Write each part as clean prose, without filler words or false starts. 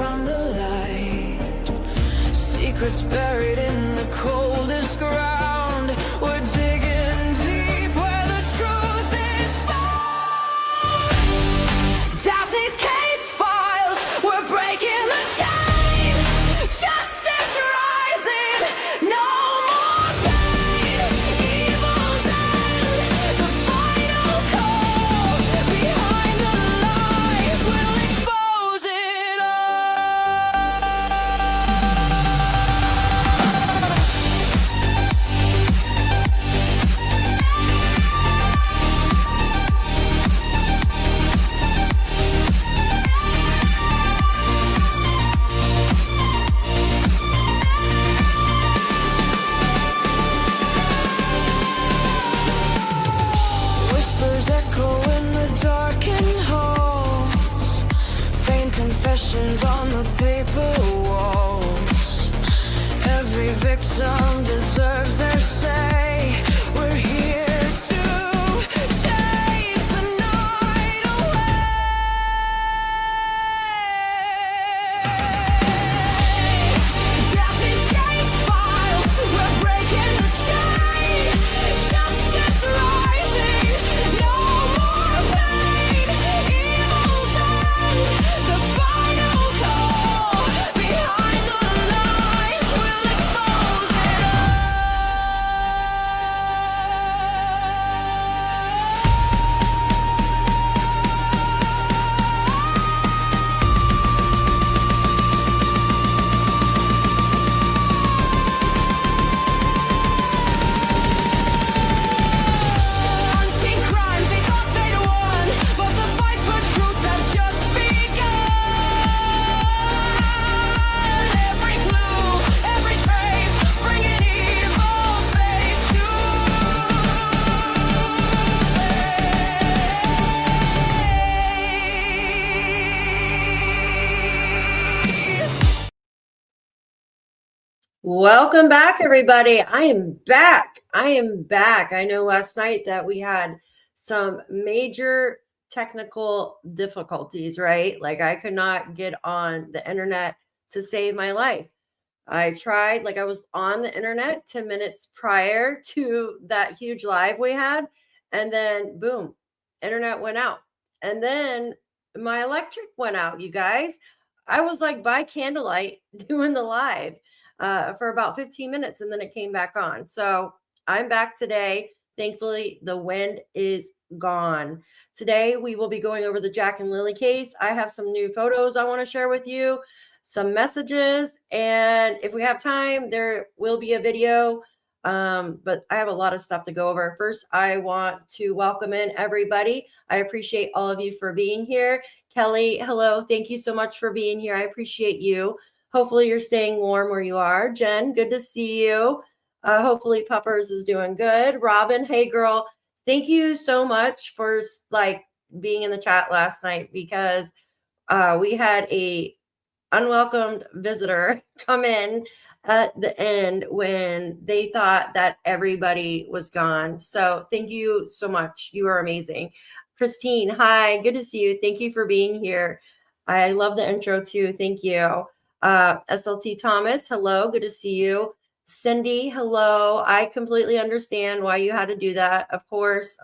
from the light. Secrets buried in the coldest ground. We're digging deep where the truth is found. Daphne's case files, we're breaking the chain. Justice rising, no more pain. Evil's end, the final call. Behind the lies, we'll expose it all. Whispers echo in the darkened halls. Faint confessions on the paper walls. Every victim deserves their say. We're here to chase the night away. Daphne's case files, we're breaking the chain. Justice rising, no more pain. Evil's end, the final call. Behind the lies, we'll expose it Unseen crimes, they thought they'd won, but the fight for truth has just begun. Every clue, every trace, bringing evil face to face. Welcome back, everybody. I am back. I know last night that we had some major technical difficulties, right? Like I could not get on the internet to save my life. I tried, like I was on the internet 10 minutes prior to that huge live we had, and then boom, internet went out. And then my electric went out, you guys. I was like by candlelight doing the live for about 15 minutes, and then it came back on. So I'm back today. Thankfully, the wind is gone. Today, we will be going over the Jack and Lilly case. I have some new photos I want to share with you, some messages, and if we have time, there will be a video. But I have a lot of stuff to go over. First, I want to welcome in everybody. I appreciate all of you for being here. Kelly, hello. Thank you so much for being here. I appreciate you. Hopefully you're staying warm where you are. Jen, good to see you. Hopefully Puppers is doing good. Robin, hey girl. Thank you so much for like being in the chat last night, because we had a unwelcomed visitor come in at the end when they thought that everybody was gone. So thank you so much. You are amazing. Christine, hi, good to see you. Thank you for being here. I love the intro too. Thank you. SLT Thomas, hello, good to see you. Cindy, hello. I completely understand why you had to do that. Of course.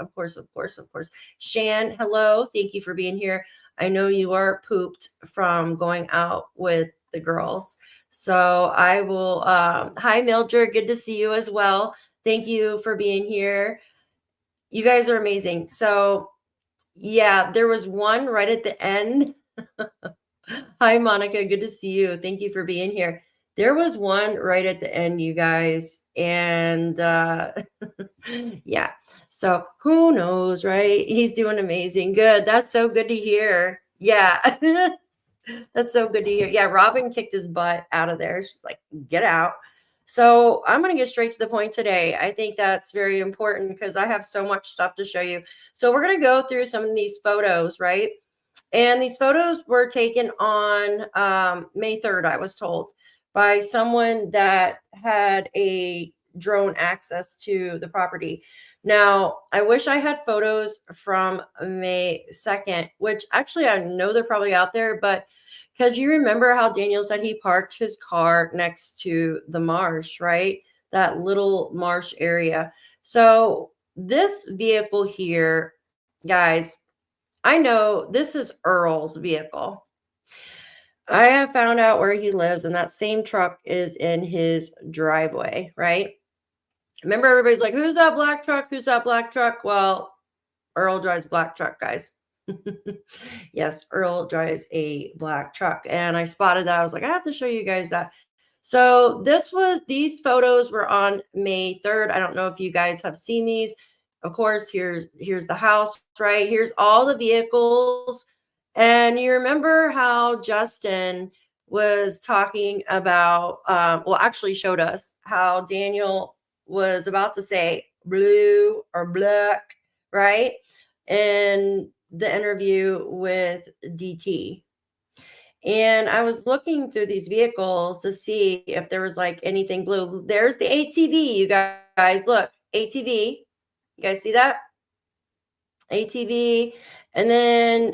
Shan, hello. Thank you for being here. I know you are pooped from going out with the girls. So I will, hi Mildred, good to see you as well. Thank you for being here. You guys are amazing. So yeah, there was one right at the end. Hi, Monica. Good to see you. Thank you for being here. There was one right at the end, you guys. And yeah, so who knows, right? He's doing amazing. Good. That's so good to hear. Yeah, that's so good to hear. Yeah, Robin kicked his butt out of there. She's like, get out. So I'm going to get straight to the point today. I think that's very important because I have so much stuff to show you. So we're going to go through some of these photos, right? And these photos were taken on May 3rd, I was told, by someone that had a drone access to the property. Now, I wish I had photos from May 2nd, which actually I know they're probably out there, but Because you remember how Daniel said he parked his car next to the marsh, right? That little marsh area. So this vehicle here, guys, I know this is Earl's vehicle. I have found out where he lives, and that same truck is in his driveway, right? Remember, everybody's like, who's that black truck? Who's that black truck? Well, Earl drives black truck, guys. Yes, Earl drives a black truck. And I spotted that. I was like, I have to show you guys that. So these photos were on May 3rd. I don't know if you guys have seen these. Of course, here's the house, right? Here's all the vehicles. And you remember how Justin was talking about, actually showed us how Daniel was about to say blue or black, right? In the interview with DT. And I was looking through these vehicles to see if there was like anything blue. There's the ATV, you guys. Look, ATV. You guys see that? ATV. And then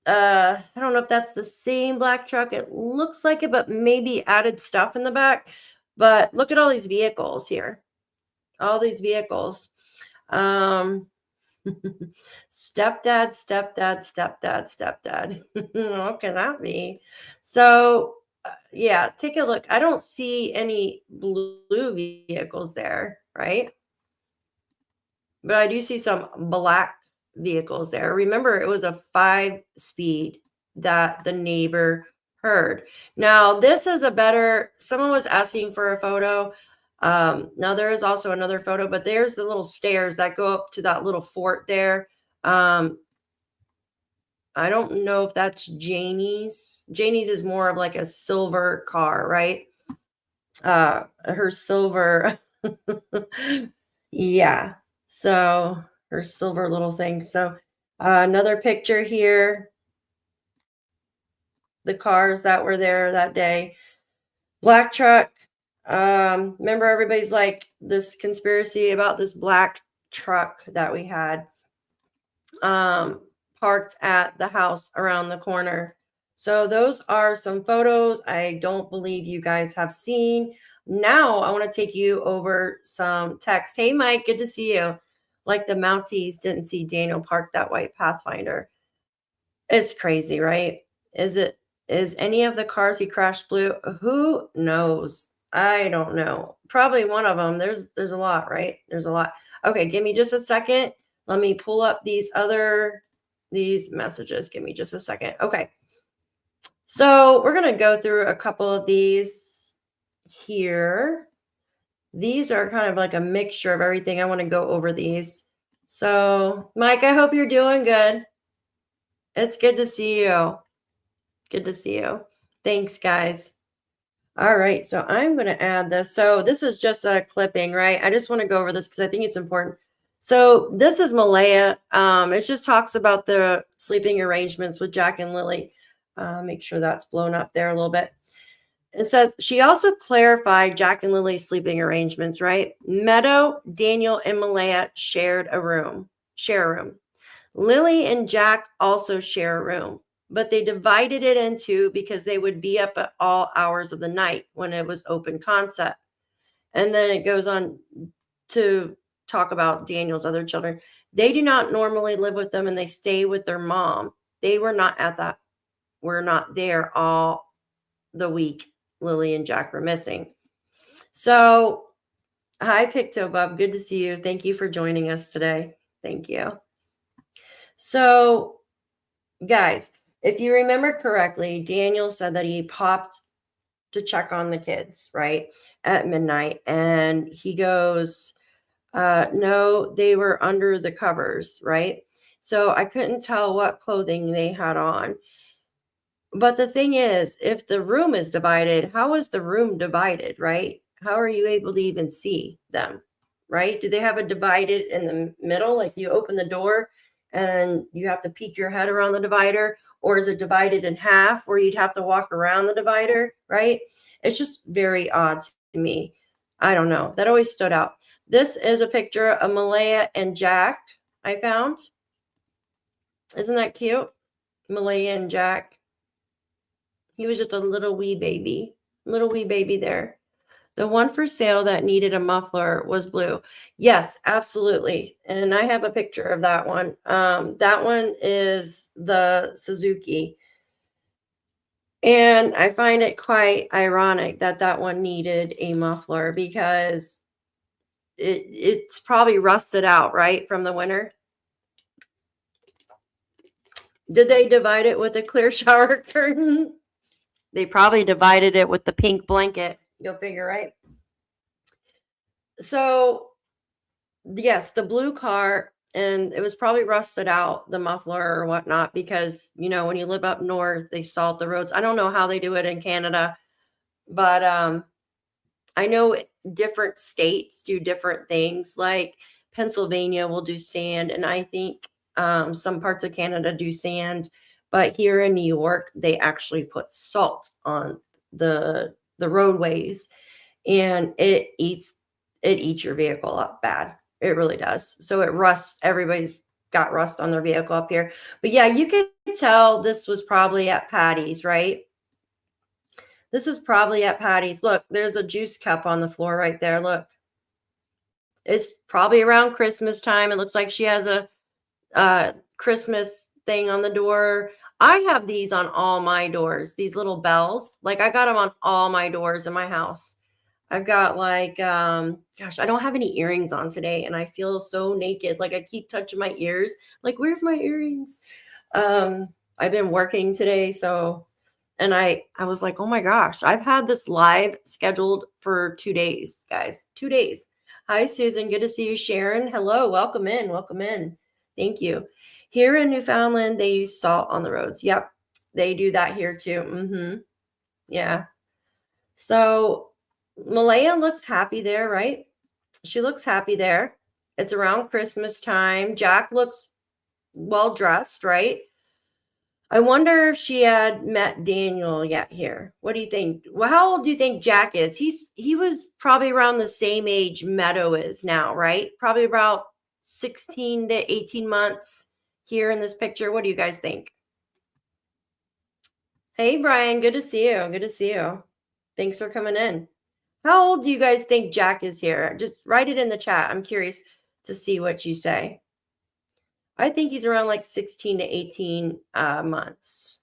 I don't know if that's the same black truck. It looks like it, but maybe added stuff in the back. But look at all these vehicles here. All these vehicles. Stepdad. What can that be? So yeah, take a look. I don't see any blue vehicles there, right? But I do see some black vehicles there. Remember, it was a 5-speed that the neighbor heard. Now, this is someone was asking for a photo. Now there is also another photo, but there's the little stairs that go up to that little fort there. I don't know if that's Janie's. Janie's is more of like a silver car, right? Her silver. Yeah. So her silver little thing. So another picture here. The cars that were there that day. Black truck. Remember, everybody's like this conspiracy about this black truck that we had parked at the house around the corner. So those are some photos I don't believe you guys have seen. Now I want to take you over some text. Hey, Mike, good to see you. Like the Mounties didn't see Daniel park that white Pathfinder. It's crazy, right? Is any of the cars he crashed blue? Who knows? I don't know. Probably one of them. There's a lot, right? There's a lot. Okay, give me just a second. Let me pull up these messages. Give me just a second. Okay. So we're going to go through a couple of these here. These are kind of like a mixture of everything. I want to go over these. So, Mike, I hope you're doing good. It's good to see you. Good to see you. Thanks, guys. All right, so I'm going to add this. So this is just a clipping, right? I just want to go over this because I think it's important. So this is Malaya. It just talks about the sleeping arrangements with Jack and Lilly. Make sure that's blown up there a little bit. It says, she also clarified Jack and Lily's sleeping arrangements, right? Meadow, Daniel, and Malaya share a room. Lilly and Jack also share a room, but they divided it into because they would be up at all hours of the night when it was open concept. And then it goes on to talk about Daniel's other children. They do not normally live with them and they stay with their mom. They were not we're not there all the week Lilly and Jack were missing. So, hi, PICTOU Bub. Good to see you. Thank you for joining us today. Thank you. So, guys, if you remember correctly, Daniel said that he popped to check on the kids, right, at midnight. And he goes, no, they were under the covers, right? So I couldn't tell what clothing they had on. But the thing is, if the room is divided, how is the room divided, right? How are you able to even see them, right? Do they have it divided in the middle? Like you open the door and you have to peek your head around the divider? Or is it divided in half where you'd have to walk around the divider, right? It's just very odd to me. I don't know. That always stood out. This is a picture of Malaya and Jack I found. Isn't that cute? Malaya and Jack. He was just a little wee baby there. The one for sale that needed a muffler was blue. Yes, absolutely. And I have a picture of that one. That one is the Suzuki. And I find it quite ironic that that one needed a muffler because it's probably rusted out, right, from the winter. Did they divide it with a clear shower curtain? They probably divided it with the pink blanket. You'll figure, right? So, yes, the blue car, and it was probably rusted out, the muffler or whatnot, because, you know, when you live up north, they salt the roads. I don't know how they do it in Canada, but I know different states do different things. Like Pennsylvania will do sand, and I think some parts of Canada do sand. But here in New York, they actually put salt on the roadways, and it eats your vehicle up bad. It really does. So it rusts. Everybody's got rust on their vehicle up here. But yeah, you can tell this was probably at Patty's, right? This is probably at Patty's. Look, there's a juice cup on the floor right there. Look. It's probably around Christmas time. It looks like she has a Christmas thing on the door. I have these on all my doors, these little bells. Like I got them on all my doors in my house. I've got like, gosh, I don't have any earrings on today and I feel so naked. Like I keep touching my ears. Like, where's my earrings? I've been working today. So, and I was like, oh my gosh, I've had this live scheduled for 2 days, guys, 2 days. Hi, Susan. Good to see you, Sharon. Hello. Welcome in. Welcome in. Thank you. Here in Newfoundland, they use salt on the roads. Yep. They do that here too. Yeah. So Malaya looks happy there, right? She looks happy there. It's around Christmas time. Jack looks well dressed, right? I wonder if she had met Daniel yet here. What do you think? Well, how old do you think Jack is? He was probably around the same age Meadow is now, right? Probably about 16 to 18 months here in this picture. What do you guys think? Hey, Brian, good to see you. Good to see you. Thanks for coming in. How old do you guys think Jack is here? Just write it in the chat. I'm curious to see what you say. I think he's around like 16 to 18 months,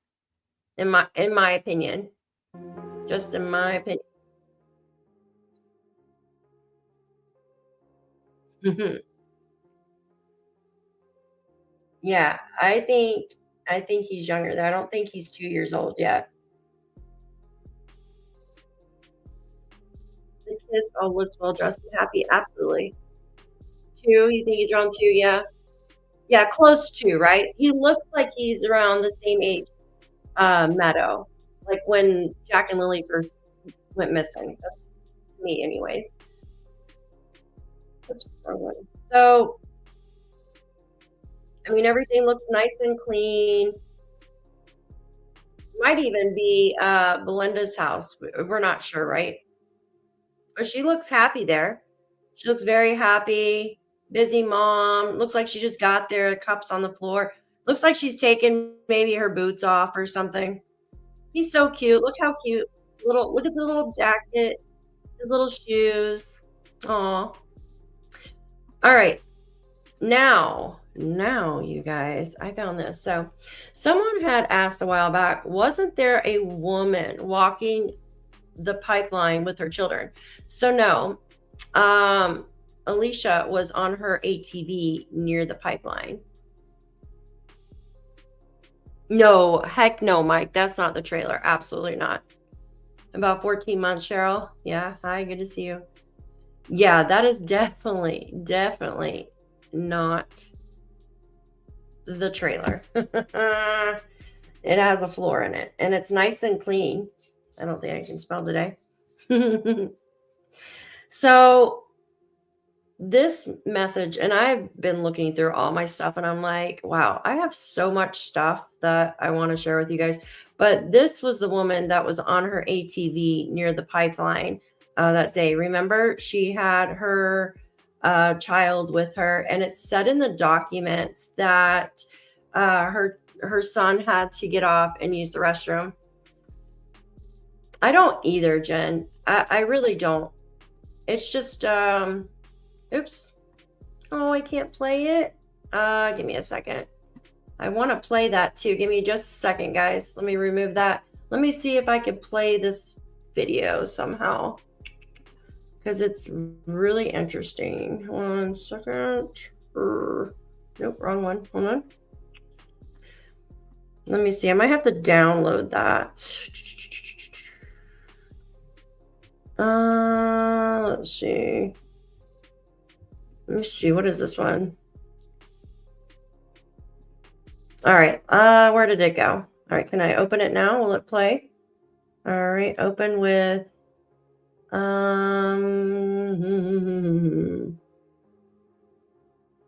in my opinion. Just in my opinion. Yeah, I think he's younger. I don't think he's 2 years old yet. The kids all look well dressed and happy. Absolutely. 2, you think he's around 2? Yeah. Yeah, close to, right? He looks like he's around the same age, Meadow, like when Jack and Lilly first went missing. That's me, anyways. Oops, wrong one. So, I mean, everything looks nice and clean. Might even be Belinda's house. We're not sure, right? But she looks happy there. She looks very happy. Busy mom. Looks like she just got there. Cups on the floor. Looks like she's taken maybe her boots off or something. He's so cute. Look how cute. Look at the little jacket. His little shoes. Aw. All right. Now, you guys, I found this. So someone had asked a while back, wasn't there a woman walking the pipeline with her children? So no. Alicia was on her ATV near the pipeline. No, heck no, Mike. That's not the trailer. Absolutely not. About 14 months, Cheryl. Yeah. Hi, good to see you. Yeah, that is definitely not the trailer. It has a floor in it, and it's nice and clean. I don't think I can spell today. So this message, and I've been looking through all my stuff and I'm like, wow, I have so much stuff that I want to share with you guys. But this was the woman that was on her ATV near the pipeline that day. Remember, she had her child with her, and it said in the documents that her son had to get off and use the restroom. I don't either, Jen. I really don't. It's just, oops. Oh, I can't play it. Give me a second. I want to play that too. Give me just a second, guys. Let me remove that. Let me see if I can play this video somehow, because it's really interesting. 1 second. Nope, wrong one. Hold on. Let me see. I might have to download that. Let's see. Let me see. What is this one? All right. Where did it go? All right. Can I open it now? Will it play? All right. Open with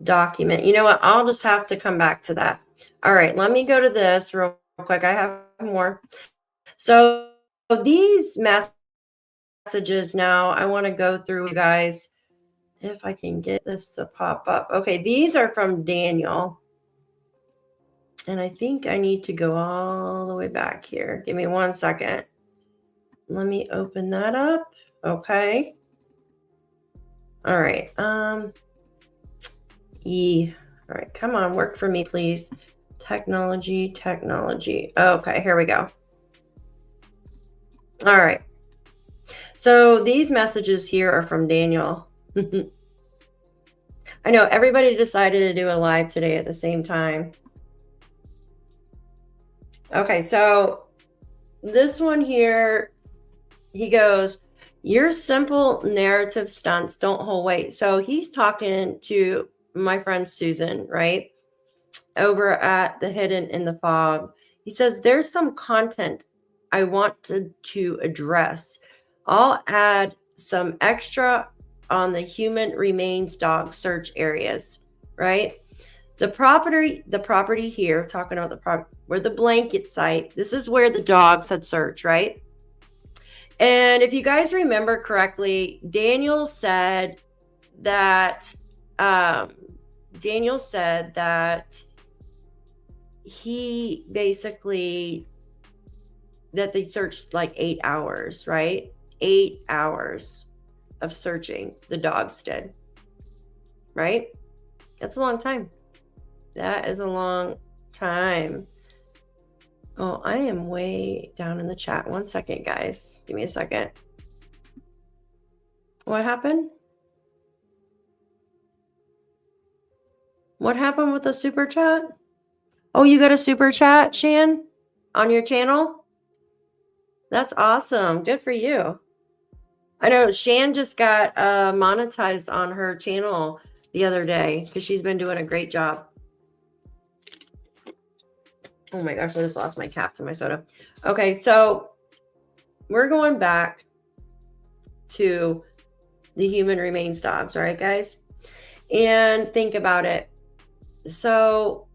document. You know what? I'll just have to come back to that. All right. Let me go to this real quick. I have more. So these messages now, I want to go through, you guys, if I can get this to pop up. Okay. These are from Daniel. And I think I need to go all the way back here. Give me 1 second. Let me open that up. Okay. All right. All right. Come on. Work for me, please. Technology. Okay. Here we go. All right. So these messages here are from Daniel. I know everybody decided to do a live today at the same time. Okay, so this one here, he goes, your simple narrative stunts don't hold weight. So he's talking to my friend Susan, right? Over at the Hidden in the Fog. He says, there's some content I want to address. I'll add some extra on the human remains dog search areas, right? The property here, talking about the property, where the blanket site, this is where the dogs had searched, right? And if you guys remember correctly, Daniel said that he basically, that they searched like 8 hours, right? 8 hours of searching, the dogs did, right? That's a long time. That is a long time. Oh, I am way down in the chat. 1 second, guys. Give me a second. What happened? What happened with the super chat? Oh, you got a super chat, Shan, on your channel? That's awesome. Good for you. I know Shan just got monetized on her channel the other day because she's been doing a great job. Oh my gosh, I just lost my cap to my soda. Okay, so we're going back to the human remains dogs, all right, guys? And think about it. So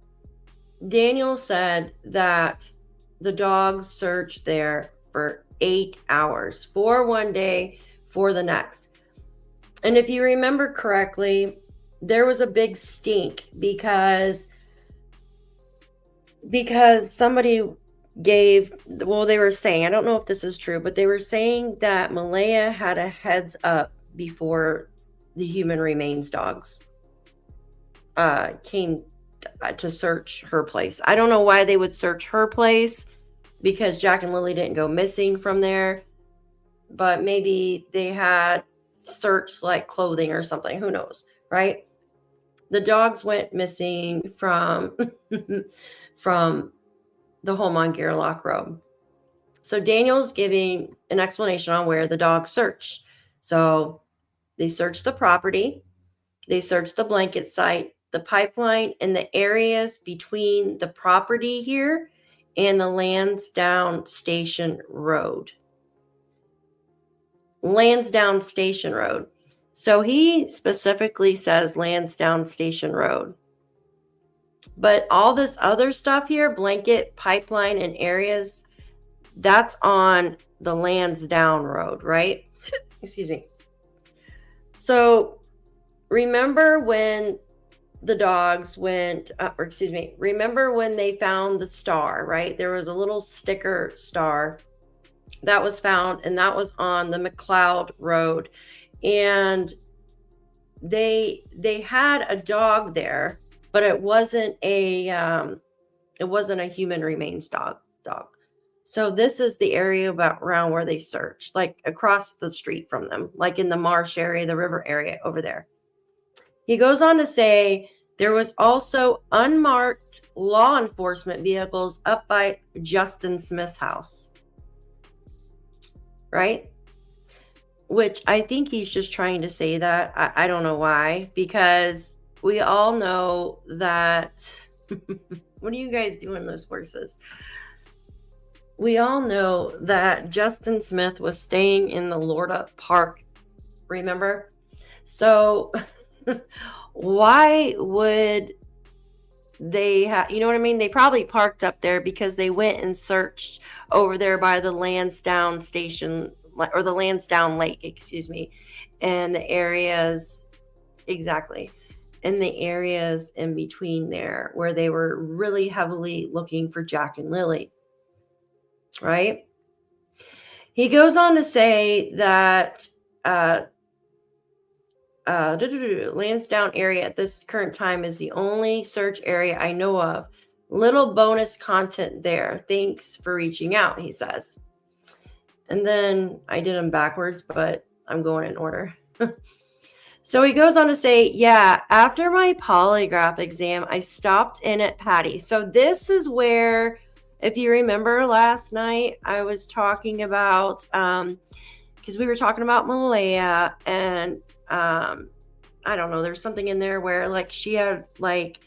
Daniel said that the dogs searched there for 8 hours, for one day, for the next. And if you remember correctly, there was a big stink because somebody gave, well, they were saying, I don't know if this is true, but they were saying that Malaya had a heads up before the human remains dogs came to search her place. I don't know why they would search her place, because Jack and Lilly didn't go missing from there, but maybe they had searched like clothing or something. Who knows, right? The dogs went missing from from the home on Gairloch Road. So Daniel's giving an explanation on where the dogs searched. So they searched the property, they searched the blanket site, the pipeline, and the areas between the property here and the Landsdowne Station Road. Landsdowne Station Road. So he specifically says Landsdowne Station Road. But all this other stuff here, blanket, pipeline, and areas, that's on the Landsdowne Road, right? Excuse me. So remember when the dogs went, remember when they found the star, right? There was a little sticker star that was found, and that was on the McLeod Road. And they had a dog there, but it wasn't a human remains dog. So this is the area around where they searched, like across the street from them, like in the marsh area, the river area over there. He goes on to say there was also unmarked law enforcement vehicles up by Justin Smith's house. Right? Which I think he's just trying to say that. I don't know why, because we all know that. What are you guys doing, those horses? We all know that Justin Smith was staying in the Lorda Park, remember? So why would they have, you know what I mean? They probably parked up there because they went and searched over there by the Landsdowne station, or the Landsdowne Lake, excuse me, and the areas, exactly, and the areas in between there where they were really heavily looking for Jack and Lilly. Right? He goes on to say that Landsdowne area at this current time is the only search area I know of. Little bonus content there. Thanks for reaching out, he says. And then I did them backwards, but I'm going in order. So he goes on to say, yeah, after my polygraph exam, I stopped in at Patty's. So this is where, if you remember last night, I was talking about, because we were talking about Malaya, and I don't know, there's something in there where like she had like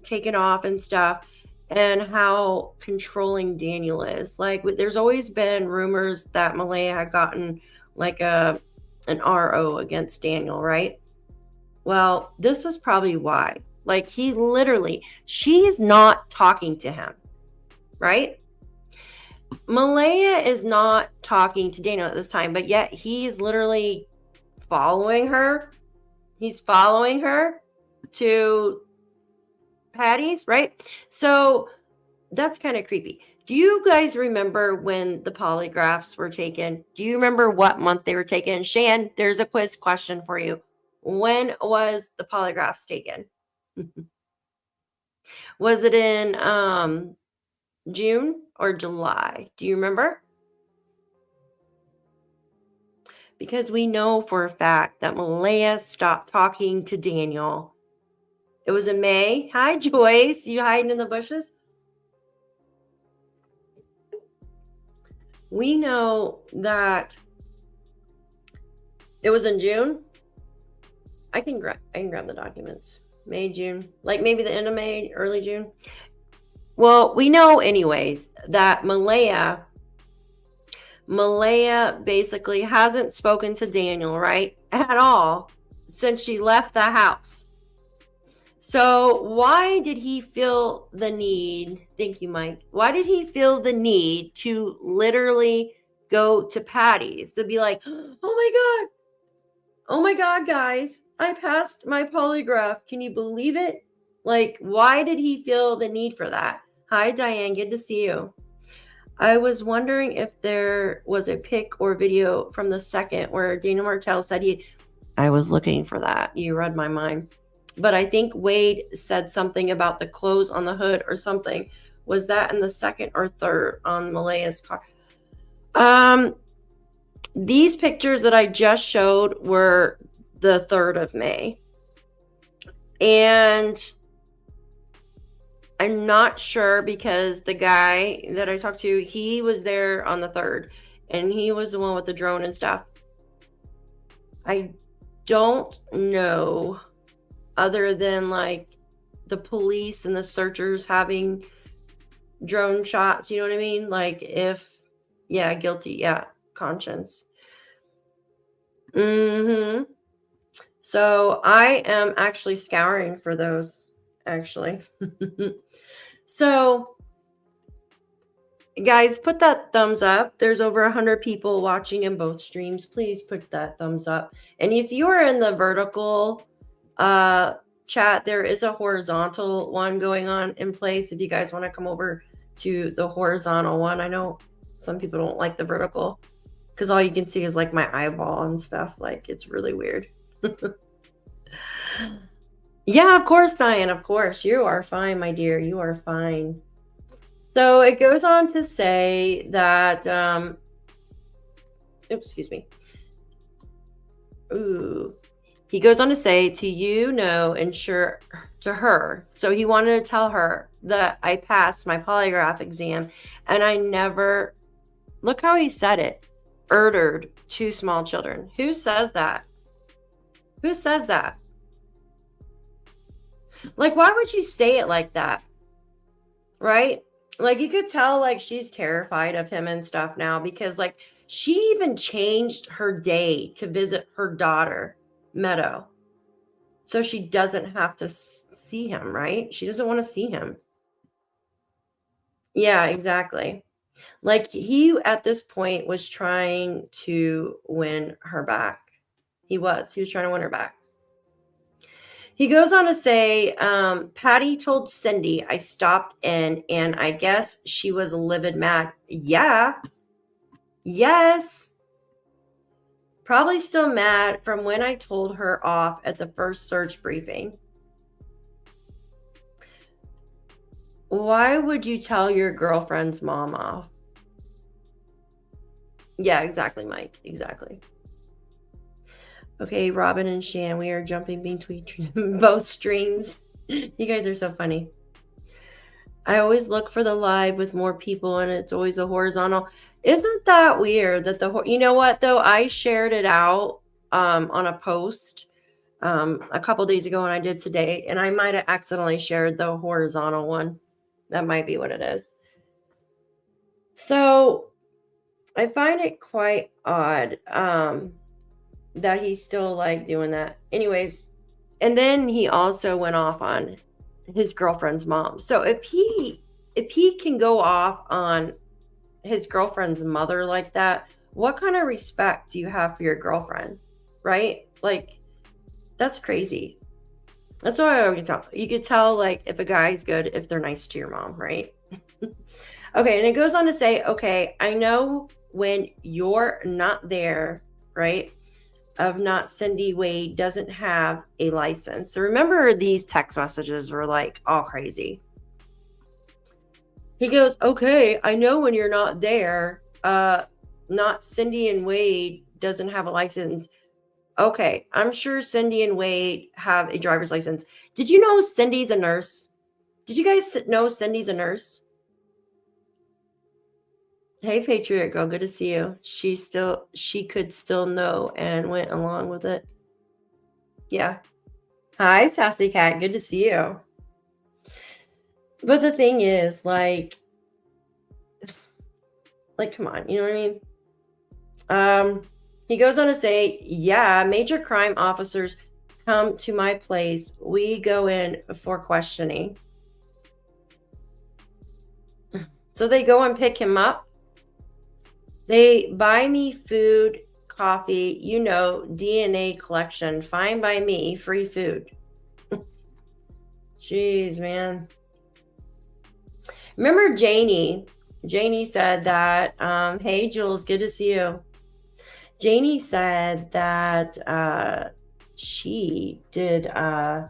taken off and stuff, and how controlling Daniel is. Like there's always been rumors that Malaya had gotten like an RO against Daniel, right? Well, this is probably why. Like she's not talking to him. Right? Malaya is not talking to Daniel at this time, but yet he's literally following her. He's following her to Patty's, right? So that's kind of creepy. Do you guys remember when the polygraphs were taken? Do you remember what month they were taken? Shan, there's a quiz question for you. When was the polygraphs taken? Was it in June or July? Do you remember? Because we know for a fact that Malaya stopped talking to Daniel. It was in May. Hi, Joyce. You hiding in the bushes? We know that it was in June. I can grab the documents. May, June, like maybe the end of May, early June. Well, we know anyways that Malaya basically hasn't spoken to Daniel, right, at all since she left the house. So why did he feel the need? Thank you, Mike. Why did he feel the need to literally go to Patty's to be like, oh my God, guys, I passed my polygraph. Can you believe it? Like, why did he feel the need for that? Hi, Diane. Good to see you. I was wondering if there was a pic or video from the second where Dana Martell said I was looking for that. You read my mind. But I think Wade said something about the clothes on the hood or something. Was that in the second or third on Malaya's car? These pictures that I just showed were the 3rd of May. And I'm not sure because the guy that I talked to, he was there on the 3rd. And he was the one with the drone and stuff. I don't know, other than like the police and the searchers having drone shots, you know what I mean? Like if, yeah, guilty, yeah, conscience. So I am actually scouring for those, actually. So guys, put that thumbs up. There's over 100 people watching in both streams. Please put that thumbs up. And if you are in the vertical chat, there is a horizontal one going on in place. If you guys want to come over to the horizontal one, I know Some people don't like the vertical because all you can see is like my eyeball and stuff. Like, it's really weird. Yeah, of course, Diane. Of course. You are fine, my dear. You are fine. So it goes on to say that, oops, excuse me. Ooh. He goes on to say to ensure to her. So he wanted to tell her that I passed my polygraph exam and I never, look how he said it, murdered 2 small children. Who says that? Who says that? Like, why would you say it like that? Right? Like, you could tell, like, she's terrified of him and stuff now because, like, she even changed her day to visit her daughter, Meadow. So she doesn't have to see him, right? She doesn't want to see him. Yeah, exactly. Like, he, at this point, was trying to win her back. He was trying to win her back. He goes on to say, Patty told Cindy I stopped in and I guess she was livid mad. Yeah. Yes. Probably still mad from when I told her off at the first search briefing. Why would you tell your girlfriend's mom off? Yeah, exactly, Mike. Exactly. Okay, Robin and Shan, we are jumping between both streams. You guys are so funny. I always look for the live with more people and it's always a horizontal. Isn't that weird that you know what though? I shared it out on a post a couple days ago and I did today, and I might have accidentally shared the horizontal one. That might be what it is. So I find it quite odd that he's still like doing that. Anyways, and then he also went off on his girlfriend's mom. So if he can go off on his girlfriend's mother like that, what kind of respect do you have for your girlfriend? Right? Like, that's crazy. That's what I always tell. You could tell, like, if a guy's good if they're nice to your mom, right? Okay, and it goes on to say, okay, I know when you're not there, right, of not Cindy Wade doesn't have a license. So remember, these text messages were like all crazy. He goes, okay, I know when you're not there, not Cindy and Wade doesn't have a license. Okay, I'm sure Cindy and Wade have a driver's license. Did you know Cindy's a nurse? Did you guys know Cindy's a nurse? Hey, Patriot Girl, good to see you. She could still know and went along with it. Yeah. Hi, Sassy Cat. Good to see you. But the thing is, like, come on, you know what I mean? He goes on to say, yeah, major crime officers come to my place. We go in for questioning. So they go and pick him up. They buy me food, coffee, DNA collection. Fine by me, free food. Jeez, man. Remember Janie? Janie said that, hey, Jules, good to see you. Janie said that she didn't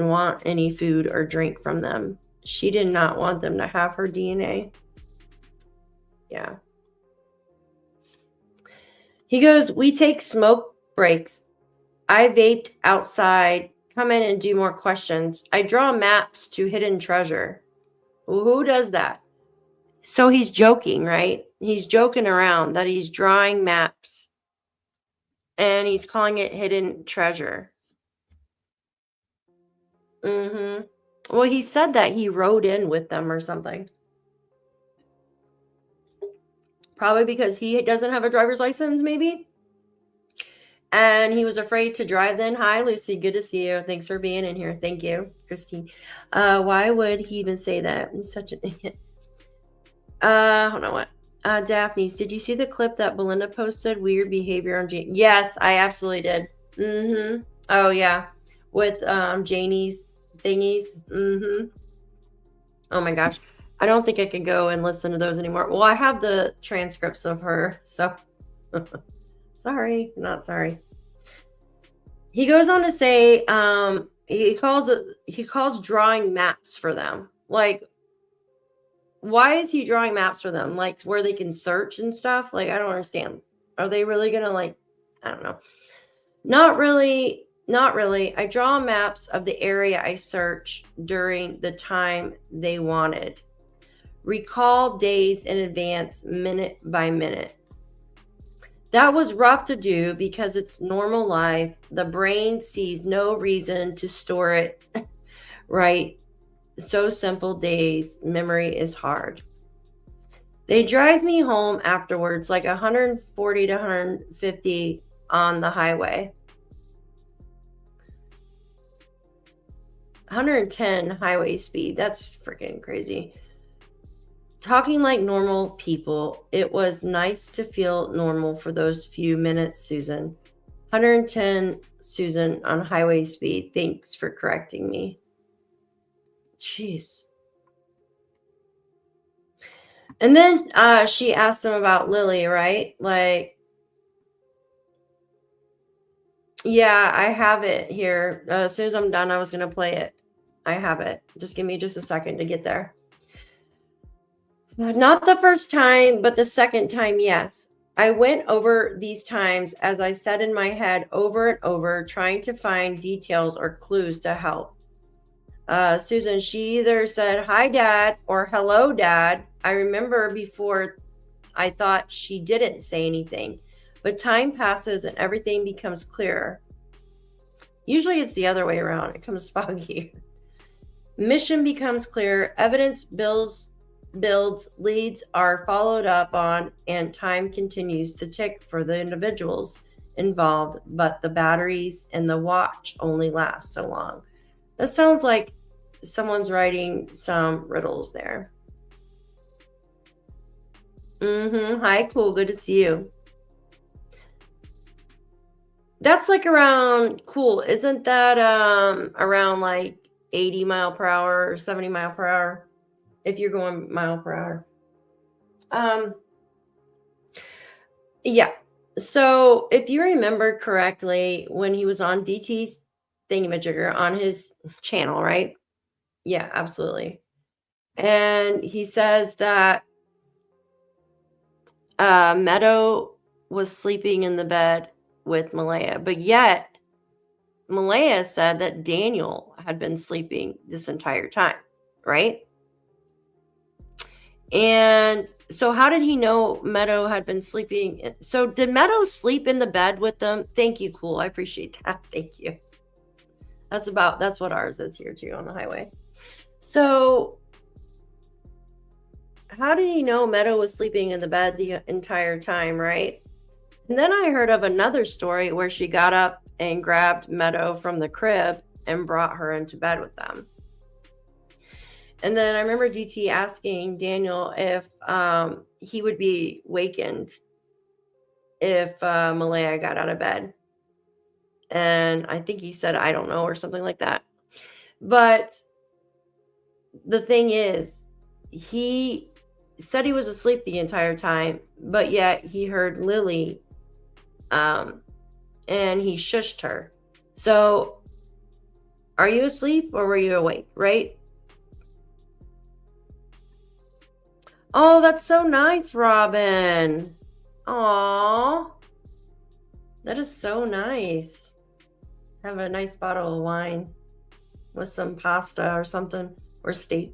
want any food or drink from them. She did not want them to have her DNA. Yeah. He goes, we take smoke breaks. I vaped outside. Come in and do more questions. I draw maps to hidden treasure. Well, who does that? So he's joking, right? He's joking around that he's drawing maps and he's calling it hidden treasure. Well, he said that he rode in with them or something. Probably because he doesn't have a driver's license, maybe. And he was afraid to drive then. Hi, Lucy. Good to see you. Thanks for being in here. Thank you, Christine. Why would he even say that? I'm such an idiot. Hold on, what? Daphne, did you see the clip that Belinda posted? Weird behavior on Janie. Yes, I absolutely did. Oh, yeah. With Janie's thingies. Oh, my gosh. I don't think I can go and listen to those anymore. Well, I have the transcripts of her, so sorry, not sorry. He goes on to say, he calls drawing maps for them. Like, why is he drawing maps for them? Like where they can search and stuff? Like, I don't understand. Are they really gonna, like, I don't know. Not really. Not really. I draw maps of the area I search during the time they wanted. Recall days in advance, minute by minute. That was rough to do because it's normal life. The brain sees no reason to store it right. So simple days. Memory is hard. They drive me home afterwards, like 140 to 150 on the highway. 110 highway speed. That's freaking crazy. Talking like normal people. It was nice to feel normal for those few minutes, Susan. 110, Susan, on highway speed. Thanks for correcting me. Jeez. And then she asked him about Lilly, right? Like, yeah, I have it here. As soon as I'm done, I was going to play it. I have it. Just give me just a second to get there. Not the first time, but the second time, yes. I went over these times, as I said in my head, over and over, trying to find details or clues to help. Susan, she either said, hi, Dad, or hello, Dad. I remember before I thought she didn't say anything, but time passes and everything becomes clearer. Usually it's the other way around. It comes foggy. Mission becomes clear. Evidence builds, leads are followed up on, and time continues to tick for the individuals involved, but the batteries in the watch only last so long. That sounds like someone's writing some riddles there. Hi, cool. Good to see you. That's like around, cool. Isn't that around like 80 mile per hour or 70 mile per hour? If you're going mile per hour. Yeah. So if you remember correctly, when he was on DT's thingamajigger on his channel, right? Yeah, absolutely. And he says that Meadow was sleeping in the bed with Malaya, but yet Malaya said that Daniel had been sleeping this entire time, right? And so how did he know Meadow had been sleeping? So did Meadow sleep in the bed with them? Thank you, cool. I appreciate that. Thank you. That's what ours is here too on the highway. So how did he know Meadow was sleeping in the bed the entire time, right? And then I heard of another story where she got up and grabbed Meadow from the crib and brought her into bed with them. And then I remember DT asking Daniel if he would be wakened if Malaya got out of bed. And I think he said, I don't know, or something like that. But the thing is, he said he was asleep the entire time, but yet he heard Lilly and he shushed her. So are you asleep or were you awake, right? Oh, that's so nice, Robin. Aw, that is so nice. Have a nice bottle of wine with some pasta or something, or steak.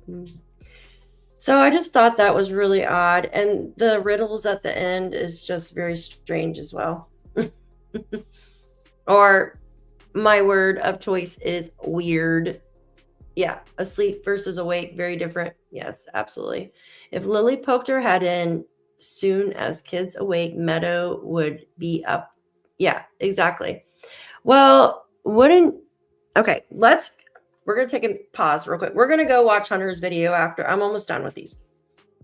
So I just thought that was really odd. And the riddles at the end is just very strange as well. Or my word of choice is weird. Yeah, asleep versus awake, very different. Yes, absolutely. If Lilly poked her head in soon as kids awake, Meadow would be up. Yeah, exactly. Well, okay, we're going to take a pause real quick. We're going to go watch Hunter's video after. I'm almost done with these.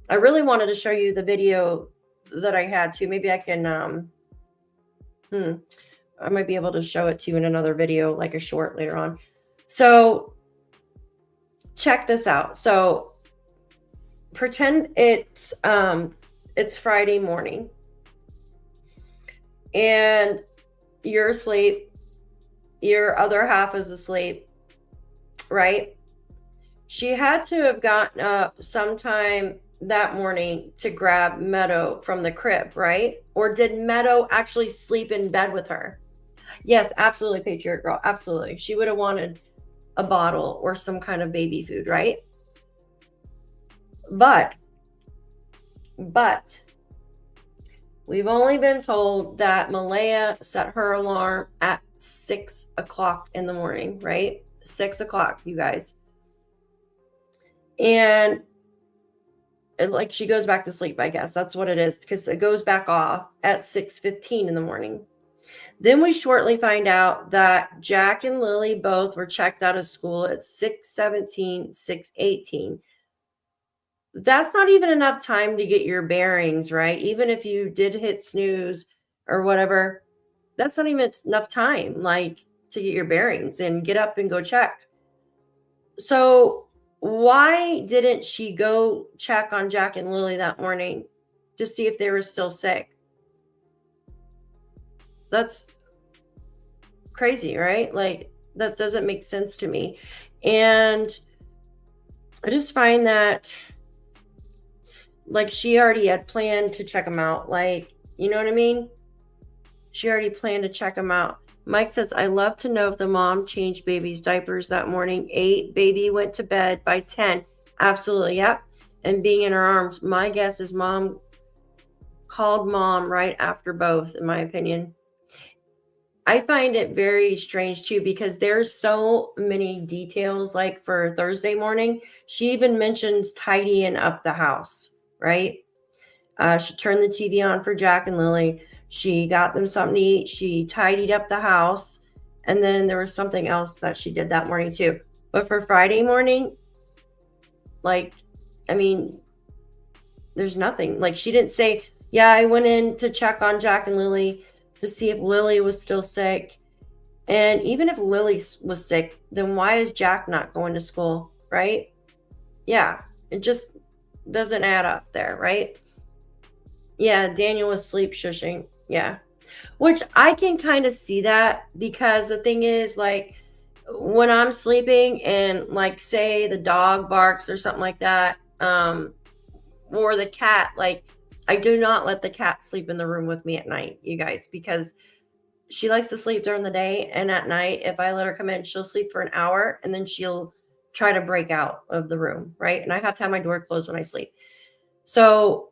I really wanted to show you the video that I had too. Maybe I can, I might be able to show it to you in another video, like a short later on. So check this out. So pretend it's Friday morning and you're asleep, your other half is asleep, right? She had to have gotten up sometime that morning to grab Meadow from the crib, right? Or did Meadow actually sleep in bed with her? Yes, absolutely, Patriot Girl. Absolutely. She would have wanted a bottle or some kind of baby food, right? But we've only been told that Malaya set her alarm at 6 o'clock in the morning, right? 6 o'clock, you guys. And like she goes back to sleep, I guess. That's what it is, because it goes back off at 6:15 in the morning. Then we shortly find out that Jack and Lilly both were checked out of school at 6:17, 6:18. That's not even enough time to get your bearings, right? Even if you did hit snooze or whatever, that's not even enough time, like, to get your bearings and get up and go check. So why didn't she go check on Jack and Lilly that morning to see if they were still sick? That's crazy, right? Like, that doesn't make sense to me. And I just find that, like, she already had planned to check them out. Like, you know what I mean? She already planned to check them out. Mike says, I love to know if the mom changed baby's diapers that morning. 8, baby went to bed by 10. Absolutely, yep. And being in her arms. My guess is mom called mom right after both, in my opinion. I find it very strange too, because there's so many details. Like for Thursday morning, she even mentions tidying up the house, right? She turned the TV on for Jack and Lilly. She got them something to eat. She tidied up the house. And then there was something else that she did that morning too. But for Friday morning, like, I mean, there's nothing. Like, she didn't say, yeah, I went in to check on Jack and Lilly to see if Lilly was still sick. And even if Lilly was sick, then why is Jack not going to school, right? Yeah, it just doesn't add up there, right? Yeah, Daniel was sleep shushing. Yeah, which I can kind of see that, because the thing is, like, when I'm sleeping and, like, say the dog barks or something like that, or the cat, like, I do not let the cat sleep in the room with me at night, you guys, because she likes to sleep during the day, and at night, if I let her come in, she'll sleep for an hour and then she'll try to break out of the room, right? And I have to have my door closed when I sleep. So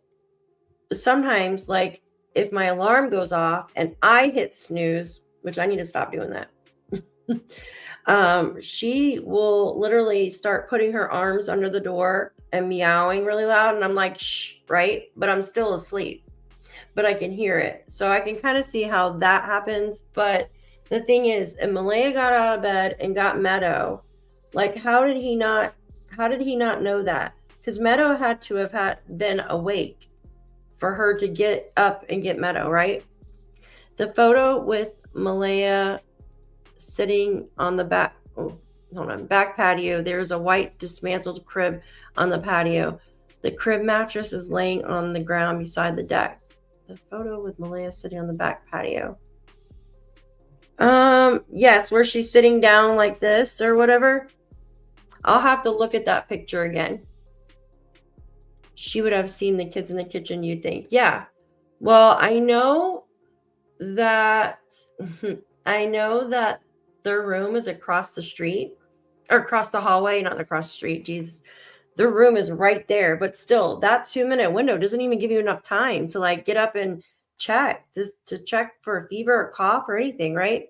sometimes, like, if my alarm goes off and I hit snooze, which I need to stop doing that, she will literally start putting her arms under the door and meowing really loud. And I'm like, shh, right? But I'm still asleep, but I can hear it. So I can kind of see how that happens. But the thing is, if Malaya got out of bed and got Meadow, like, how did he not know that? Because Meadow had to have been awake for her to get up and get Meadow, right? The photo with Malaya sitting on the back patio, there's a white dismantled crib on the patio. The crib mattress is laying on the ground beside the deck. The photo with Malaya sitting on the back patio. Yes, where she's sitting down like this or whatever. I'll have to look at that picture again. She would have seen the kids in the kitchen, you'd think. Yeah. Well, I know that their room is across the street, or across the hallway, not across the street. Jesus. Their room is right there, but still, that 2-minute window doesn't even give you enough time to, like, get up and check, just to check for a fever or cough or anything, right?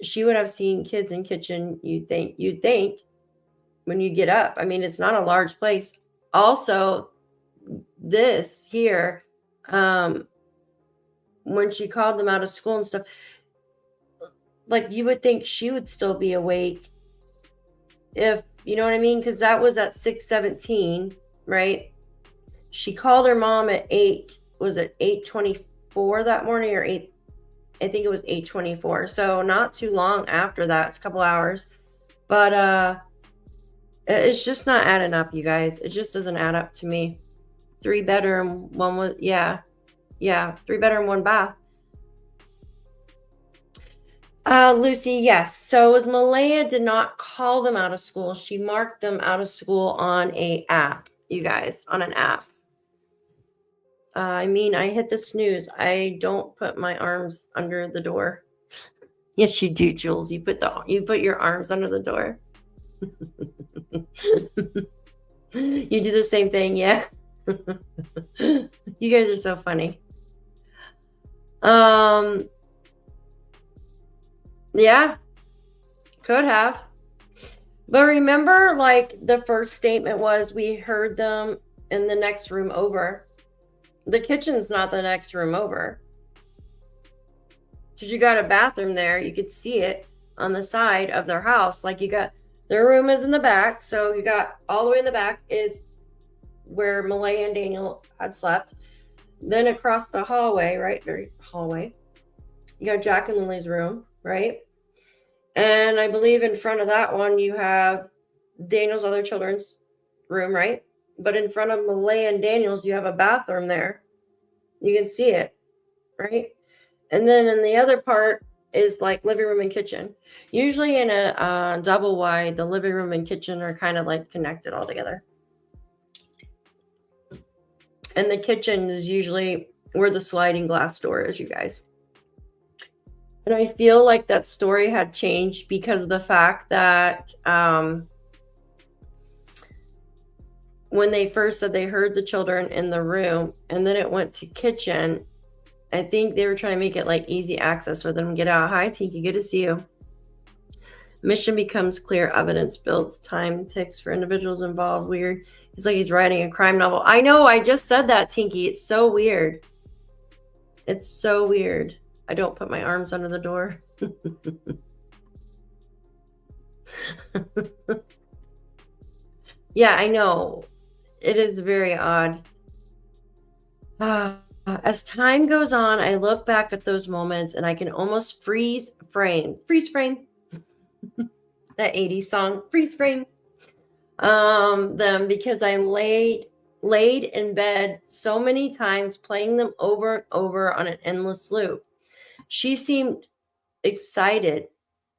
She would have seen kids in kitchen, you'd think, when you get up. I mean, it's not a large place. Also, this here, when she called them out of school and stuff, like, you would think she would still be awake, if, you know what I mean? Because that was at 6:17, right? She called her mom at 8, was it 8:24 that morning, or 8? I think it was 8:24. So not too long after that. It's a couple hours. But It's just not adding up, you guys. It just doesn't add up to me. 3-bedroom, one with, yeah, 3-bedroom, 1 bath. Lucy, yes. So as Malaya did not call them out of school, she marked them out of school on a app, you guys, on an app. I mean, I hit the snooze. I don't put my arms under the door. Yes, you do, Jules. You put your arms under the door. You do the same thing, yeah. You guys are so funny. Yeah, could have. But remember, like, the first statement was we heard them in the next room over. The kitchen's not the next room over. Because you got a bathroom there. You could see it on the side of their house. Like, you got, their room is in the back. So you got all the way in the back is where Malaya and Daniel had slept. Then across the hallway, right? Hallway. You got Jack and Lily's room, right? And I believe in front of that one, you have Daniel's other children's room, right? But in front of Malaya and Daniel's, you have a bathroom there. You can see it, right? And then in the other part is like living room and kitchen. Usually in a double wide, the living room and kitchen are kind of like connected all together. And the kitchen is usually where the sliding glass door is, you guys. And I feel like that story had changed because of the fact that when they first said they heard the children in the room and then it went to kitchen, I think they were trying to make it like easy access for them to get out. Hi, Tinky, good to see you. Mission becomes clear, evidence builds, time ticks for individuals involved. Weird. It's like he's writing a crime novel. I know, I just said that, Tinky. It's so weird. It's so weird. I don't put my arms under the door. Yeah, I know. It is very odd. As time goes on, I look back at those moments and I can almost freeze frame. That 80s song, freeze frame. Them because I laid in bed so many times playing them over and over on an endless loop. She seemed excited.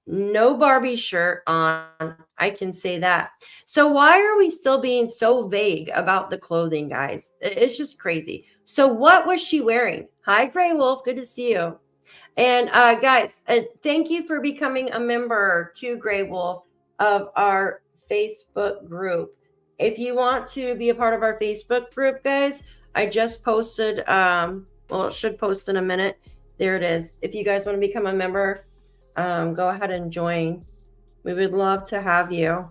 No Barbie shirt on, I can say that. So why are we still being so vague about the clothing, guys? It's just crazy. So what was she wearing? Hi, Gray Wolf. Good to see you. And guys, thank you for becoming a member to Gray Wolf of our Facebook group. If you want to be a part of our Facebook group, guys, I just posted, well, it should post in a minute. There it is. If you guys want to become a member, go ahead and join. We would love to have you.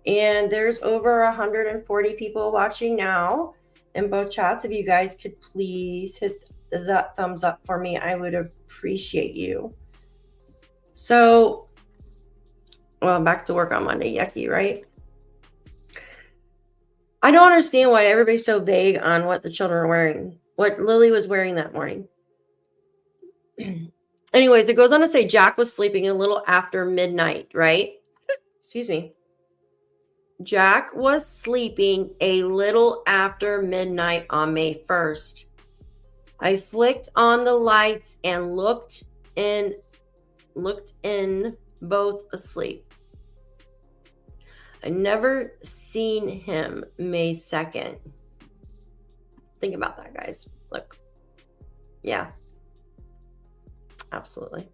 And there's over 140 people watching now in both chats. If you guys could please hit that thumbs up for me, I would appreciate you. So, well, back to work on Monday. Yucky, right? I don't understand why everybody's so vague on what the children are wearing, what Lily was wearing that morning. Anyways, it goes on to say Jack was sleeping a little after midnight, right? Excuse me. Jack was sleeping a little after midnight on May 1st. I flicked on the lights and looked in, both asleep. I never seen him May 2nd. Think about that, guys. Look. Yeah. Absolutely.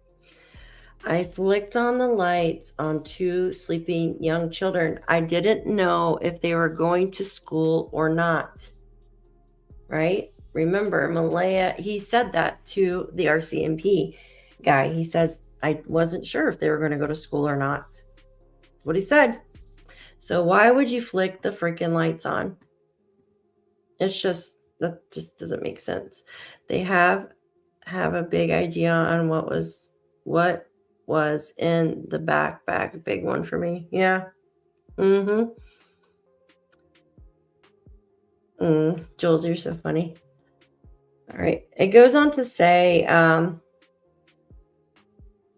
I flicked on the lights on 2 sleeping young children. I didn't know if they were going to school or not. Right? Remember, Malaya, he said that to the RCMP guy. He says, I wasn't sure if they were going to go to school or not. That's what he said. So why would you flick the freaking lights on? It's just, that just doesn't make sense. They have a big idea on what was in the backpack. Big one for me. Yeah. Jules, you're so funny. All right. It goes on to say,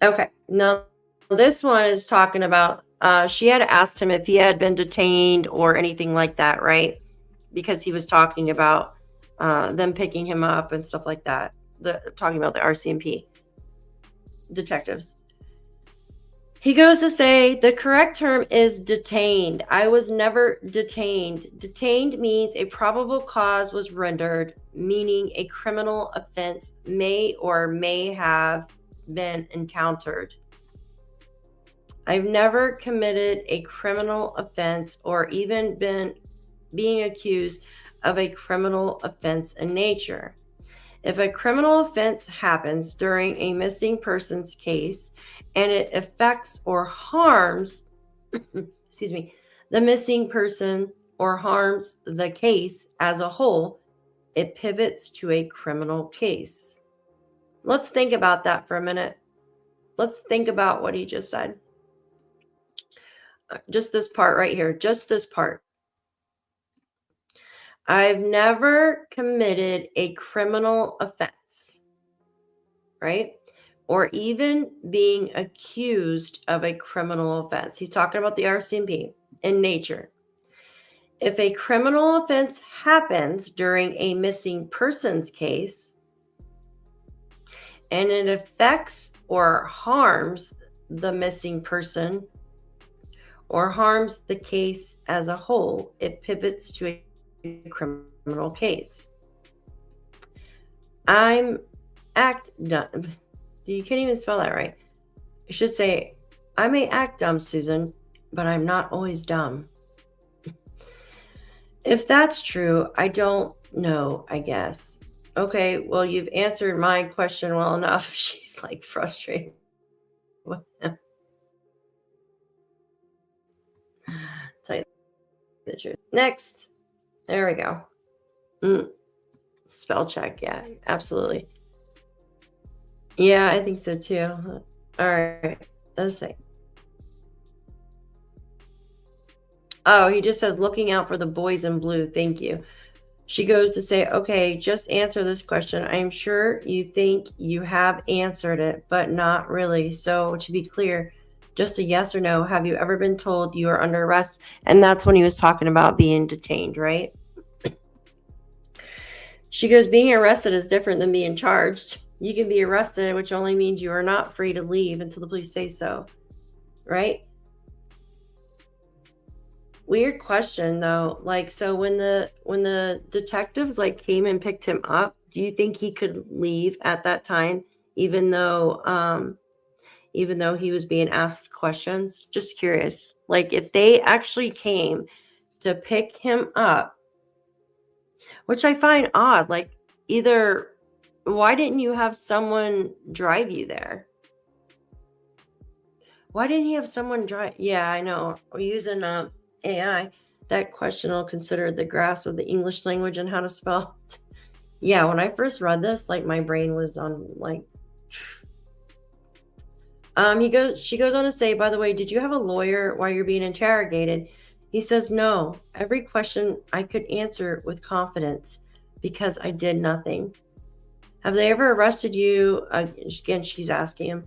okay. Now this one is talking about she had asked him if he had been detained or anything like that, right? Because he was talking about them picking him up and stuff like that. Talking about the RCMP detectives. He goes to say the correct term is detained. I was never detained. Detained means a probable cause was rendered, meaning a criminal offense may or may have been encountered. I've never committed a criminal offense or even been being accused of a criminal offense in nature. If a criminal offense happens during a missing persons case and it affects or harms, excuse me, the missing person or harms the case as a whole, it pivots to a criminal case. Let's think about that for a minute. Let's think about what he just said. Just this part right here, just this part. I've never committed a criminal offense, right? Or even being accused of a criminal offense. He's talking about the RCMP in nature. If a criminal offense happens during a missing persons case and it affects or harms the missing person or harms the case as a whole, it pivots to a criminal case. I'm act dumb. You can't even spell that right. You should say, I may act dumb, Susan, but I'm not always dumb. If that's true, I don't know, I guess. Okay, well, you've answered my question well enough. She's like frustrated with him. Tell you the truth. Next. There we go. Spell check. Yeah, absolutely. Yeah, I think so too. All right. Let's see. Oh, he just says, looking out for the boys in blue. Thank you. She goes to say, okay, just answer this question. I am sure you think you have answered it, but not really. So to be clear, just a yes or no. Have you ever been told you are under arrest? And that's when he was talking about being detained, right? She goes, being arrested is different than being charged. You can be arrested, which only means you are not free to leave until the police say so, right? Weird question though. Like, so when the detectives like came and picked him up, do you think he could leave at that time, even though he was being asked questions? Just curious. Like, if they actually came to pick him up, which I find odd, like, either why didn't you have someone drive you there? Why didn't you have someone drive? Yeah, I know. We're using AI. That question will consider the grasp of the English language and how to spell. Yeah, when I first read this, like, my brain was on like. She goes on to say, by the way, did you have a lawyer while you're being interrogated? He says, no. Every question I could answer with confidence because I did nothing. Have they ever arrested you? Again, she's asking him,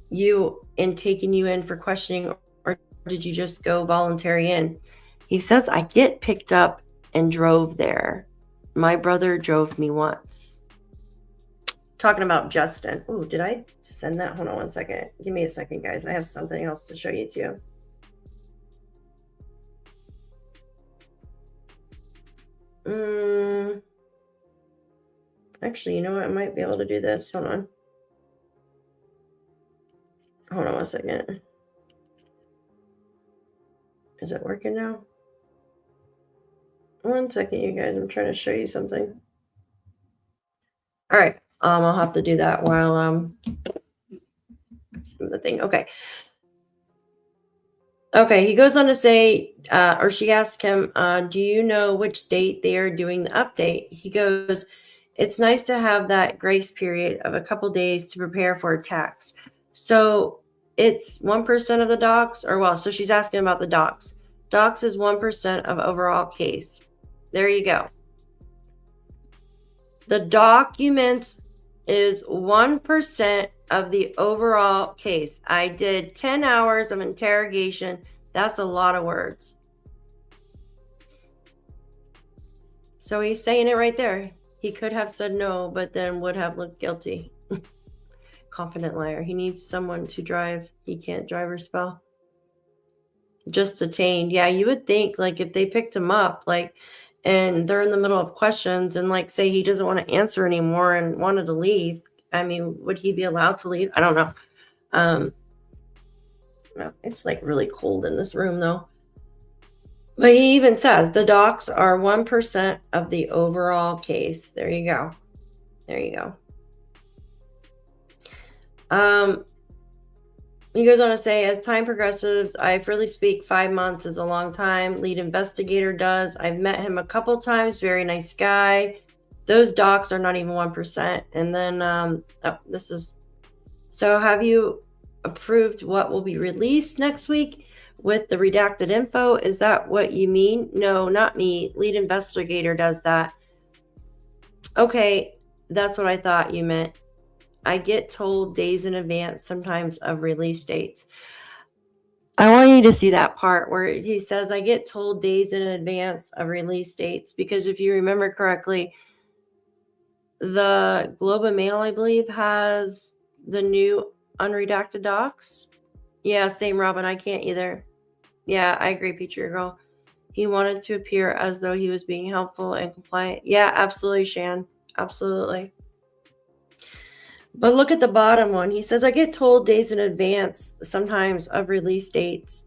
you and taking you in for questioning, or did you just go voluntary in? He says, I get picked up and drove there. My brother drove me once. Talking about Justin. Oh, did I send that? Hold on one second. Give me a second, guys. I have something else to show you too. Actually, you know what? I might be able to do this. Hold on. Hold on one second. Is it working now? One second, you guys. I'm trying to show you something. All right. I'll have to do that while the thing. Okay. Okay. He goes on to say, or she asks him, do you know which date they are doing the update? He goes, it's nice to have that grace period of a couple days to prepare for a tax. So it's 1% of the docs, or well, so she's asking about the docs. Docs is 1% of overall case. There you go. The documents is 1% of the overall case. I did 10 hours of interrogation. That's a lot of words. So he's saying it right there. He could have said no, but then would have looked guilty. Confident liar. He needs someone to drive. He can't drive or spell. Just detained. Yeah, you would think, like, if they picked him up, like, and they're in the middle of questions and, like, say he doesn't want to answer anymore and wanted to leave, I mean, would he be allowed to leave? I don't know. It's like really cold in this room though. But he even says the docs are 1% of the overall case. There you go. There you go. He goes on to say, as time progresses, I freely speak 5 months is a long time. Lead investigator does. I've met him a couple times. Very nice guy. Those docs are not even 1%. And then this is, so have you approved what will be released next week with the redacted info? Is that what you mean? No, not me. Lead investigator does that. Okay, that's what I thought you meant. I get told days in advance sometimes of release dates. I want you to see that part where he says, I get told days in advance of release dates, because if you remember correctly, the Globe and Mail, I believe, has the new unredacted docs. Yeah, same, Robin. I can't either. Yeah, I agree, Peter Girl. He wanted to appear as though he was being helpful and compliant. Yeah, absolutely, Shan. Absolutely. But look at the bottom one. He says, I get told days in advance sometimes of release dates.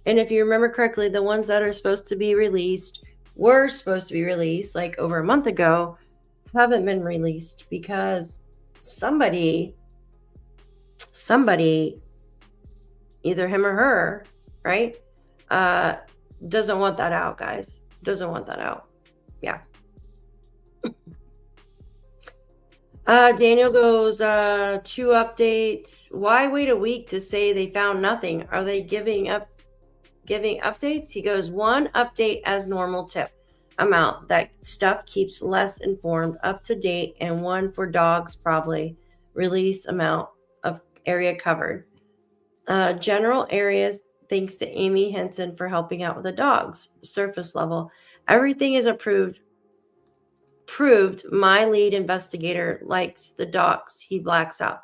And if you remember correctly, the ones that are supposed to be released were supposed to be released like over a month ago, haven't been released because somebody, either him or her, right, doesn't want that out, guys. Doesn't want that out. Yeah. Daniel goes, 2 updates. Why wait a week to say they found nothing? Are they giving updates? He goes, 1 update as normal tip amount. That stuff keeps less informed, up to date, and 1 for dogs probably. Release amount of area covered. General areas, thanks to Amy Henson for helping out with the dogs. Surface level. Everything is approved. Proved my lead investigator likes the docs. He blacks out.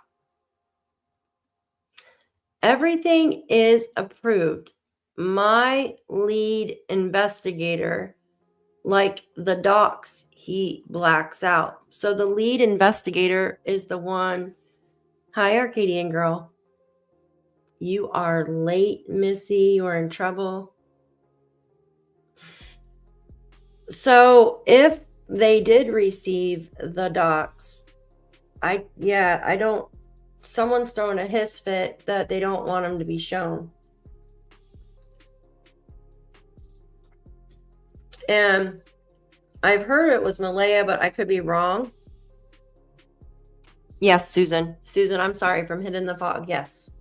Everything is approved. My lead investigator like the docs. He blacks out. So the lead investigator is the one. Hi, Arcadian girl. You are late, Missy. You are in trouble. So if they did receive the docs, someone's throwing a hiss fit that they don't want them to be shown. And I've heard it was Malaya, but I could be wrong. Yes, Susan. Susan, I'm sorry, from Hidden in the Fog. Yes.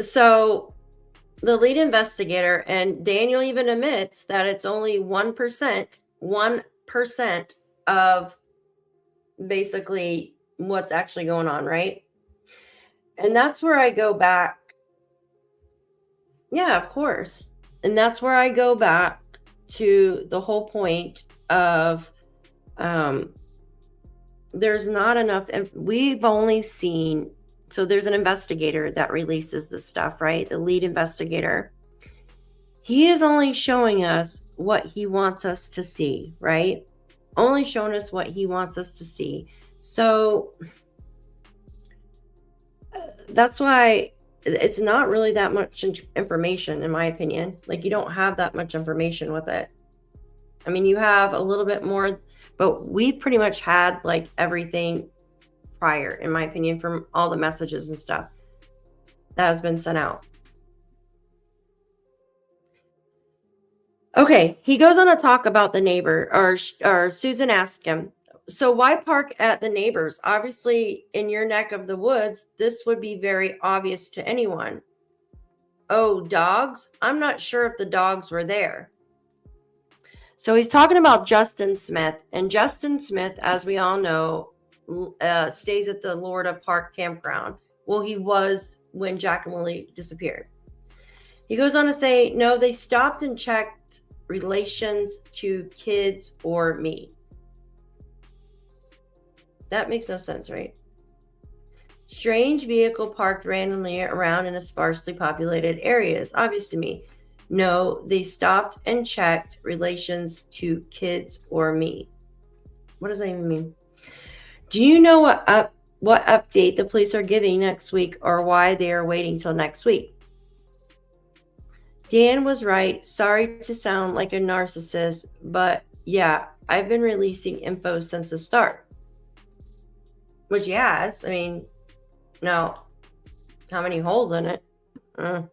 So the lead investigator, and Daniel even admits that it's only 1% of basically what's actually going on, right? And that's where I go back. Yeah, of course. And that's where I go back to the whole point of there's not enough. We've only seen, so there's an investigator that releases this stuff, right? The lead investigator. He is only showing us what he wants us to see, right? Only showing us what he wants us to see. So that's why it's not really that much information, in my opinion. Like, you don't have that much information with it. I mean, you have a little bit more, but we pretty much had like everything prior, in my opinion, from all the messages and stuff that has been sent out. Okay, he goes on to talk about the neighbor, or Susan asked him, so why park at the neighbors? Obviously, in your neck of the woods, this would be very obvious to anyone. Oh, dogs? I'm not sure if the dogs were there. So he's talking about Justin Smith, and Justin Smith, as we all know, stays at the Lorda Park campground. Well, he was when Jack and Lilly disappeared. He goes on to say, no, they stopped and checked relations to kids or me. That makes no sense, right? Strange vehicle parked randomly around in a sparsely populated areas. Obvious to me. No, they stopped and checked relations to kids or me. What does that even mean? Do you know what update the police are giving next week or why they are waiting till next week? Dan was right. Sorry to sound like a narcissist, but yeah, I've been releasing info since the start. Which he has. I mean, now, how many holes in it? You know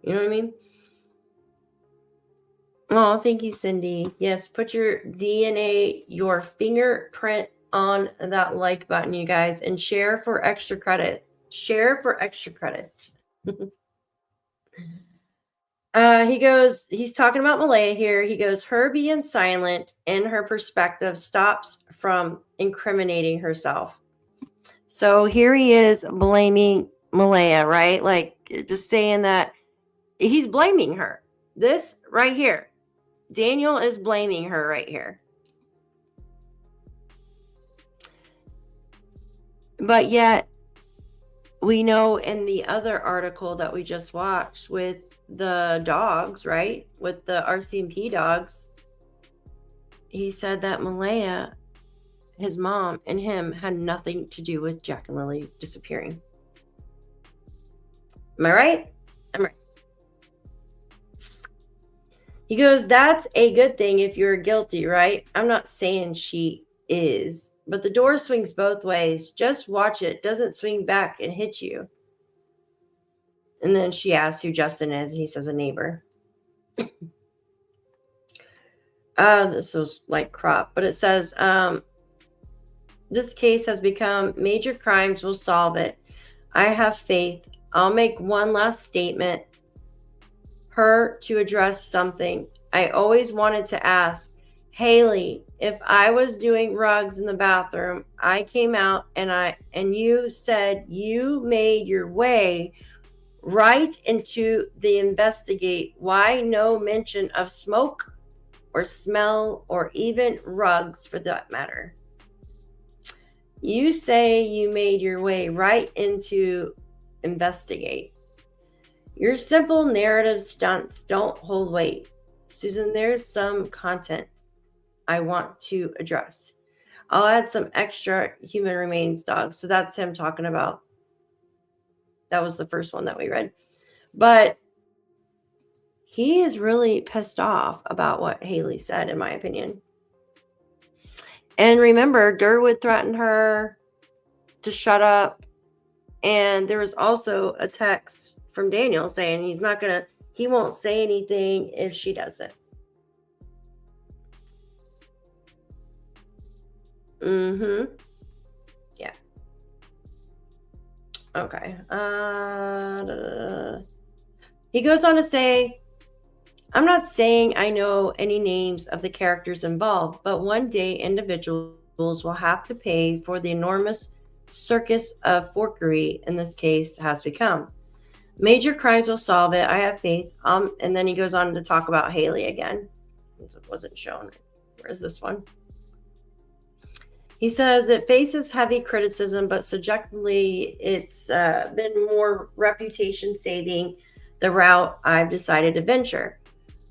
what I mean? Oh, thank you, Cindy. Yes, put your DNA, your fingerprint on that like button, you guys, and share for extra credit. Share for extra credit. He's talking about Malaya here. He goes, her being silent in her perspective stops from incriminating herself. So here he is blaming Malaya, right? Like just saying that he's blaming her. This right here. Daniel is blaming her right here. But yet, we know in the other article that we just watched with the dogs, right? With the RCMP dogs, he said that Malaya, his mom, and him had nothing to do with Jack and Lilly disappearing. Am I right? I'm right. He goes, that's a good thing if you're guilty, right? I'm not saying she is, but the door swings both ways. Just watch it. Doesn't swing back and hit you. And then she asks who Justin is, and he says a neighbor. This was like crop, but it says, this case has become major crimes will solve it. I have faith. I'll make one last statement. Her to address something. I always wanted to ask, Haley, if I was doing rugs in the bathroom, I came out and you said you made your way right into the investigate. Why no mention of smoke or smell or even rugs for that matter? You say you made your way right into investigate. Your simple narrative stunts don't hold weight. Susan, there's some content I want to address. I'll add some extra human remains dogs. So that's him talking about. That was the first one that we read. But he is really pissed off about what Haley said, in my opinion. And remember, Durwood threatened her to shut up. And there was also a text from Daniel saying he won't say anything if she doesn't. Yeah. Okay. He goes on to say, I'm not saying I know any names of the characters involved, but one day individuals will have to pay for the enormous circus of forkery in this case has become. Major crimes will solve it. I have faith. And then he goes on to talk about Haley again. It wasn't shown. Where's this one? He says it faces heavy criticism, but subjectively, it's been more reputation saving the route I've decided to venture.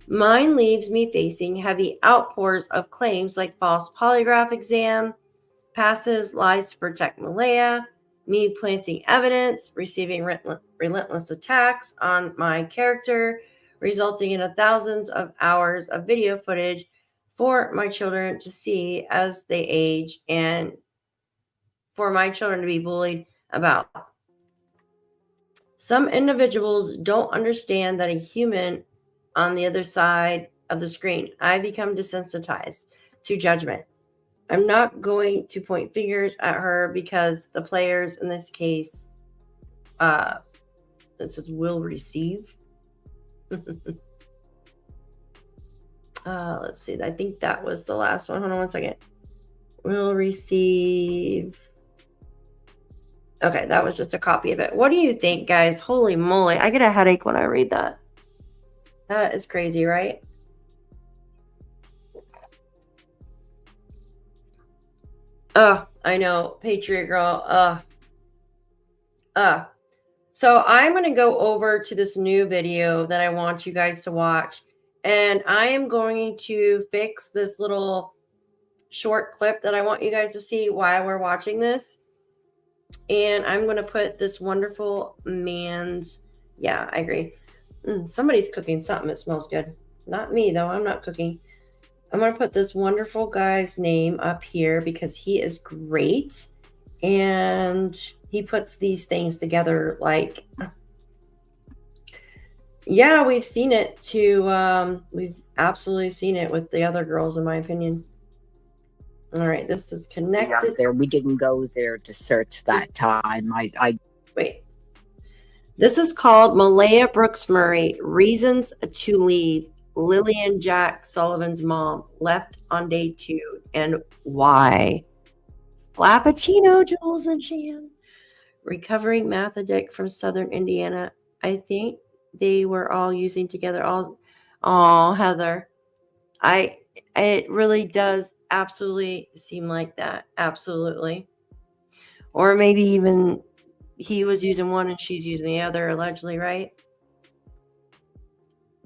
Mine leaves me facing heavy outpours of claims like false polygraph exam, passes, lies to protect Malaya, me planting evidence, receiving relentless attacks on my character, resulting in thousands of hours of video footage for my children to see as they age and for my children to be bullied about. Some individuals don't understand that a human on the other side of the screen. I become desensitized to judgment. I'm not going to point fingers at her because the players in this case, it says will receive. Let's see. I think that was the last one. Hold on one second. We'll receive. Okay, that was just a copy of it. What do you think, guys? Holy moly. I get a headache when I read that. That is crazy, right? Oh, I know. Patriot girl. So I'm going to go over to this new video that I want you guys to watch. And I am going to fix this little short clip that I want you guys to see while we're watching this. And I'm going to put this wonderful man's, yeah, I agree. Somebody's cooking something that smells good. Not me, though. I'm not cooking. I'm going to put this wonderful guy's name up here because he is great. And he puts these things together like, yeah, we've seen it too. We've absolutely seen it with the other girls, in my opinion. All right, this is connected. There, we didn't go there to search that time. I Wait. This is called Malaya Brooks Murray, Reasons to Leave. Lilly and Jack Sullivan's mom left on day 2. And why? Flappuccino, Jules and Shan. Recovering math addict from Southern Indiana. I think they were all using together. Oh, Heather. It really does absolutely seem like that. Absolutely. Or maybe even he was using one and she's using the other, allegedly, right?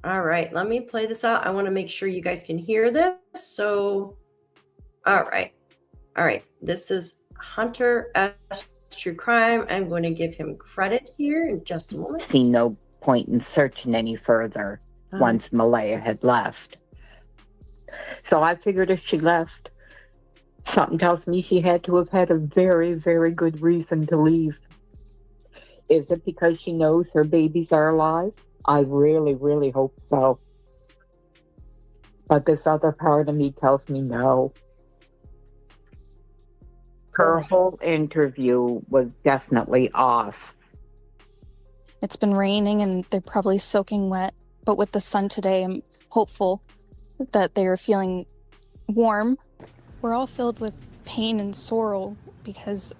All right, let me play this out. I want to make sure you guys can hear this. So, all right. This is Hunter S. True Crime. I'm going to give him credit here in just a moment. see no point in searching any further once Malaya had left. So I figured if she left, something tells me she had to have had a very, very good reason to leave. Is it because she knows her babies are alive? I really, really hope so. But this other part of me tells me no. Her whole interview was definitely off. It's been raining and they're probably soaking wet, but with the sun today, I'm hopeful that they are feeling warm. We're all filled with pain and sorrow because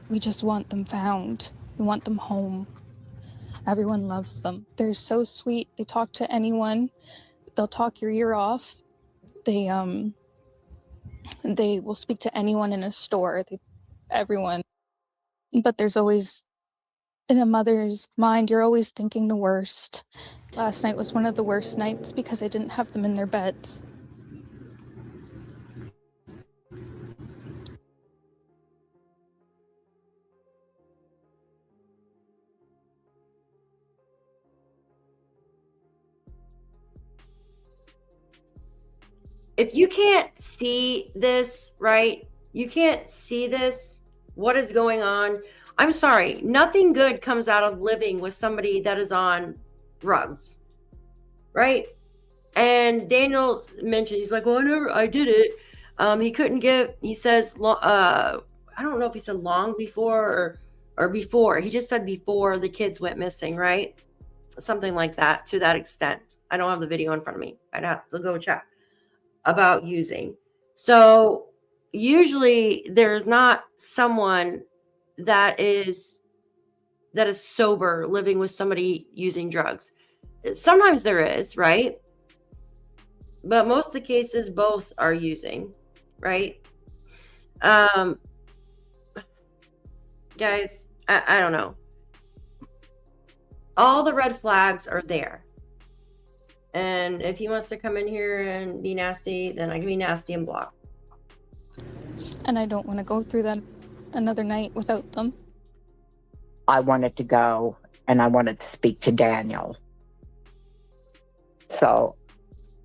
we just want them found. We want them home. Everyone loves them. They're so sweet. They talk to anyone. They'll talk your ear off. They will speak to anyone in a store. Everyone. But there's always, in a mother's mind, you're always thinking the worst. Last night was one of the worst nights because I didn't have them in their beds. If you can't see this, right? You can't see this, what is going on? I'm sorry. Nothing good comes out of living with somebody that is on drugs, right? And Daniel mentioned, he's like, well, I did it. He couldn't give, he says, I don't know if he said long before or before. He just said before the kids went missing, right? Something like that, to that extent. I don't have the video in front of me. I'd have to go check about using. So usually there's not someone that is sober living with somebody using drugs. Sometimes there is, right? But most of the cases both are using, right? Guys, I don't know. All the red flags are there. And if he wants to come in here and be nasty, then I can be nasty and block. And I don't want to go through that another night without them. I wanted to go and I wanted to speak to Daniel. So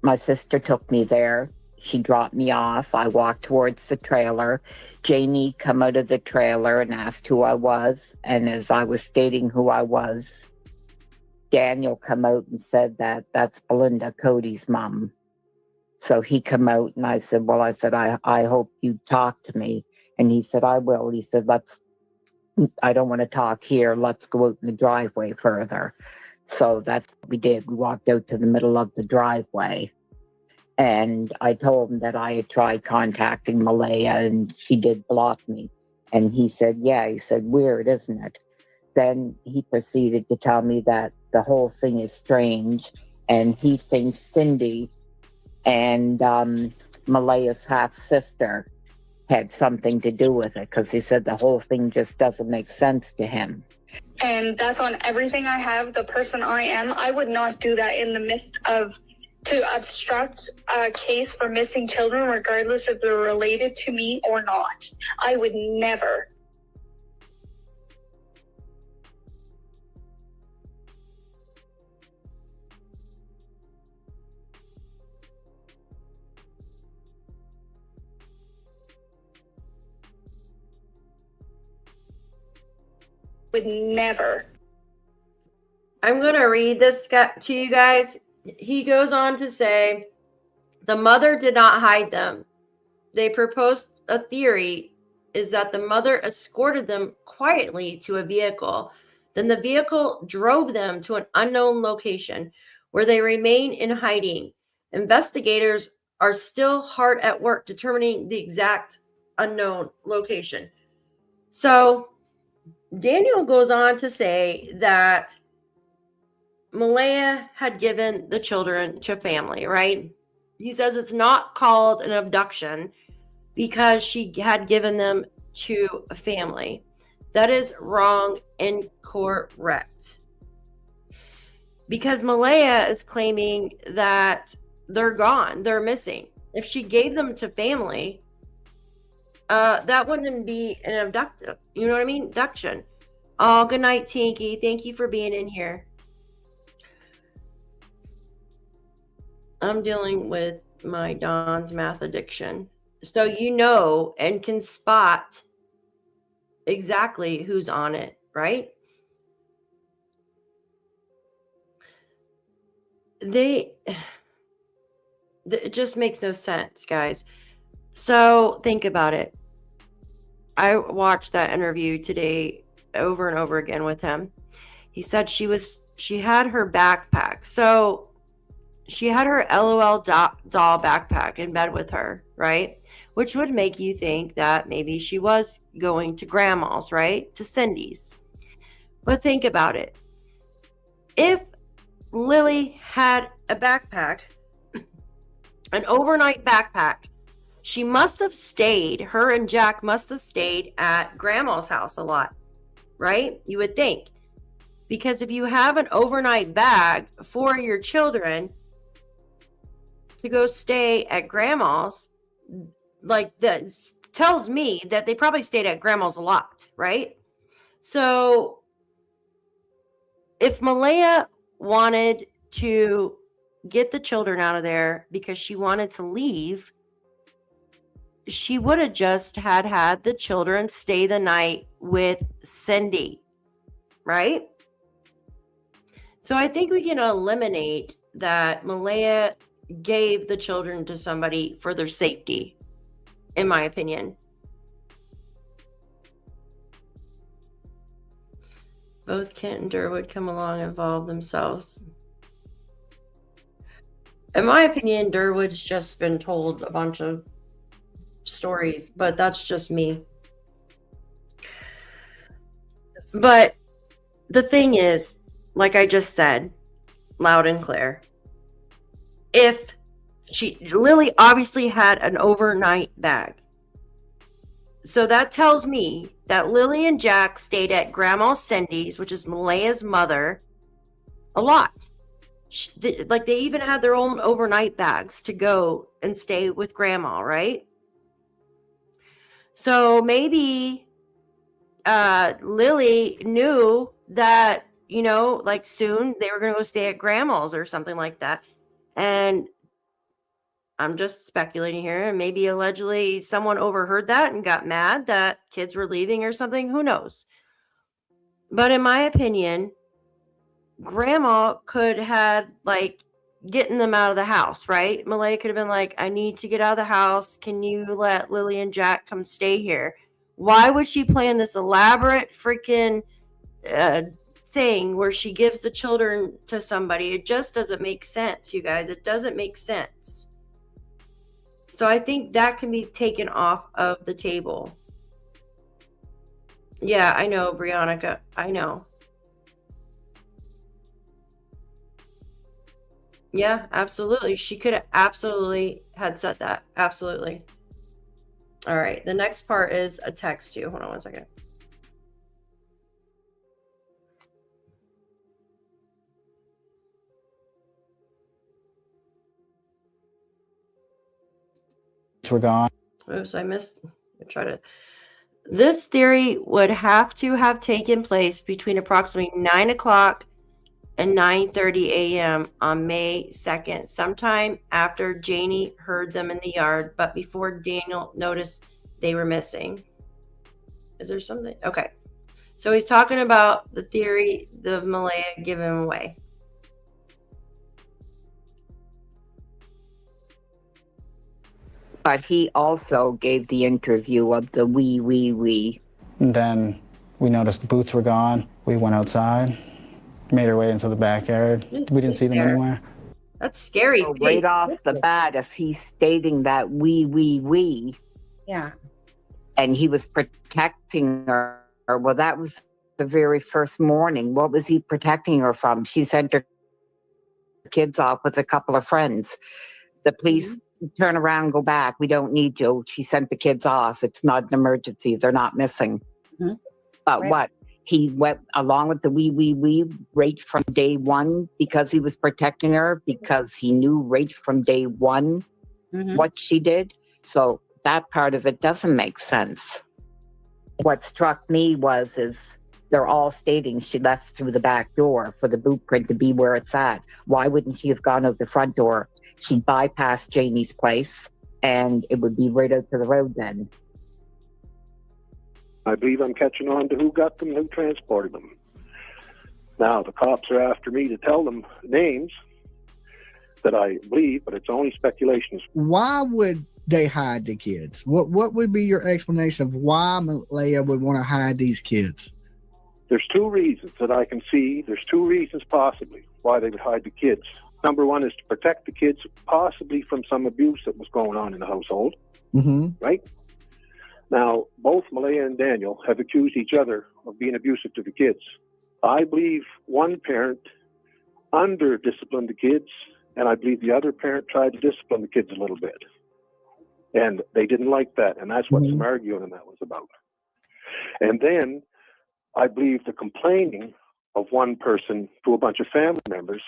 my sister took me there. She dropped me off. I walked towards the trailer. Jamie come out of the trailer and asked who I was. And as I was stating who I was, Daniel come out and said that that's Belinda, Cody's mom. So he come out and I said, well, I hope you talk to me. And he said, I will. He said, I don't want to talk here. Let's go out in the driveway further. So that's what we did. We walked out to the middle of the driveway. And I told him that I had tried contacting Malaya and she did block me. And he said, yeah, he said, weird, isn't it? Then he proceeded to tell me that the whole thing is strange and he thinks Cindy and Malaya's half-sister had something to do with it, because he said the whole thing just doesn't make sense to him. And that's on everything I have, the person I am. I would not do that in the midst of to obstruct a case for missing children, regardless if they're related to me or not. I would never. Would never. I'm going to read this to you guys. He goes on to say, the mother did not hide them. They proposed a theory is that the mother escorted them quietly to a vehicle. Then the vehicle drove them to an unknown location where they remain in hiding. Investigators are still hard at work determining the exact unknown location. So Daniel goes on to say that Malaya had given the children to family, right? He says it's not called an abduction because she had given them to a family. That is wrong and incorrect. Because Malaya is claiming that they're gone, they're missing. If she gave them to family, that wouldn't be an abduction. You know what I mean? Abduction. Oh, good night, Tinky. Thank you for being in here. I'm dealing with my Don's math addiction. So you know and can spot exactly who's on it, right? It just makes no sense, guys. So think about it. I watched that interview today over and over again with him. He said she had her backpack. So she had her LOL doll backpack in bed with her, right? Which would make you think that maybe she was going to grandma's, right? To Cindy's. But think about it. If Lily had a backpack, an overnight backpack, she must have stayed, her and Jack must have stayed at grandma's house a lot, right? You would think. Because if you have an overnight bag for your children to go stay at grandma's, like that tells me that they probably stayed at grandma's a lot, right? So if Malaya wanted to get the children out of there because she wanted to leave, she would have just had the children stay the night with Cindy, right? So I think we can eliminate that Malaya gave the children to somebody for their safety, in my opinion. Both Kent and Durwood come along and involve themselves. In my opinion, Durwood's just been told a bunch of stories, but that's just me. But the thing is, like I just said, loud and clear, if Lily obviously had an overnight bag. So that tells me that Lily and Jack stayed at Grandma Cindy's, which is Malaya's mother, a lot. Like they even had their own overnight bags to go and stay with Grandma, right? So maybe Lily knew that, you know, like soon they were going to go stay at Grandma's or something like that. And I'm just speculating here. And maybe allegedly someone overheard that and got mad that kids were leaving or something. Who knows? But in my opinion, Grandma could have like getting them out of the house, right? Malaya could have been like, I need to get out of the house. Can you let Lily and Jack come stay here? Why would she plan this elaborate freaking thing where she gives the children to somebody? It just doesn't make sense, you guys. It doesn't make sense. So I think that can be taken off of the table. Yeah, I know, Brianna. I know. Yeah, absolutely. She could have absolutely had said that. Absolutely. All right. The next part is a text too. Hold on one second. We're gone. Oops, I missed. This theory would have to have taken place between approximately 9 o'clock and 9:30 a.m. on May 2nd, sometime after Janie heard them in the yard, but before Daniel noticed they were missing. Is there something? Okay. So he's talking about the theory of Malaya giving him away. But he also gave the interview of the wee. And then we noticed the boots were gone. We went outside, made our way into the backyard. We didn't see them anywhere. That's scary. So right off the bat, if he's stating that wee, Yeah. and he was protecting her, well, that was the very first morning. What was he protecting her from? She sent her kids off with a couple of friends. The police turn around, go back. We don't need you. She sent the kids off. It's not an emergency. They're not missing. But Right. what? He went along with the wee right from day one because he was protecting her, because he knew right from day one what she did. So that part of it doesn't make sense. What struck me is they're all stating she left through the back door for the boot print to be where it's at. Why wouldn't she have gone out the front door? She bypassed Janie's place and it would be right out to the road then. I believe I'm catching on to who got them and who transported them. Now, the cops are after me to tell them names that I believe, but it's only speculations. Why would they hide the kids? What would be your explanation of why Malaya would want to hide these kids? There's two reasons that I can see. There's two reasons possibly why they would hide the kids. Number one is to protect the kids possibly from some abuse that was going on in the household, right? Now, both Malaya and Daniel have accused each other of being abusive to the kids. I believe one parent under-disciplined the kids, and I believe the other parent tried to discipline the kids a little bit. And they didn't like that, and that's what some arguing on that was about. And then I believe the complaining of one person to a bunch of family members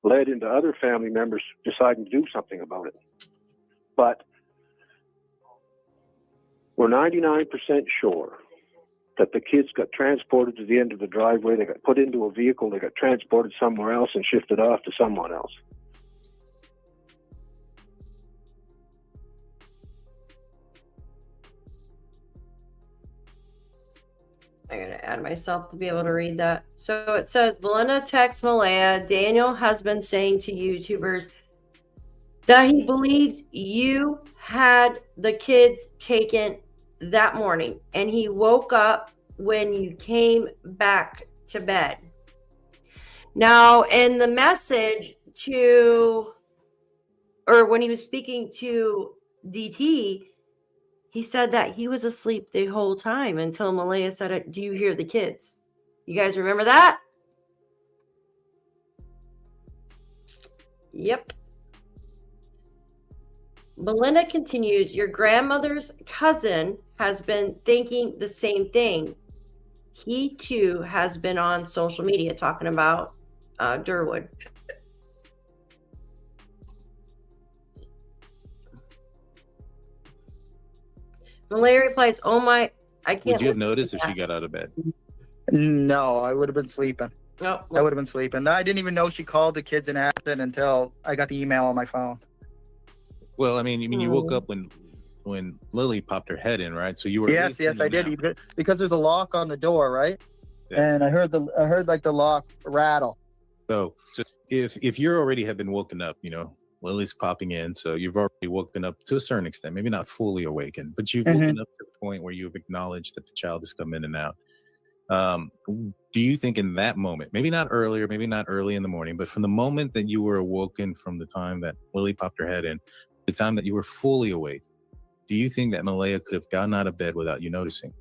led into other family members deciding to do something about it. But we're 99% sure that the kids got transported to the end of the driveway, they got put into a vehicle, they got transported somewhere else and shifted off to someone else. I'm going to add myself to be able to read that. So it says, Belinda texts Malaya, Daniel has been saying to YouTubers that he believes you had the kids taken that morning and he woke up when you came back to bed. Now, in the message when he was speaking to DT, he said that he was asleep the whole time until Malaya said, do you hear the kids? You guys remember that? Yep. Belinda continues, your grandmother's cousin has been thinking the same thing. He too has been on social media talking about Durwood. Malaya replies, oh my, I can't. Would you have noticed if she got out of bed? No, I would have been sleeping. Oh, I would have been sleeping. I didn't even know she called the kids in accident until I got the email on my phone. Well, I mean, you woke up when Lily popped her head in, right? So you were. Yes, I did. Because there's a lock on the door, right? Yeah. And I heard like the lock rattle. So if you're already have been woken up, Lily's popping in, so you've already woken up to a certain extent, maybe not fully awakened, but you've woken up to the point where you've acknowledged that the child has come in and out. Do you think in that moment, maybe not earlier, maybe not early in the morning, but from the moment that you were awoken from the time that Lily popped her head in, the time that you were fully awake, do you think that Malaya could have gotten out of bed without you noticing?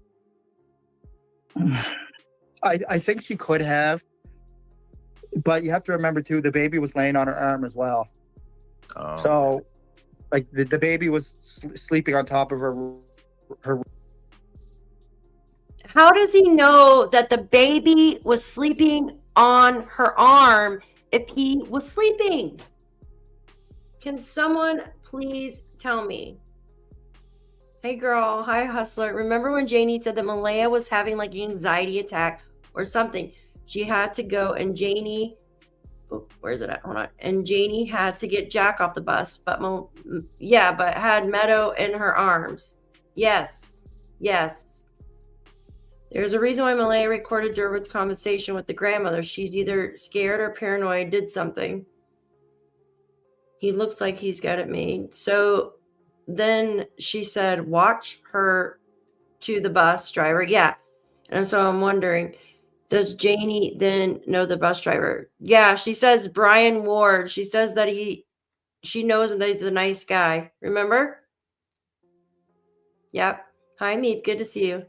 I think she could have, but you have to remember too, the baby was laying on her arm as well. Oh. So, like the baby was sleeping on top of her. How does he know that the baby was sleeping on her arm if he was sleeping? Can someone please tell me? Hey girl, hi hustler. Remember when Janie said that Malaya was having like an anxiety attack or something? She had to go and Janie, oh, where is it at? Hold on. And Janie had to get Jack off the bus, but but had Meadow in her arms. Yes, yes. There's a reason why Malaya recorded Durwood's conversation with the grandmother. She's either scared or paranoid, did something. He looks like he's got it made. So then she said, watch her to the bus driver. Yeah. And so I'm wondering, does Janie then know the bus driver? Yeah, she says Brian Ward. She says that she knows him, that he's a nice guy. Remember? Yep. Hi, Meep. Good to see you.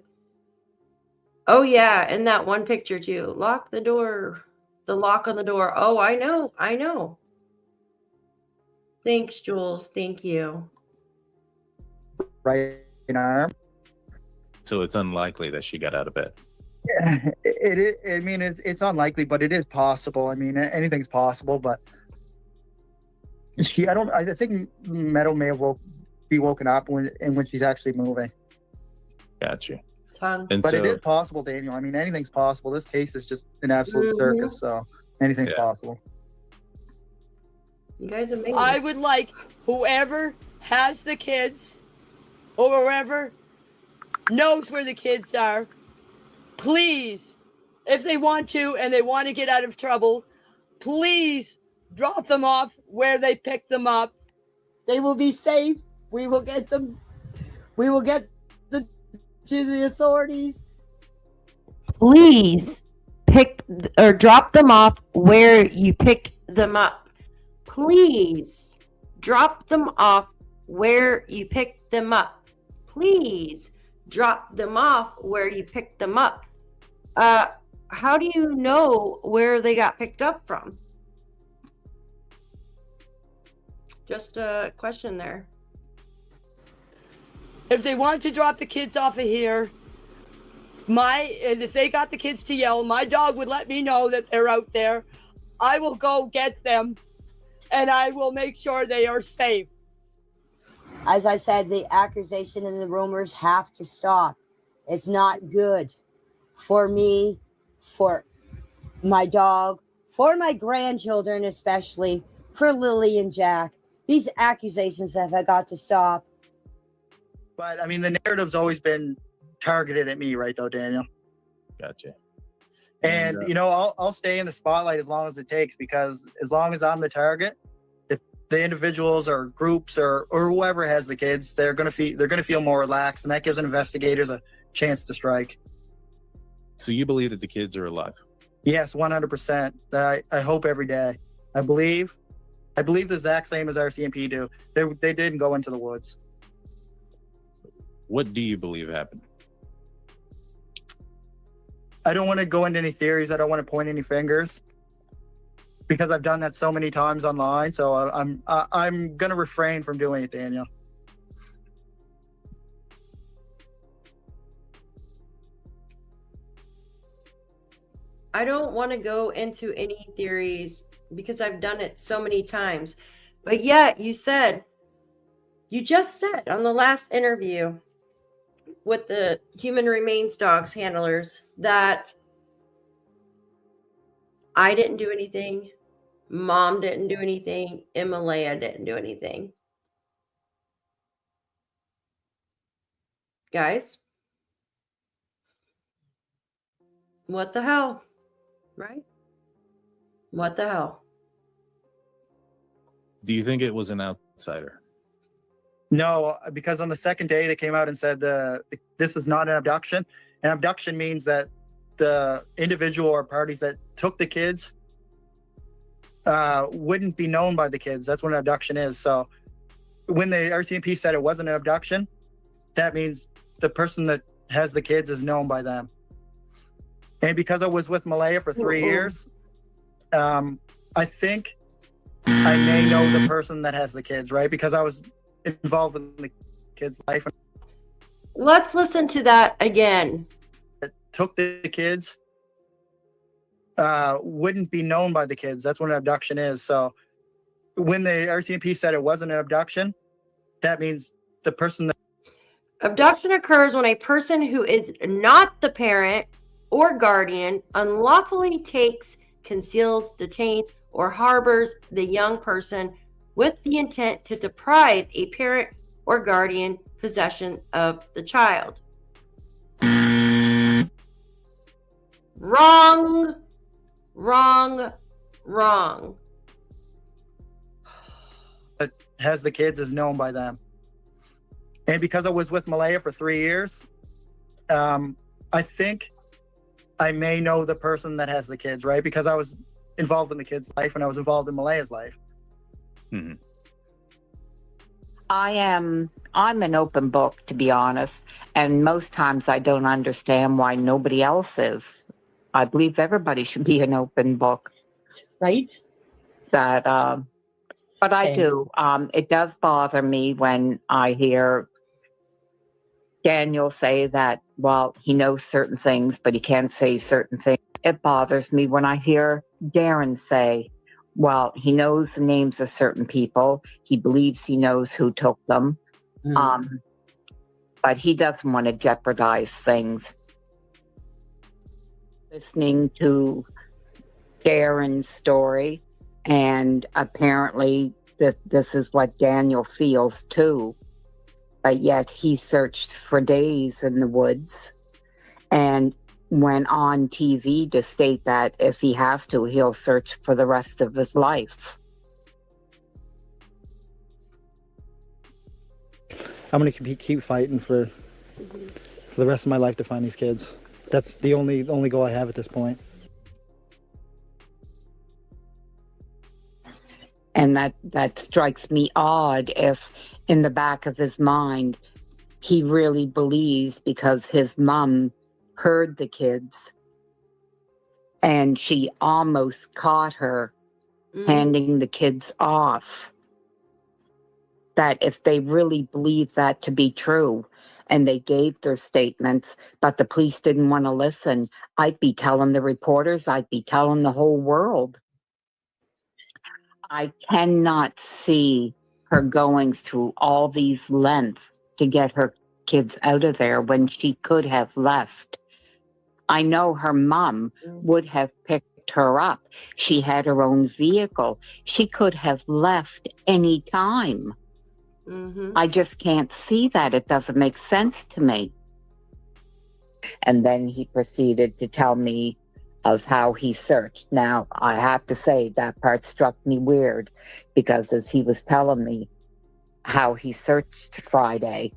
Oh, yeah. And that one picture, too. Lock the door. The lock on the door. Oh, I know. I know. Thanks, Jules. Thank you. Right in her arm. So it's unlikely that she got out of bed. Yeah, it is. I mean, it's unlikely, but it is possible. I mean, anything's possible. But I think Meadow may have be woken up when she's actually moving. Got you. And but it is possible, Daniel. I mean, anything's possible. This case is just an absolute circus, so anything's possible. You guys are amazing. I would like whoever has the kids or whoever knows where the kids are, please, if they want to and they want to get out of trouble, please drop them off where they picked them up. They will be safe. We will get them. We will get them to the authorities. Please pick or drop them off where you picked them up. Please drop them off where you picked them up. Please drop them off where you picked them up. How do you know where they got picked up from? Just a question there. If they want to drop the kids off of here, and if they got the kids to yell, my dog would let me know that they're out there. I will go get them, and I will make sure they are safe. As I said, the accusation and the rumors have to stop. It's not good for me, for my dog, for my grandchildren especially, for Lilly and Jack. These accusations have got to stop. But, I mean, the narrative's always been targeted at me, right, though, Daniel? Gotcha. And you know, I'll stay in the spotlight as long as it takes, because as long as I'm the target, the individuals or groups or whoever has the kids, they're gonna feel more relaxed, and that gives investigators a chance to strike. So you believe that the kids are alive? Yes, 100%. I hope every day. I believe the exact same as RCMP do. They didn't go into the woods. What do you believe happened? I don't want to go into any theories. I don't want to point any fingers, because I've done that so many times online. So I'm gonna refrain from doing it, Daniel. I don't want to go into any theories because I've done it so many times. But yet you just said on the last interview with the human remains dogs handlers that I didn't do anything, Mom didn't do anything, and Malaya didn't do anything. Guys, what the hell? Right? What the hell? Do you think it was an outsider? No, because on the second day they came out and said this is not an abduction. An abduction means that the individual or parties that took the kids wouldn't be known by the kids. That's what an abduction is. So when the RCMP said it wasn't an abduction, that means the person that has the kids is known by them. And because I was with Malaya for 3 years, I think I may know the person that has the kids, right? Because I was involved in the kids' life. Let's listen to that again. Took the kids wouldn't be known by the kids. That's what an abduction is. So when the RCMP said it wasn't an abduction, that means the person that Abduction occurs when a person who is not the parent or guardian unlawfully takes, conceals, detains, or harbors the young person with the intent to deprive a parent or guardian possession of the child. Wrong, wrong, wrong. has the kids is known by them. And because I was with Malaya for 3 years, I think I may know the person that has the kids, right? Because I was involved in the kids' life and I was involved in Malaya's life. Mm-hmm. I'm an open book, to be honest. And most times I don't understand why nobody else is. I believe everybody should be an open book. Right? But I do. It does bother me when I hear Daniel say that, well, he knows certain things, but he can't say certain things. It bothers me when I hear Darren say, well, he knows the names of certain people. He believes he knows who took them. But he doesn't want to jeopardize things. Listening to Darren's story, and apparently this is what Daniel feels too. But yet he searched for days in the woods and went on TV to state that if he has to, he'll search for the rest of his life. I'm going to keep fighting for the rest of my life to find these kids. That's the only goal I have at this point. And that strikes me odd if in the back of his mind, he really believes because his mom heard the kids and she almost caught her handing the kids off. That if they really believe that to be true and they gave their statements, but the police didn't want to listen, I'd be telling the reporters, I'd be telling the whole world. I cannot see her going through all these lengths to get her kids out of there when she could have left. I know her mom would have picked her up. She had her own vehicle. She could have left any time. I just can't see that. It doesn't make sense to me. And then he proceeded to tell me of how he searched. Now, I have to say that part struck me weird because as he was telling me how he searched Friday,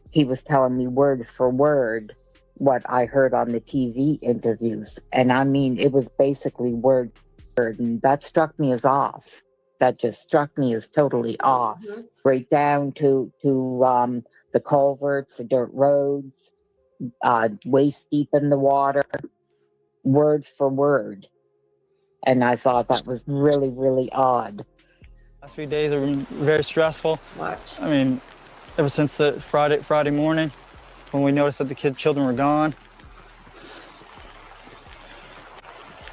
he was telling me word for word what I heard on the TV interviews. And I mean, it was basically word for word, and that struck me as off. That just struck me as totally off. Right down to the culverts, the dirt roads, waist deep in the water, word for word. And I thought that was really, really odd. Last few days have been very stressful. I mean, ever since the Friday morning when we noticed that the children were gone.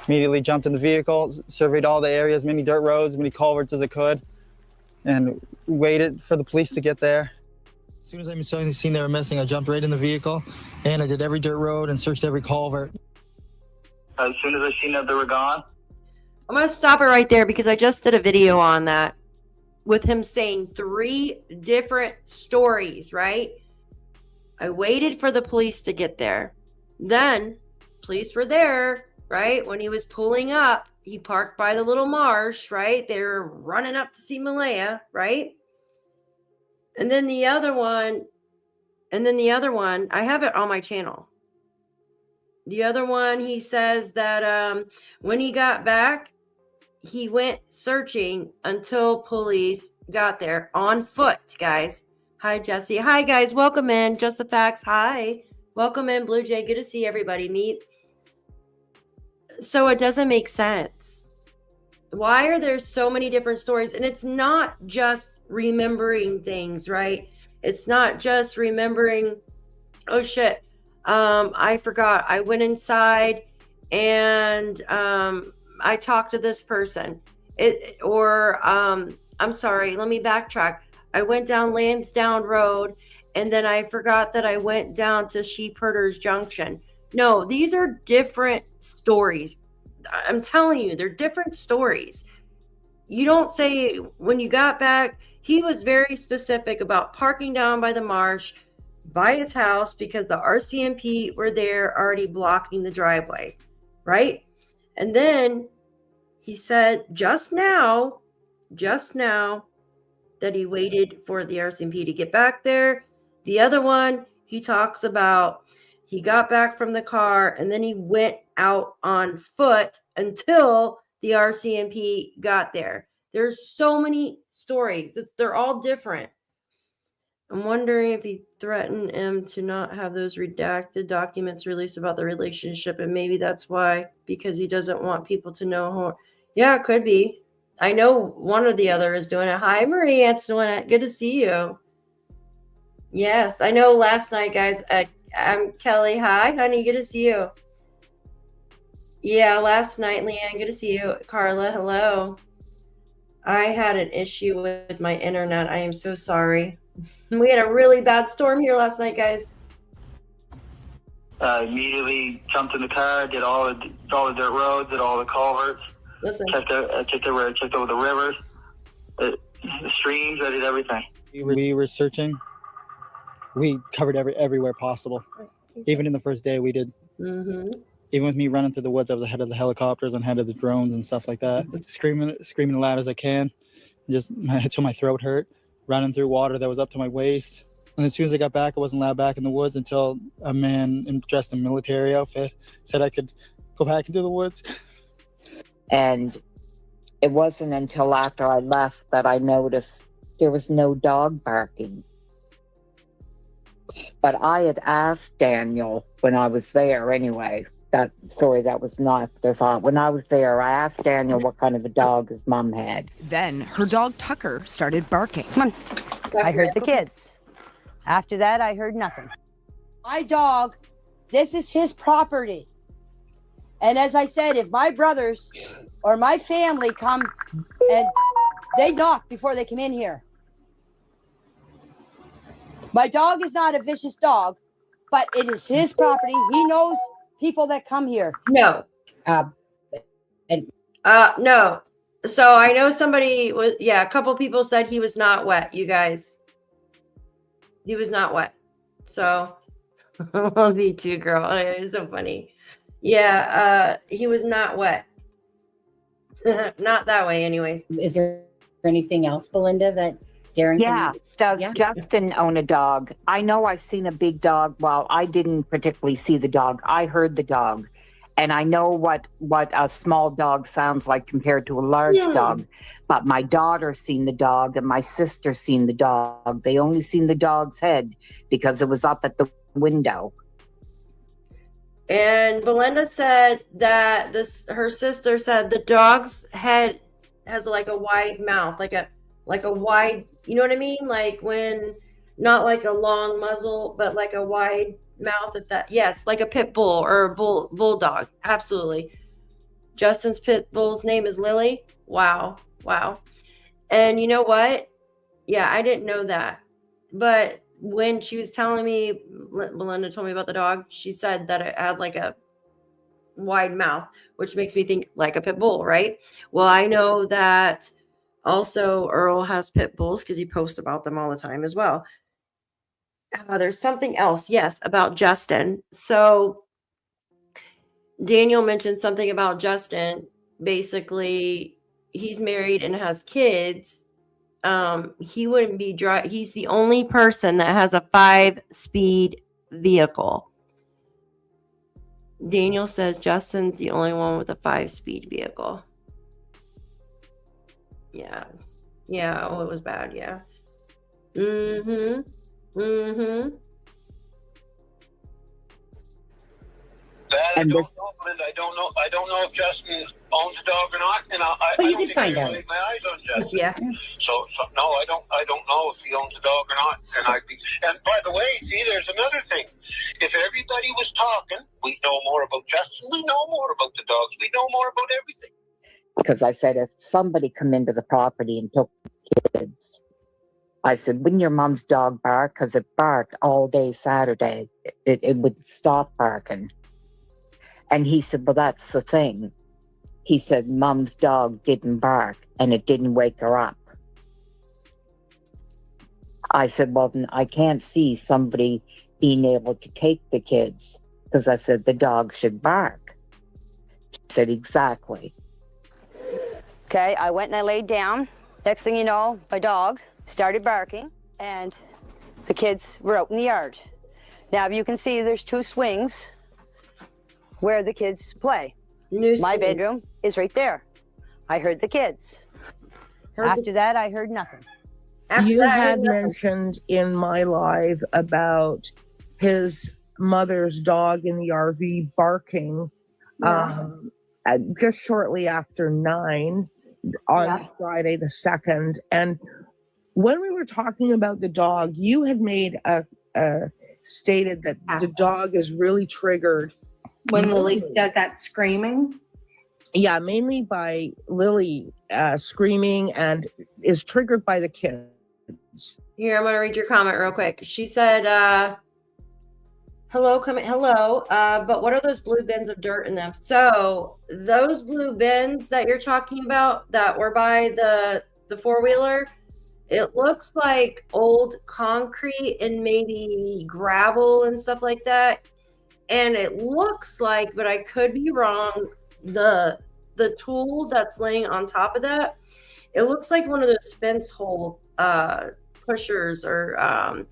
Immediately jumped in the vehicle, surveyed all the areas, many dirt roads, many culverts as I could, and waited for the police to get there. As soon as I seen they were missing, I jumped right in the vehicle, and I did every dirt road and searched every culvert. As soon as I seen that they were gone. I'm going to stop it right there because I just did a video on that with him saying 3 different stories, right? I waited for the police to get there. Then police were there. Right? When he was pulling up, he parked by the little marsh, right? They were running up to see Malaya, right? And then the other one, I have it on my channel. The other one, he says that when he got back, he went searching until police got there on foot, guys. Hi, Jesse. Hi, guys. Welcome in. Just the Facts. Hi. Welcome in, Blue Jay. Good to see everybody meet. So it doesn't make sense. Why are there so many different stories? And it's not just remembering things, right? It's not just remembering, oh shit, I forgot. I went inside and I talked to this person. I'm sorry, let me backtrack. I went down Landsdowne Road and then I forgot that I went down to Sheepherders Junction. No, these are different stories. I'm telling you, they're different stories. You don't say when you got back, he was very specific about parking down by the marsh by his house because the RCMP were there already blocking the driveway, right? And then he said just now that he waited for the RCMP to get back there. The other one, he talks about he got back from the car and then he went out on foot until the RCMP got there. There's so many stories. They're all different. I'm wondering if he threatened him to not have those redacted documents released about the relationship, and maybe that's why, because he doesn't want people to know who. Yeah, it could be. I know one or the other is doing it. Hi, Marie Antoinette. Good to see you. Yes, I know last night, guys. I'm Kelly. Hi, honey. Good to see you. Yeah, last night, Leanne. Good to see you. Carla, hello. I had an issue with my internet. I am so sorry. We had a really bad storm here last night, guys. Immediately jumped in the car, did all the dirt roads, did all the culverts. Listen. Checked over the rivers, the streams. I did everything. We were searching. We covered everywhere possible. Even in the first day, we did. Mm-hmm. Even with me running through the woods, I was ahead of the helicopters and ahead of the drones and stuff like that. Screaming as loud as I can, just until my throat hurt. Running through water that was up to my waist. And as soon as I got back, I wasn't allowed back in the woods until a man dressed in military outfit said I could go back into the woods. And it wasn't until after I left that I noticed there was no dog barking. But I had asked Daniel when I was there anyway. That was not their fault. When I was there, I asked Daniel what kind of a dog his mom had. Then her dog Tucker started barking. Come on. I heard the kids. After that, I heard nothing. My dog, this is his property. And as I said, if my brothers or my family come and they knock before they come in here. My dog is not a vicious dog, but it is his property. He knows people that come here. No. No. So I know somebody was, a couple people said he was not wet, you guys. He was not wet. So, me too, girl. It was so funny. Yeah, he was not wet. Not that way, anyways. Is there anything else, Belinda, that Darren Does Justin own a dog? I know I've seen a big dog. Well, I didn't particularly see the dog. I heard the dog. And I know what a small dog sounds like compared to a large dog. But my daughter seen the dog and my sister seen the dog. They only seen the dog's head because it was up at the window. And Belinda said that her sister said the dog's head has like a wide mouth, like a wide, you know what I mean? Like when, not like a long muzzle, but like a wide mouth at that. Yes, like a pit bull or a bulldog. Absolutely. Justin's pit bull's name is Lily. Wow. And you know what? Yeah, I didn't know that. But when she was telling me, Belinda told me about the dog, she said that it had like a wide mouth, which makes me think like a pit bull, right? Well, I know that also Earl has pit bulls because he posts about them all the time as well. There's something else, yes, about Justin. So Daniel mentioned something about Justin. Basically, he's married and has kids. He wouldn't be he's the only person that has a 5-speed vehicle. Daniel says Justin's the only one with a 5-speed vehicle. Yeah. Yeah. Oh, it was bad. Yeah. Mm-hmm. Mm-hmm. That I And don't this, know, Linda. I don't know if Justin owns a dog or not, and I Well, you don't could think I find ever out. laid my eyes on Justin. Yeah. So no, I don't know if he owns a dog or not. And by the way, see, there's another thing. If everybody was talking, we know more about Justin. We know more about the dogs. We know more about everything. because I said, if somebody come into the property and took the kids, I said, wouldn't your mom's dog bark? Because it barked all day Saturday. It would stop barking. And he said, well, that's the thing. He said, Mom's dog didn't bark and it didn't wake her up. I said, well, then I can't see somebody being able to take the kids, because I said, the dog should bark. He said, exactly. Okay, I went and I laid down. Next thing you know, my dog started barking and the kids were out in the yard. Now, if you can see, there's 2 swings where the kids play. My bedroom is right there. I heard the kids. After that, I heard nothing. You had mentioned in my live about his mother's dog in the RV barking just shortly after 9 on Friday the 2nd. And when we were talking about the dog, you had made stated that the dog is really triggered. When Lily does that screaming? Yeah, mainly by Lily screaming, and is triggered by the kids. Here, I'm gonna read your comment real quick. She said, hello, but what are those blue bins of dirt in them? So those blue bins that you're talking about that were by the four-wheeler, it looks like old concrete and maybe gravel and stuff like that. And it looks like, but I could be wrong, the tool that's laying on top of that, it looks like one of those fence hole pushers, or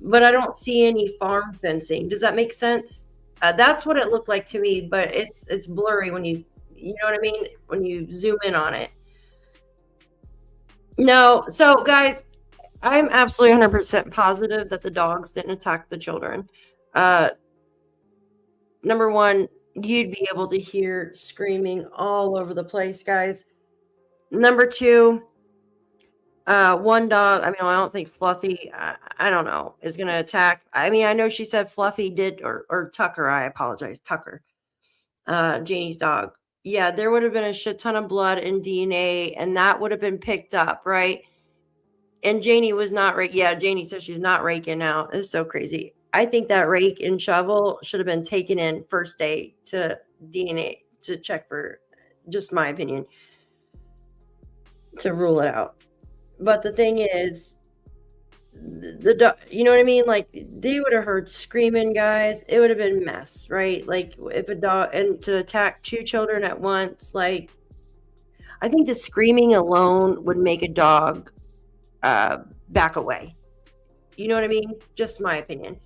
but I don't see any farm fencing. Does that make sense? That's what it looked like to me, but it's blurry when you know what I mean, when you zoom in on it. No, so guys, I'm absolutely 100% positive that the dogs didn't attack the children. Number one, you'd be able to hear screaming all over the place, guys. Number two, one dog, I mean, I don't think Fluffy, I don't know, is going to attack. I mean, I know she said Fluffy did, or Tucker, I apologize, Tucker, Janie's dog. Yeah, there would have been a shit ton of blood and DNA, and that would have been picked up, right? And Janie was not right. Yeah, Janie says she's not raking out. It's so crazy. I think that rake and shovel should have been taken in first day to DNA to check for, just my opinion, to rule it out. But the thing is, the dog, you know what I mean? Like, they would have heard screaming, guys. It would have been a mess, right? Like, if a dog, and to attack 2 children at once, like, I think the screaming alone would make a dog back away. You know what I mean? Just my opinion.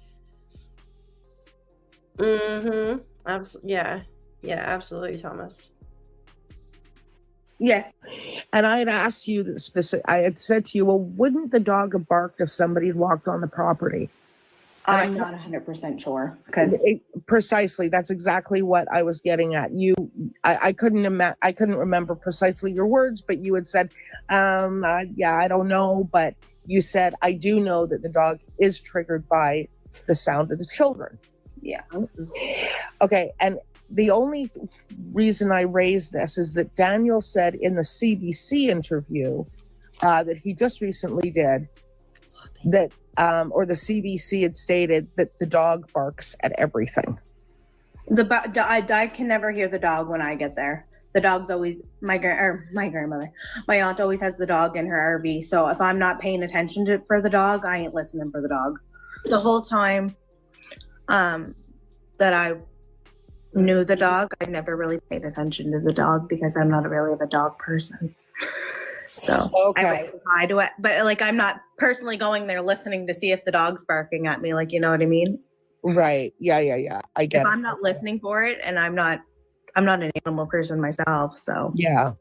Yeah, absolutely, Thomas. Yes. And I had asked you the specific, I had said to you, well, wouldn't the dog have barked if somebody had walked on the property? I'm not 100% sure, because precisely, that's exactly what I was getting at. I couldn't remember precisely your words, but you had said, yeah, I don't know, but you said, I do know that the dog is triggered by the sound of the children. Yeah. Okay, and the only reason I raised this is that Daniel said in the CBC interview that he just recently did that, or the CBC had stated that the dog barks at everything. I can never hear the dog when I get there. The dog's always my grandmother. My aunt always has the dog in her RV. So if I'm not paying attention for the dog, I ain't listening for the dog. The whole time that I knew the dog, I never really paid attention to the dog because I'm not really of a dog person. So I would say hi to it, but like, I'm not personally going there listening to see if the dog's barking at me. Like, you know what I mean? Right. Yeah. I get if it. I'm not listening for it, and I'm not an animal person myself. So yeah.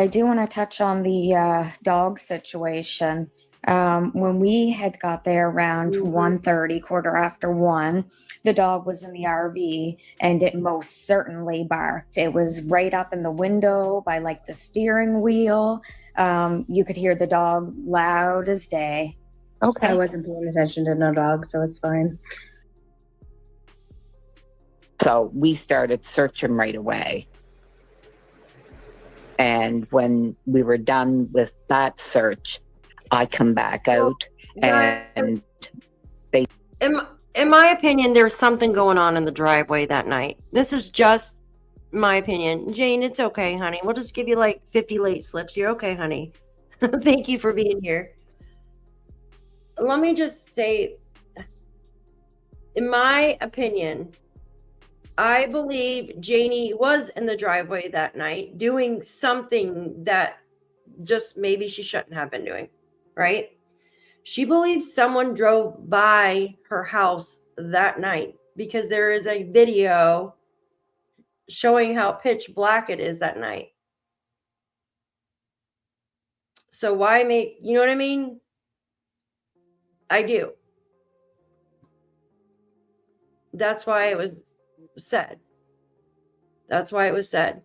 I do want to touch on the dog situation. When we had got there around 1:30, quarter after 1, the dog was in the RV and it most certainly barked. It was right up in the window by like the steering wheel. You could hear the dog loud as day. Okay. I wasn't paying attention to no dog, so it's fine. So we started searching right away. And when we were done with that search, I come back out and they... In my opinion, there's something going on in the driveway that night. This is just my opinion. Jane, it's okay, honey. We'll just give you like 50 late slips. You're okay, honey. Thank you for being here. Let me just say, in my opinion, I believe Janie was in the driveway that night doing something that just maybe she shouldn't have been doing, right? She believes someone drove by her house that night because there is a video showing how pitch black it is that night. So why make, you know what I mean? I do. That's why it was said. That's why it was said.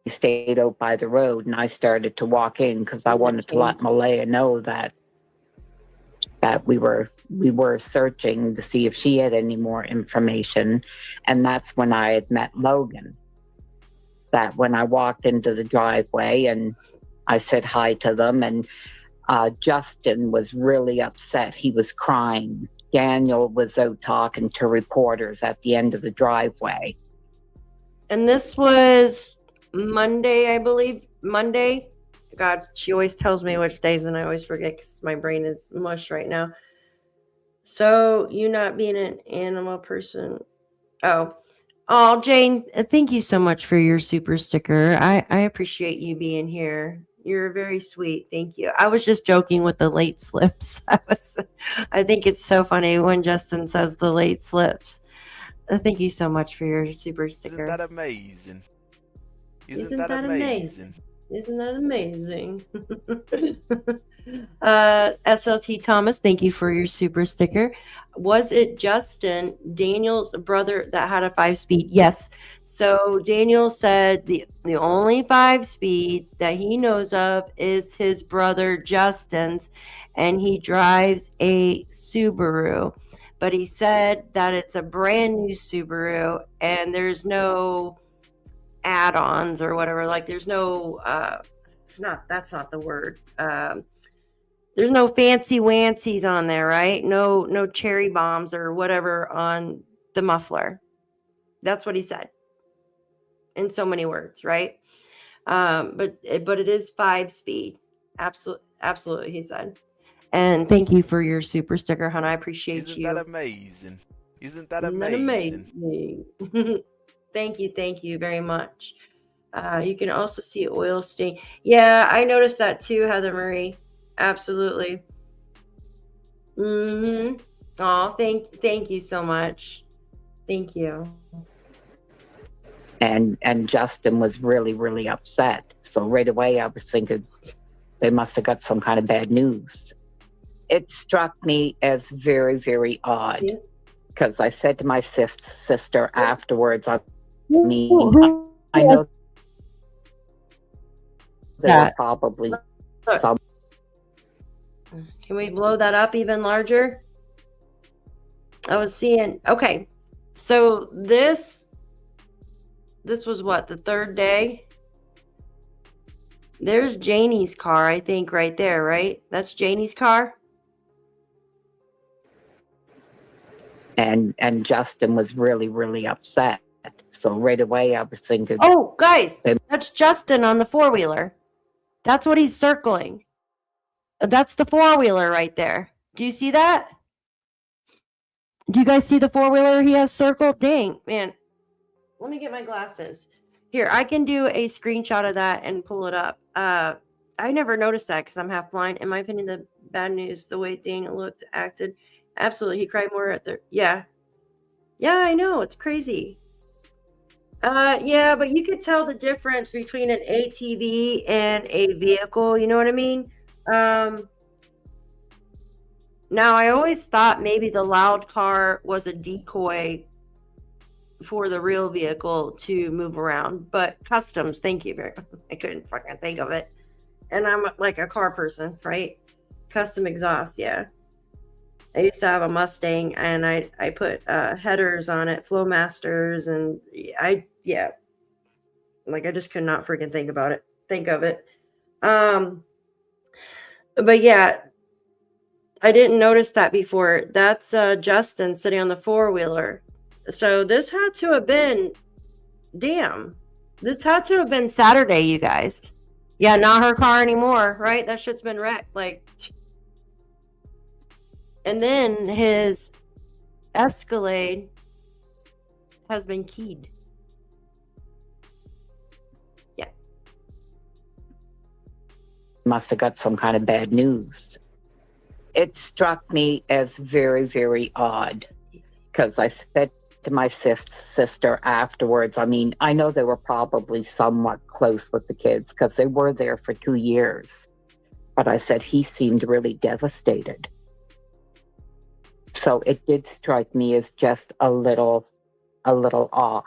We stayed out by the road and I started to walk in because I wanted to let Malaya know that we were searching to see if she had any more information. And that's when I had met Logan. That when I walked into the driveway and I said hi to them, and Justin was really upset. He was crying. Daniel was out talking to reporters at the end of the driveway. And this was Monday, I believe. Monday. God, she always tells me which days and I always forget because my brain is mush right now. So you not being an animal person. Oh, Jane, thank you so much for your super sticker. I appreciate you being here. You're very sweet. Thank you. I was just joking with the late slips. I think it's so funny when Justin says the late slips. Thank you so much for your super sticker. Isn't that amazing? Isn't that amazing? Isn't that amazing? SLT Thomas, thank you for your super sticker. Was it Justin, Daniel's brother, that had a 5-speed? Yes. So Daniel said the only 5-speed that he knows of is his brother Justin's, and he drives a Subaru. But he said that it's a brand new Subaru and there's no add-ons or whatever. Like there's no that's not the word. There's no fancy wancies on there, right? No cherry bombs or whatever on the muffler. That's what he said in so many words, right? But it is 5-speed. Absolutely, he said. And thank you for your super sticker, hon. I appreciate you. Isn't that amazing? Isn't that amazing? Thank you very much. You can also see oil stain. Yeah, I noticed that too, Heather Marie. Absolutely. Oh, thank you so much. Thank you. And Justin was really, really upset. So right away I was thinking they must have got some kind of bad news. It struck me as very, very odd because I said to my sister afterwards, I know there were probably some. Can we blow that up even larger? I was seeing, okay. So this was what, the third day? There's Janie's car, I think, right there, right? That's Janie's car. And Justin was really, really upset. So right away I was thinking, oh, guys, that's Justin on the 4-wheeler. That's what he's circling. That's the 4-wheeler right there. Do you see that? Do you guys see the 4-wheeler he has circled? Dang, man. Let me get my glasses. Here, I can do a screenshot of that and pull it up. I never noticed that because I'm half blind. In my opinion, the bad news, the way Daniel looked, acted. Absolutely. He cried more at the... Yeah. Yeah, I know. It's crazy. Yeah, but you could tell the difference between an ATV and a vehicle. You know what I mean? Now, I always thought maybe the loud car was a decoy for the real vehicle to move around, but customs, thank you very much. I couldn't fucking think of it. And I'm like a car person, right? Custom exhaust, yeah. I used to have a Mustang, and I put headers on it, Flowmasters, and I just could not freaking think of it. But yeah, I didn't notice that before. That's Justin sitting on the four-wheeler. So this had to have been, this had to have been Saturday, you guys. Yeah, not her car anymore, right? That shit's been wrecked. And then his Escalade has been keyed. Yeah. Must have got some kind of bad news. It struck me as very, very odd, because I said to my sister afterwards, I mean, I know they were probably somewhat close with the kids because they were there for 2 years, but I said he seemed really devastated. So it did strike me as just a little off,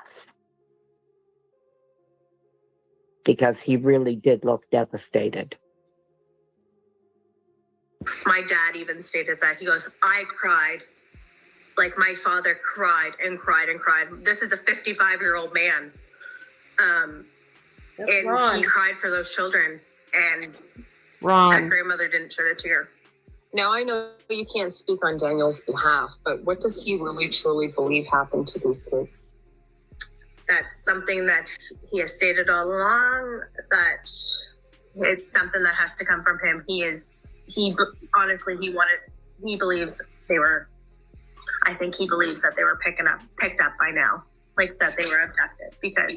because he really did look devastated. My dad even stated that. He goes, I cried. Like, my father cried and cried and cried. This is a 55-year-old man. And Ron. he cried for those children. And Ron. that grandmother didn't shed a tear. Now, I know you can't speak on Daniel's behalf, but what does he really truly believe happened to these kids? That's something that he has stated all along, that it's something that has to come from him. Honestly, he believes they were, I think he believes that they were picked up by now, like that they were abducted, because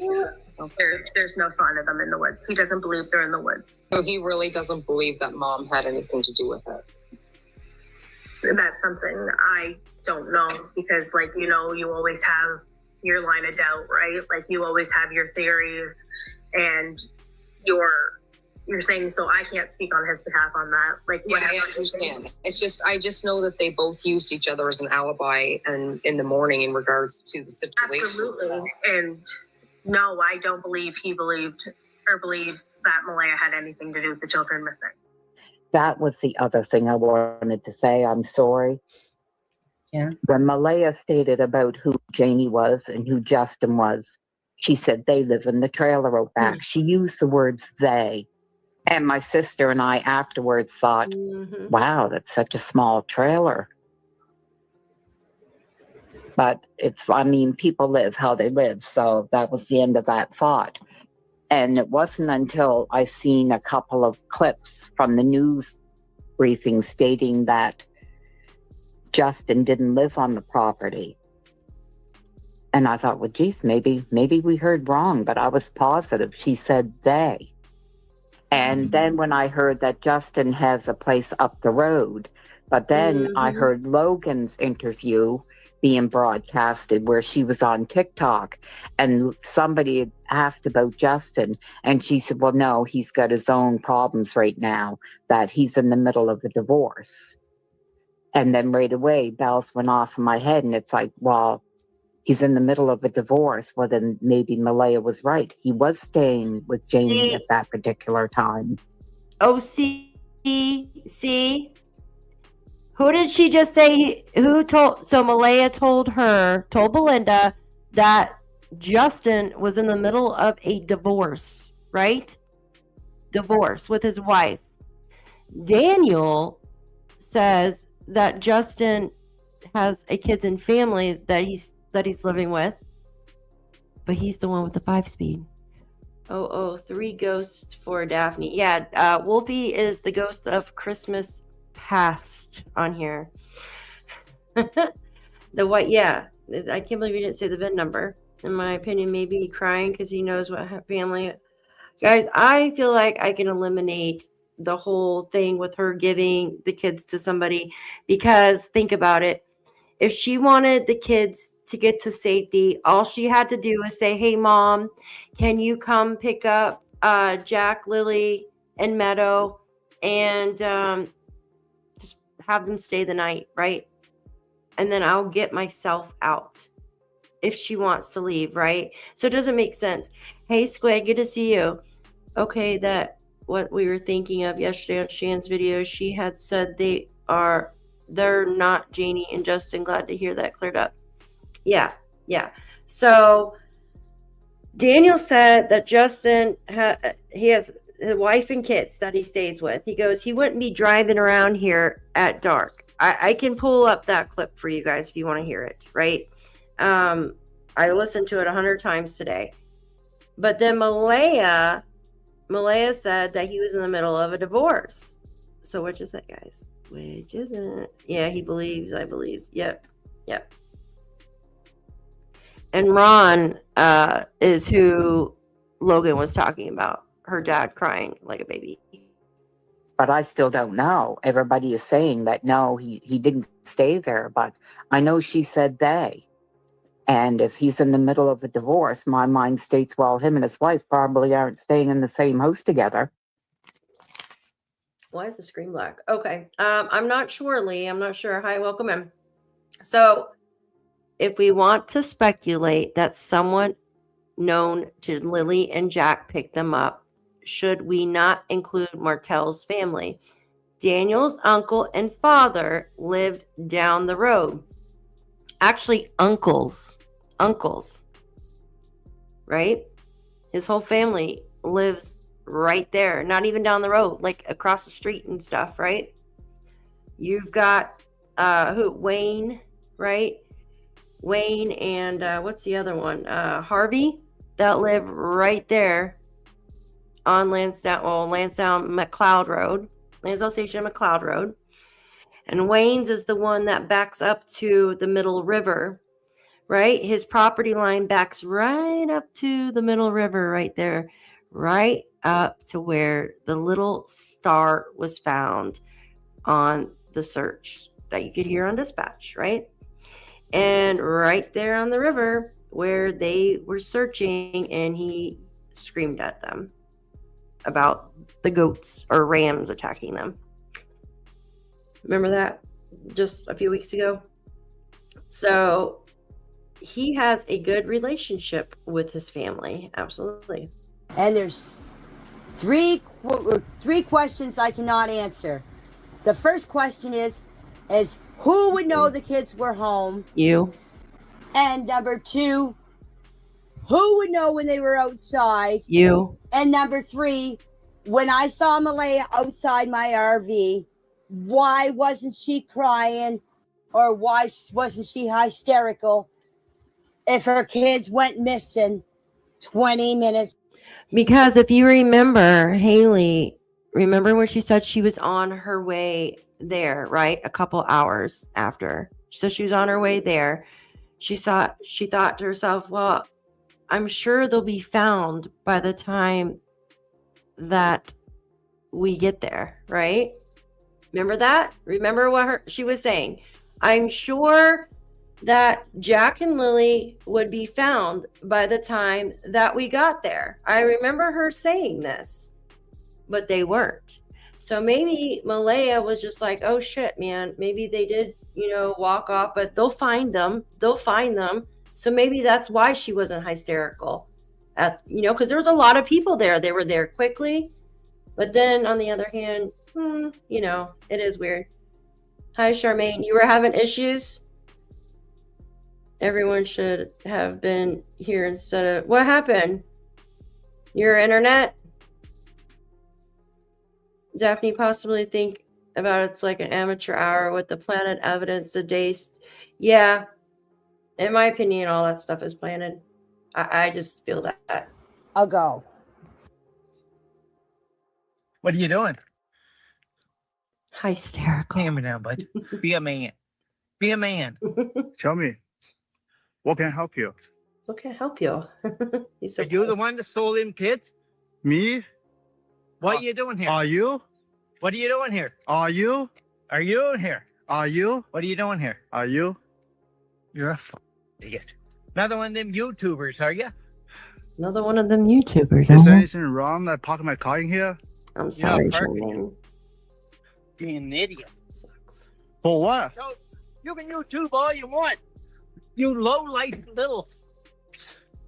there's no sign of them in the woods. He doesn't believe they're in the woods. So he really doesn't believe that mom had anything to do with it? That's something I don't know, because you always have your line of doubt, right? Like, you always have your theories and your things, so I can't speak on his behalf on that. I understand. I just know that they both used each other as an alibi and in the morning in regards to the situation. Absolutely. And no, I don't believe he believes that Malaya had anything to do with the children missing. That was the other thing I wanted to say. I'm sorry. Yeah. When Malaya stated about who Jamie was and who Justin was, she said they live in the trailer out back. She used the words they. And my sister and I afterwards thought, wow, that's such a small trailer. But people live how they live. So that was the end of that thought. And it wasn't until I seen a couple of clips from the news briefing stating that Justin didn't live on the property. And I thought, well, geez, maybe we heard wrong, but I was positive she said they. And then when I heard that Justin has a place up the road, but then I heard Logan's interview being broadcasted where she was on TikTok, and somebody had asked about Justin, and she said, well, no, he's got his own problems right now, that he's in the middle of a divorce. And then right away, bells went off in my head, and it's like, well, he's in the middle of a divorce. Well, then maybe Malaya was right. He was staying with Jamie at that particular time. Oh, see? Who did she just say? So Malaya told Belinda that Justin was in the middle of a divorce, right? Divorce with his wife. Daniel says that Justin has a kids and family that he's living with, but he's the one with the 5-speed. 3 ghosts for Daphne. Yeah, Wolfie is the ghost of Christmas past on here. The white, yeah. I can't believe you didn't say the VIN number. In my opinion, maybe crying because he knows what family. Guys, I feel like I can eliminate the whole thing with her giving the kids to somebody, because think about it. If she wanted the kids to get to safety, all she had to do was say, hey, Mom, can you come pick up Jack, Lily, and Meadow and just have them stay the night, right? And then I'll get myself out if she wants to leave, right? So it doesn't make sense. Hey, Squid, good to see you. Okay, that what we were thinking of yesterday on Shan's video, she had said they're not Janie and Justin. Glad to hear that cleared up. Yeah. So Daniel said that Justin, he has a wife and kids that he stays with. He goes, he wouldn't be driving around here at dark. I can pull up that clip for you guys if you want to hear it, right? I listened to it 100 times today. But then Malaya said that he was in the middle of a divorce. So which is it, guys? Which is it? Yeah, he believes, I believe. Yep. And Ron is who Logan was talking about. Her dad crying like a baby. But I still don't know. Everybody is saying that no, he didn't stay there. But I know she said they. And if he's in the middle of a divorce, my mind states, well, him and his wife probably aren't staying in the same house together. Why is the screen black? Okay. I'm not sure, Lee. I'm not sure. Hi, welcome in. So if we want to speculate that someone known to Lilly and Jack picked them up, should we not include Martell's family? Daniel's uncle and father lived down the road. Actually, uncles, right? His whole family lives right there, not even down the road, like across the street and stuff, right? You've got Wayne, right? Wayne and what's the other one? Harvey, that live right there on Landsdowne McLeod Road, Landsdowne Station McLeod Road. And Wayne's is the one that backs up to the Middle River, right? His property line backs right up to the Middle River right there, right up to where the little star was found on the search that you could hear on dispatch, right? And right there on the river where they were searching, and he screamed at them about the goats or rams attacking them. Remember that just a few weeks ago? So he has a good relationship with his family. Absolutely. And there's three questions I cannot answer. The first question is who would know the kids were home? You. And number 2, who would know when they were outside? You. And number 3, when I saw Malaya outside my RV, why wasn't she crying, or why wasn't she hysterical if her kids went missing 20 minutes? Because if you remember, Haley, remember when she said she was on her way there, right? A couple hours after. So she was on her way there. She thought to herself, well, I'm sure they'll be found by the time that we get there, right? Remember that? Remember what she was saying? I'm sure that Jack and Lily would be found by the time that we got there. I remember her saying this, but they weren't. So maybe Malaya was just like, oh shit, man, maybe they did, walk off, but they'll find them. So maybe that's why she wasn't hysterical because there was a lot of people there. They were there quickly. But then on the other hand, it is weird. Hi, Charmaine. You were having issues? Everyone should have been here instead of... What happened? Your internet? Daphne, possibly think about it's like an amateur hour with the planted evidence, a day. Yeah. In my opinion, all that stuff is planted. I just feel that. I'll go. What are you doing? Hysterical. Calm down, bud. Be a man. Be a man. Tell me, what can help you? What can help you? Are you the one that stole them kids? Me? What are you doing here? Are you? What are you doing here? Are you? Are you in here? Are you? What are you doing here? Are you? You're a idiot. Another one of them YouTubers, are you? Another one of them YouTubers. Is there huh? anything wrong that parking my car in here? I'm sorry, Charmaine. Being an idiot. Sucks. For what? So, you can YouTube all you want. You low-life little...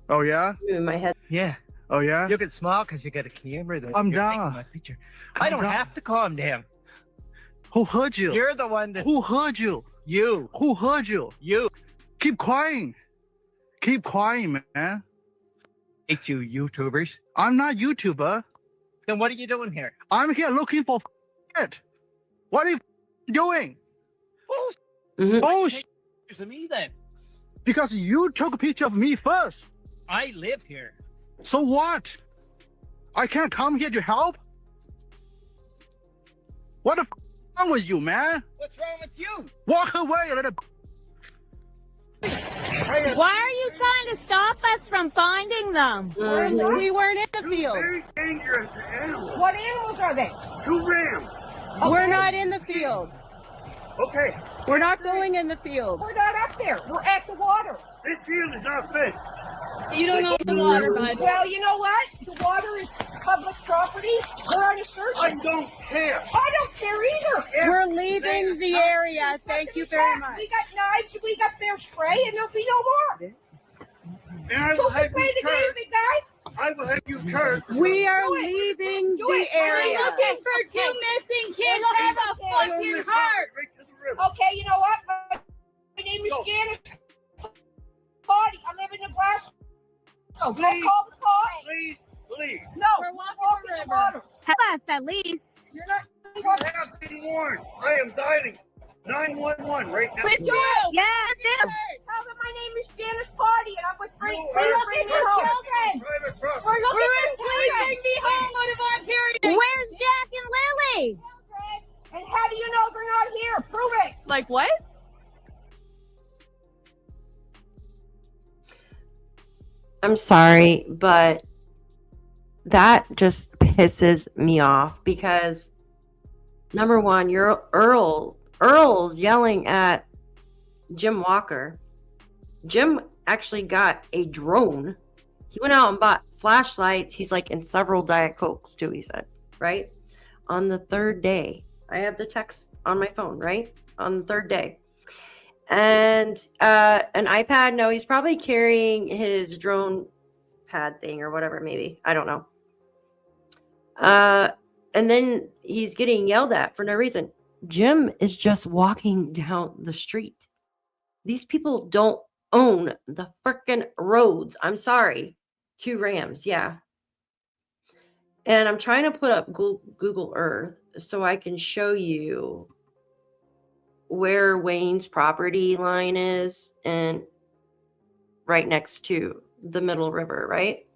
Oh, yeah? In my head. Yeah. Oh, yeah? You can smile because you got a camera. I'm you're taking down. my picture. I don't have to calm down. Who heard you? You're the one that... Who heard you? You. Who heard you? You. Keep crying. Keep crying, man. Hate you, YouTubers. I'm not YouTuber. Then what are you doing here? I'm here looking for it. What are you doing? Oh, Oh, pictures of me then. because you took a picture of me first. I live here. So what? I can't come here to help? What the wrong with you, man? What's wrong with you? Walk away, little. Why are you trying to stop us from finding them? We weren't in the field. Very dangerous animals. What animals are they? 2 rams. We're not in the field. Okay. We're not going in the field. We're not up there. We're at the water. This field is not fenced. You don't know the water, bud. Well, you know what? The water is public property. We're on a search. I don't care. I don't care either. We're leaving the area. Thank you very much. We got knives. We got bear spray, and there'll be no more. And I will Don't have play you the game, cursed. big guy. I will have you cursed. We are leaving the area. We're looking for two missing kids. Have a fucking heart. Okay, you know what? My name is Janice. Body. I live in Nebraska. So don't call the cops. Please, please. No, we're walking the river. Tell us at least. You're not. You have been warned. I am diving. 911 right now. With you. Yes, Tell them my name is Janice Potty and I'm with Frank. We're looking for children. Private property. We're looking for children. Please be home out of Ontario. Where's Jack and Lilly? And how do you know they're not here? Prove it. Like what? I'm sorry, but that just pisses me off because number one, Earl's yelling at Jim Walker. Jim actually got a drone. He went out and bought flashlights. He's like in several Diet Cokes too, he said, right? On the 3rd day. I have the text on my phone, right? On the 3rd day. And an iPad, no, he's probably carrying his drone pad thing or whatever, maybe. I don't know. And then he's getting yelled at for no reason. Jim is just walking down the street. These people don't own the frickin' roads. I'm sorry. 2 rams, yeah. And I'm trying to put up Google Earth so I can show you where Wayne's property line is and right next to the Middle River, right?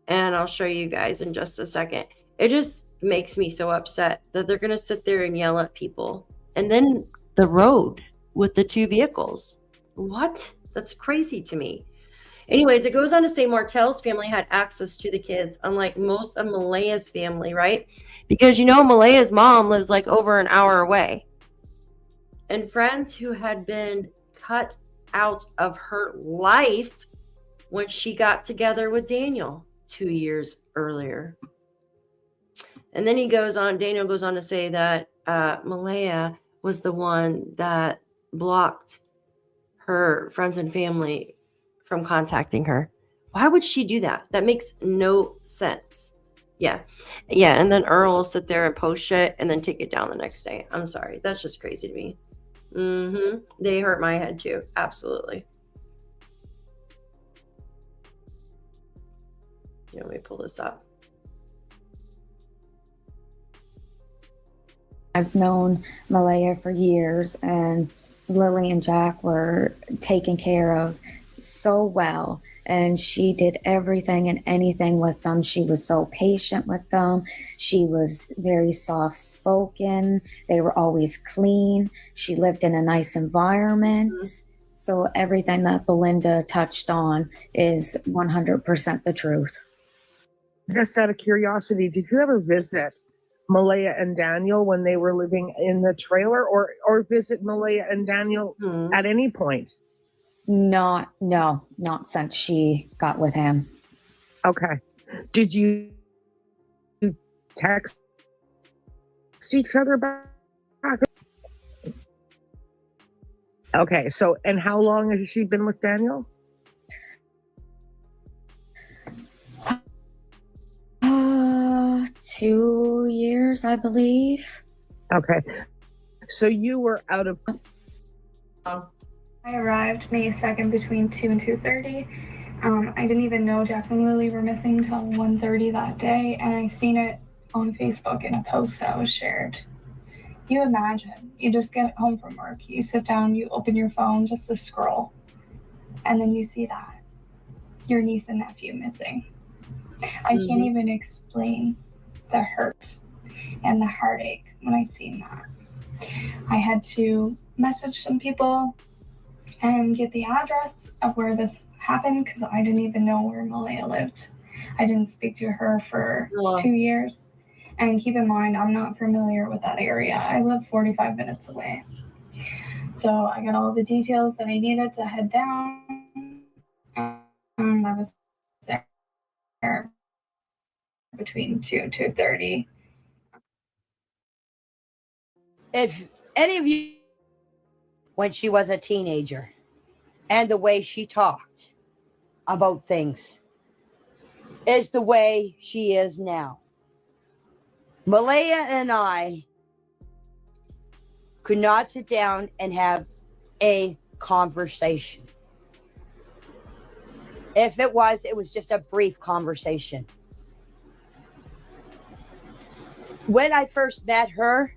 And I'll show you guys in just a second. It just makes me so upset that they're going to sit there and yell at people. And then the road with the 2 vehicles. What? That's crazy to me. Anyways, it goes on to say Martell's family had access to the kids, unlike most of Malaya's family, right? Because, you know, Malaya's mom lives like over an hour away. And friends who had been cut out of her life when she got together with Daniel 2 years earlier. And then Daniel goes on to say that Malaya was the one that blocked her friends and family from contacting her. Why would she do that? That makes no sense. Yeah. And then Earl will sit there and post shit and then take it down the next day. I'm sorry. That's just crazy to me. They hurt my head too. Absolutely. Let me pull this up. I've known Malaya for years, and Lilly and Jack were taken care of so well, and she did everything and anything with them. She was so patient with them. She was very soft-spoken. They were always clean. She lived in a nice environment. So everything that Belinda touched on is 100% the truth. Just out of curiosity, did you ever visit Malaya and Daniel when they were living in the trailer, or visit Malaya and Daniel at any point? No, not since she got with him. Okay. Did you text each other back? Okay, so, and how long has she been with Daniel? 2 years, I believe. Okay. So you were out of... I arrived May 2nd between 2 and 2:30. I didn't even know Jack and Lilly were missing until 1:30 that day, and I seen it on Facebook in a post that was shared. You imagine, you just get home from work, you sit down, you open your phone just to scroll, and then you see that. Your niece and nephew missing. I can't even explain the hurt and the heartache when I seen that. I had to message some people and get the address of where this happened because I didn't even know where Malaya lived. I didn't speak to her for 2 years. And keep in mind, I'm not familiar with that area. I live 45 minutes away. So I got all the details that I needed to head down. And I was there between 2 and 2:30. If any of you, when she was a teenager, and the way she talked about things is the way she is now. Malaya and I could not sit down and have a conversation. If it was just a brief conversation. When I first met her,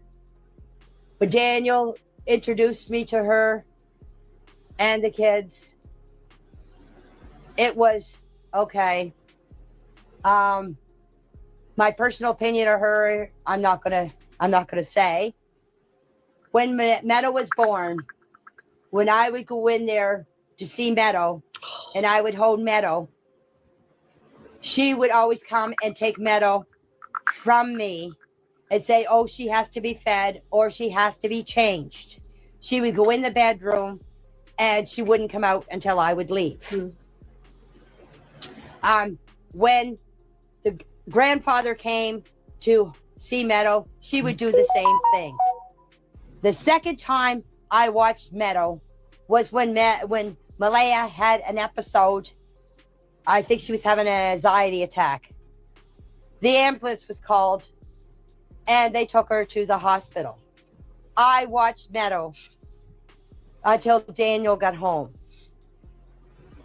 when Daniel introduced me to her and the kids, it was okay. My personal opinion of her, I'm not gonna say. When Meadow was born, when I would go in there to see Meadow, and I would hold Meadow, she would always come and take Meadow from me and say, oh, she has to be fed or she has to be changed. She would go in the bedroom and she wouldn't come out until I would leave. When the grandfather came to see Meadow, she would do the same thing. The second time I watched Meadow was when Malaya had an episode. I think she was having an anxiety attack. The ambulance was called and they took her to the hospital. I watched Meadow until Daniel got home.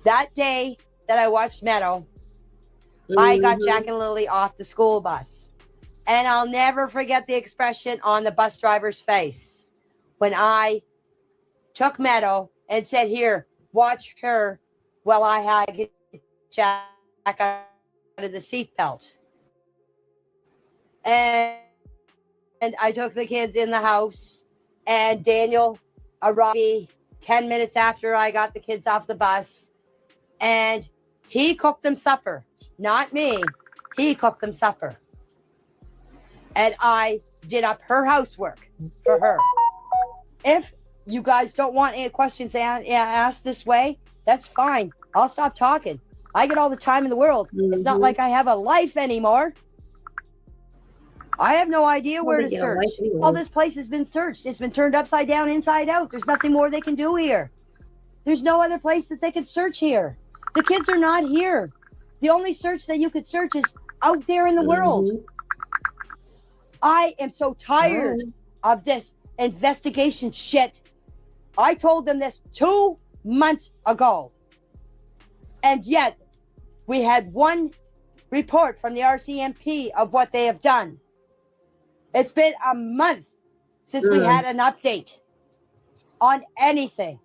That day that I watched Meadow, I got Jack and Lilly off the school bus. And I'll never forget the expression on the bus driver's face when I took Meadow and said, here, watch her while I had to get Jack out of the seatbelt. And I took the kids in the house, and Daniel arrived 10 minutes after I got the kids off the bus, and he cooked them supper. Not me. He cooked them supper. And I did up her housework for her. If you guys don't want any questions asked this way, that's fine. I'll stop talking. I get all the time in the world. It's not like I have a life anymore. I have no idea where to search. All this place has been searched. It's been turned upside down, inside out. There's nothing more they can do here. There's no other place that they could search here. The kids are not here. The only search that you could search is out there in the world. I am so tired of this investigation shit. I told them this 2 months ago. And yet, we had one report from the RCMP of what they have done. It's been a month since we had an update on anything.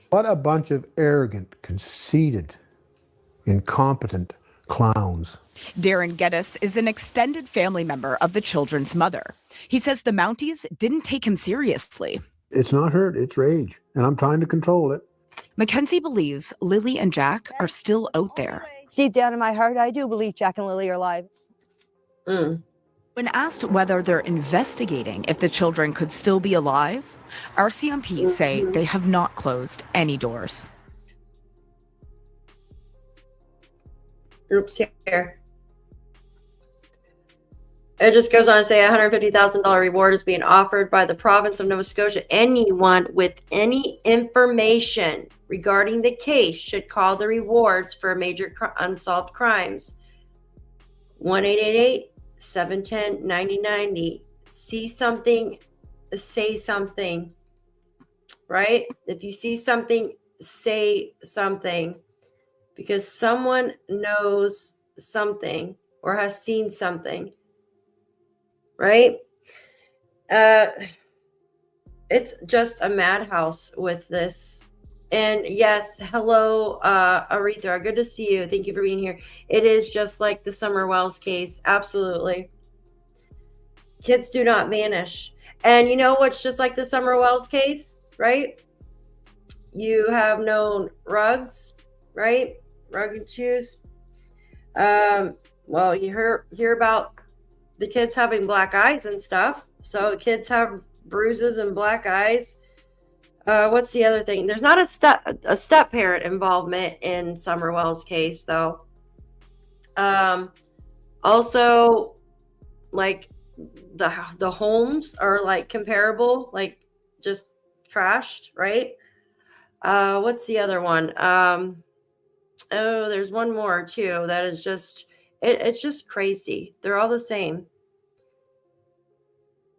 What a bunch of arrogant, conceited, incompetent clowns. Darren Geddes is an extended family member of the children's mother. He says the Mounties didn't take him seriously. It's not hurt, it's rage, and I'm trying to control it. Mackenzie believes Lilly and Jack are still out there. Deep down in my heart, I do believe Jack and Lilly are alive. When asked whether they're investigating if the children could still be alive, RCMP say they have not closed any doors. Oops, here. It just goes on to say a $150,000 reward is being offered by the province of Nova Scotia. Anyone with any information regarding the case should call the rewards for major unsolved crimes. 1-888-710-9090. See something, say something, right? If you see something, say something, because someone knows something or has seen something, right? It's just a madhouse with this. And yes, hello, Aretha, good to see you. Thank you for being here. It is just like the Summer Wells case. Absolutely. Kids do not vanish. And you know what's just like the Summer Wells case, right? You have known Ruggs, right? Rug and shoes. Well, you hear about the kids having black eyes and stuff. So kids have bruises and black eyes. What's the other thing? There's not a step parent involvement in Summer Wells' case, though. Also, like the homes are like comparable, like just trashed, right? What's the other one? Oh, there's one more too. That is just it's just crazy. They're all the same.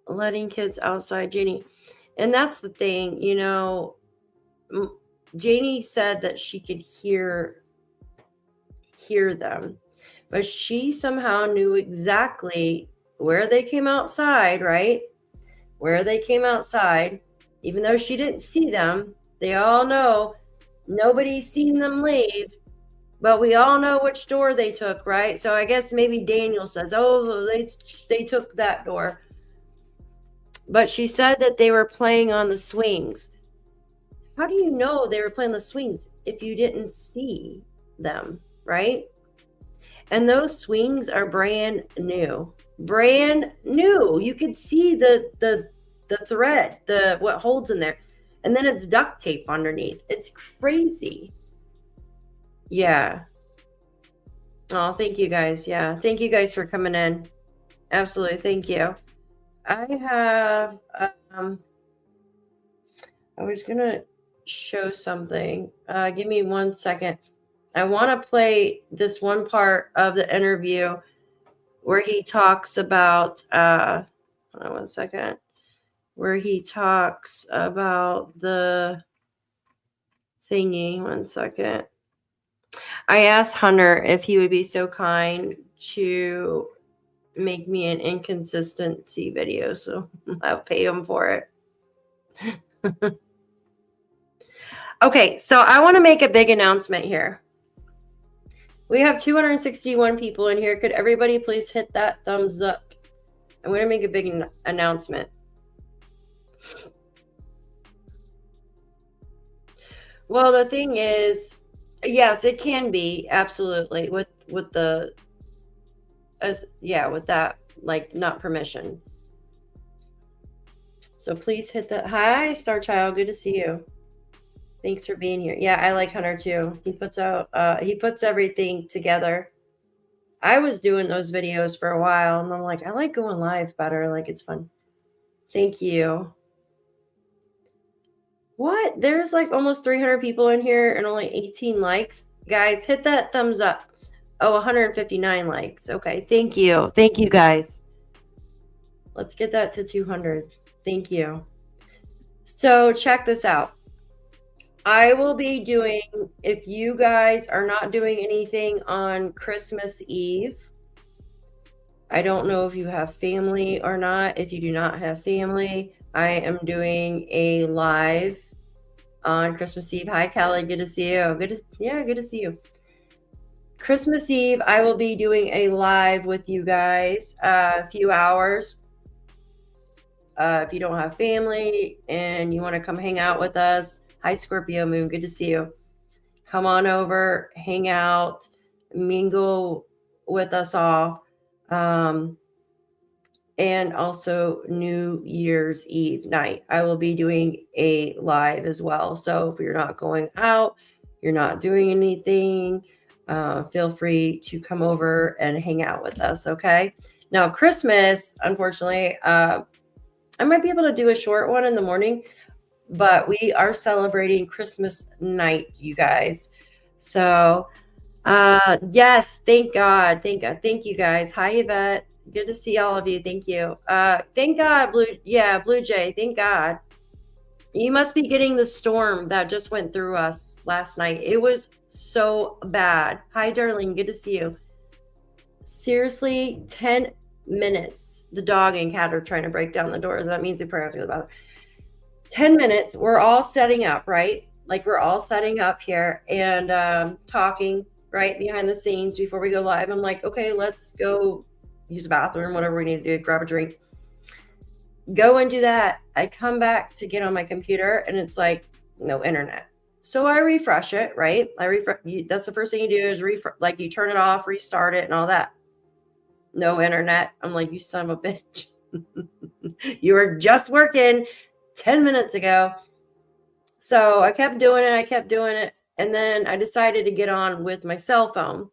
Letting kids outside, Janie. And that's the thing, you know, Janie said that she could hear them, but she somehow knew exactly where they came outside, right? Where they came outside, even though she didn't see them. They all know nobody's seen them leave, but we all know which door they took, right? So I guess maybe Daniel says, oh, they took that door. But she said that they were playing on the swings. How do you know they were playing the swings if you didn't see them, right? And those swings are brand new. Brand new. You could see the thread, what holds in there. And then it's duct tape underneath. It's crazy. Yeah. Oh, thank you guys. Yeah. Thank you guys for coming in. Absolutely. Thank you. I have, I was going to show something. Give me 1 second. I want to play this one part of the interview where he talks about, hold on 1 second, where he talks about the thingy. 1 second. I asked Hunter if he would be so kind to make me an inconsistency video, so I'll pay him for it. Okay, so I want to make a big announcement here. We have 261 people in here. Could everybody please hit that thumbs up? I'm going to make a big announcement. Well, the thing is, yes, it can be absolutely with the with that, like, not permission. So please hit that. Hi, Star Child. Good to see you. Thanks for being here. Yeah, I like Hunter too. He puts everything together. I was doing those videos for a while, and I'm like, I like going live better. Like, it's fun. Thank you. What? There's like almost 300 people in here and only 18 likes. Guys, hit that thumbs up. Oh, 159 likes. Okay, thank you. Thank you, guys. Let's get that to 200. Thank you. So check this out. I will be doing, if you guys are not doing anything on Christmas Eve, I don't know if you have family or not. If you do not have family, I am doing a live on Christmas Eve. Hi, Kelly. Good to see you. Good to see you. Christmas Eve, I will be doing a live with you guys, a few hours. If you don't have family and you want to come hang out with us, hi, Scorpio Moon. Good to see you. Come on over, hang out, mingle with us all. And also New Year's Eve night. I will be doing a live as well. So if you're not going out, you're not doing anything, feel free to come over and hang out with us. Okay. Now, Christmas, unfortunately, I might be able to do a short one in the morning, but we are celebrating Christmas night, you guys. So, yes, thank God. Thank God. Thank you guys. Hi, Yvette. Good to see all of you. Thank you. Thank God, Blue Jay. Thank God. You must be getting the storm that just went through us last night. It was so bad. Hi, Darlene. Good to see you. Seriously, 10 minutes. The dog and cat are trying to break down the door. That means they probably have to go to the bathroom. 10 minutes. We're all setting up, right? Like we're all setting up here and talking right behind the scenes before we go live. I'm like, okay, let's go use the bathroom, whatever we need to do, grab a drink. Go and do that. I come back to get on my computer and it's like, no internet. So I refresh it, right? That's the first thing you do is like you turn it off, restart it and all that. No internet. I'm like, you son of a bitch. You were just working 10 minutes ago. So I kept doing it. And then I decided to get on with my cell phone.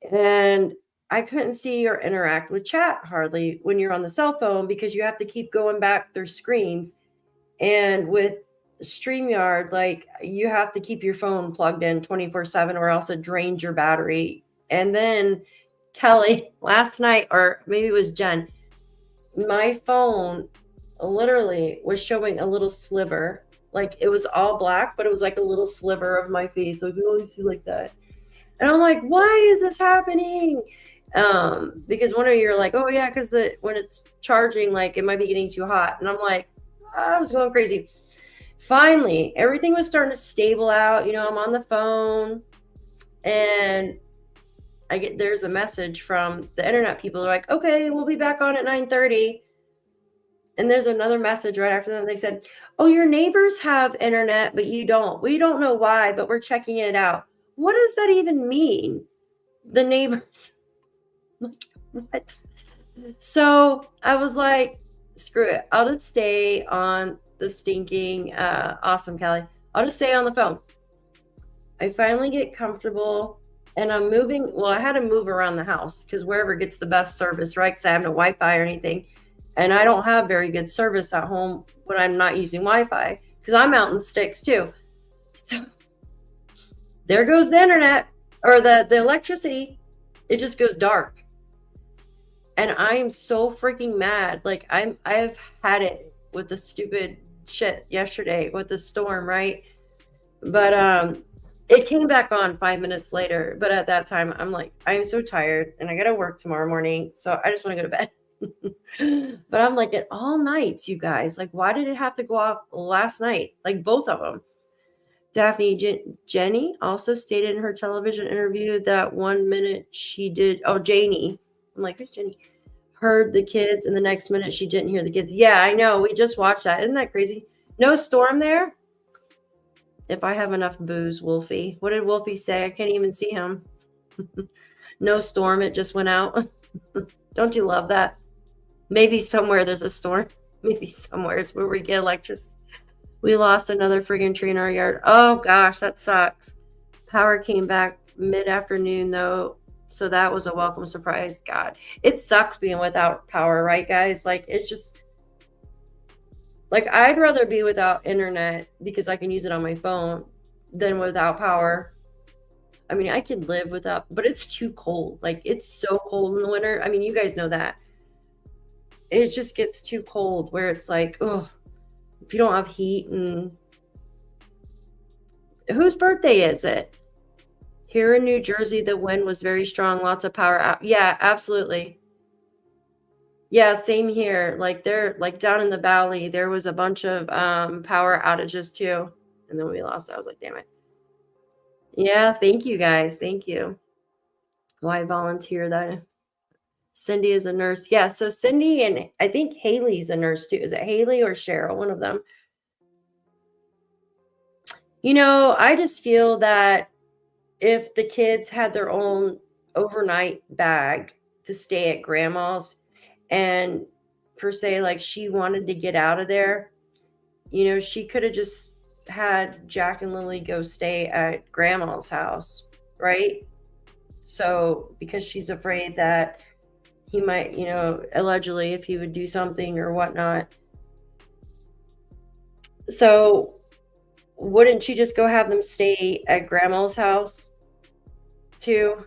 And I couldn't see or interact with chat hardly when you're on the cell phone because you have to keep going back through screens. And with StreamYard, like you have to keep your phone plugged in 24/7 or else it drains your battery. And then Kelly, last night, or maybe it was Jen, my phone literally was showing a little sliver. Like it was all black, but it was like a little sliver of my face. So you can only see like that. And I'm like, why is this happening? Because one of you are like, oh yeah, because when it's charging, like it might be getting too hot. And I'm like, I was going crazy. Finally, everything was starting to stable out. You know, I'm on the phone and there's a message from the internet people. They're like, okay, we'll be back on at 9:30. And there's another message right after that. They said, oh, your neighbors have internet, but you don't. We don't know why, but we're checking it out. What does that even mean? The neighbors. Like, what? So I was like, screw it. I'll just stay on the stinking, awesome, Kelly. I'll just stay on the phone. I finally get comfortable and I'm moving. Well, I had to move around the house because wherever gets the best service, right? Because I have no Wi-Fi or anything. And I don't have very good service at home when I'm not using Wi-Fi because I'm out in the sticks too. So there goes the internet or the electricity. It just goes dark. And I am so freaking mad. Like I've had it with the stupid shit yesterday with the storm, right? But it came back on 5 minutes later. But at that time, I'm like, I am so tired and I got to work tomorrow morning. So I just want to go to bed. But I'm like, at all nights, you guys, like, why did it have to go off last night? Like both of them. Daphne Jenny also stated in her television interview that 1 minute she did. Oh, Janie. I'm like, who's Jenny? Heard the kids, and the next minute she didn't hear the kids. Yeah, I know. We just watched that. Isn't that crazy? No storm there? If I have enough booze, Wolfie. What did Wolfie say? I can't even see him. No storm. It just went out. Don't you love that? Maybe somewhere there's a storm. Maybe somewhere is where we get electricity. We lost another friggin' tree in our yard. Oh, gosh, that sucks. Power came back mid-afternoon, though. So that was a welcome surprise. God, it sucks being without power, right, guys? Like, it's just, like, I'd rather be without internet because I can use it on my phone than without power. I mean, I can live without, but it's too cold. Like, it's so cold in the winter. I mean, you guys know that. It just gets too cold where it's like, oh, if you don't have heat. And whose birthday is it? Here in New Jersey, the wind was very strong. Lots of power out. Yeah, absolutely. Yeah, same here. Like they're like down in the valley, there was a bunch of power outages too. And then we lost. I was like, damn it. Yeah, thank you guys. Thank you. Why volunteer that? Cindy is a nurse. Yeah, so Cindy and I think Haley's a nurse too. Is it Haley or Cheryl? One of them. You know, I just feel that if the kids had their own overnight bag, to stay at grandma's, and per se, like she wanted to get out of there, you know, she could have just had Jack and Lilly go stay at grandma's house, right? So because she's afraid that he might, you know, allegedly, if he would do something or whatnot. So wouldn't she just go have them stay at grandma's house too?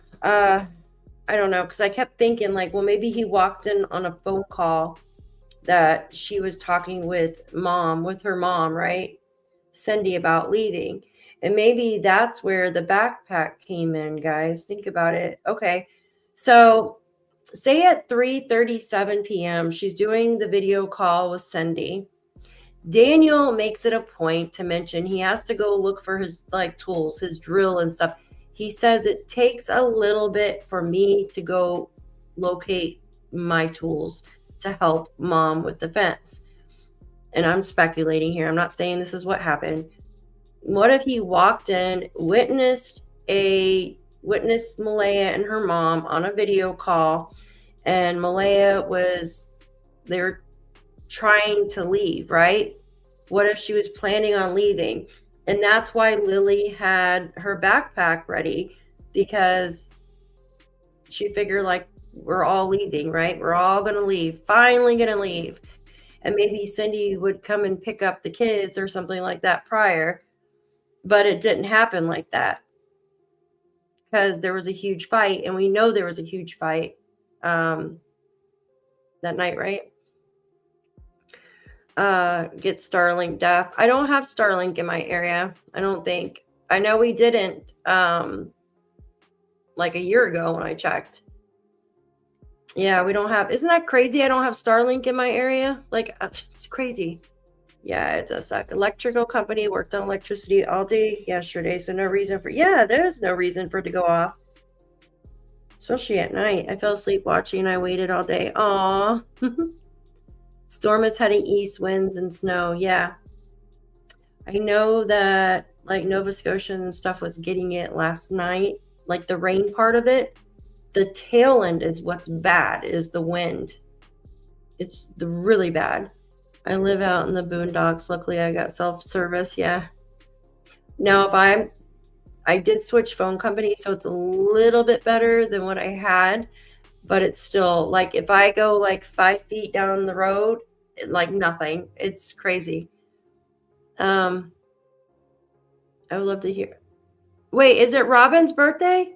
I don't know, because I kept thinking like, well, maybe he walked in on a phone call that she was talking with her mom, right? Cindy, about leaving. And maybe that's where the backpack came in, guys. Think about it. Okay. So say at 3:37 p.m., she's doing the video call with Cindy. Daniel makes it a point to mention he has to go look for his like tools, his drill and stuff. He says it takes a little bit for me to go locate my tools to help mom with the fence. And I'm speculating here. I'm not saying this is what happened. What if he walked in, witnessed Malaya and her mom on a video call, and Malaya they were trying to leave, right? What if she was planning on leaving? And that's why Lilly had her backpack ready, because she figured like, we're all leaving, right? We're all going to leave, finally going to leave. And maybe Cindy would come and pick up the kids or something like that prior. But it didn't happen like that, because there was a huge fight. And we know there was a huge fight that night, right? Get Starlink deaf. I don't have Starlink in my area. I don't think. I know we didn't like a year ago when I checked. Yeah, we don't have. Isn't that crazy? I don't have Starlink in my area. Like, it's crazy. Yeah, it does suck. Electrical company worked on electricity all day yesterday, so no reason for. Yeah, there's no reason for it to go off, especially at night. I fell asleep watching. I waited all day. Aw. Storm is heading east, winds and snow. Yeah, I know that like Nova Scotia and stuff was getting it last night, like the rain part of it. The tail end is what's bad, is the wind. It's really bad. I live out in the boondocks. Luckily, I got self-service. Yeah. Now, I did switch phone company, so it's a little bit better than what I had, but it's still like if I go like 5 feet down the road, like nothing. It's crazy. I would love to hear. Wait, is it Robin's birthday?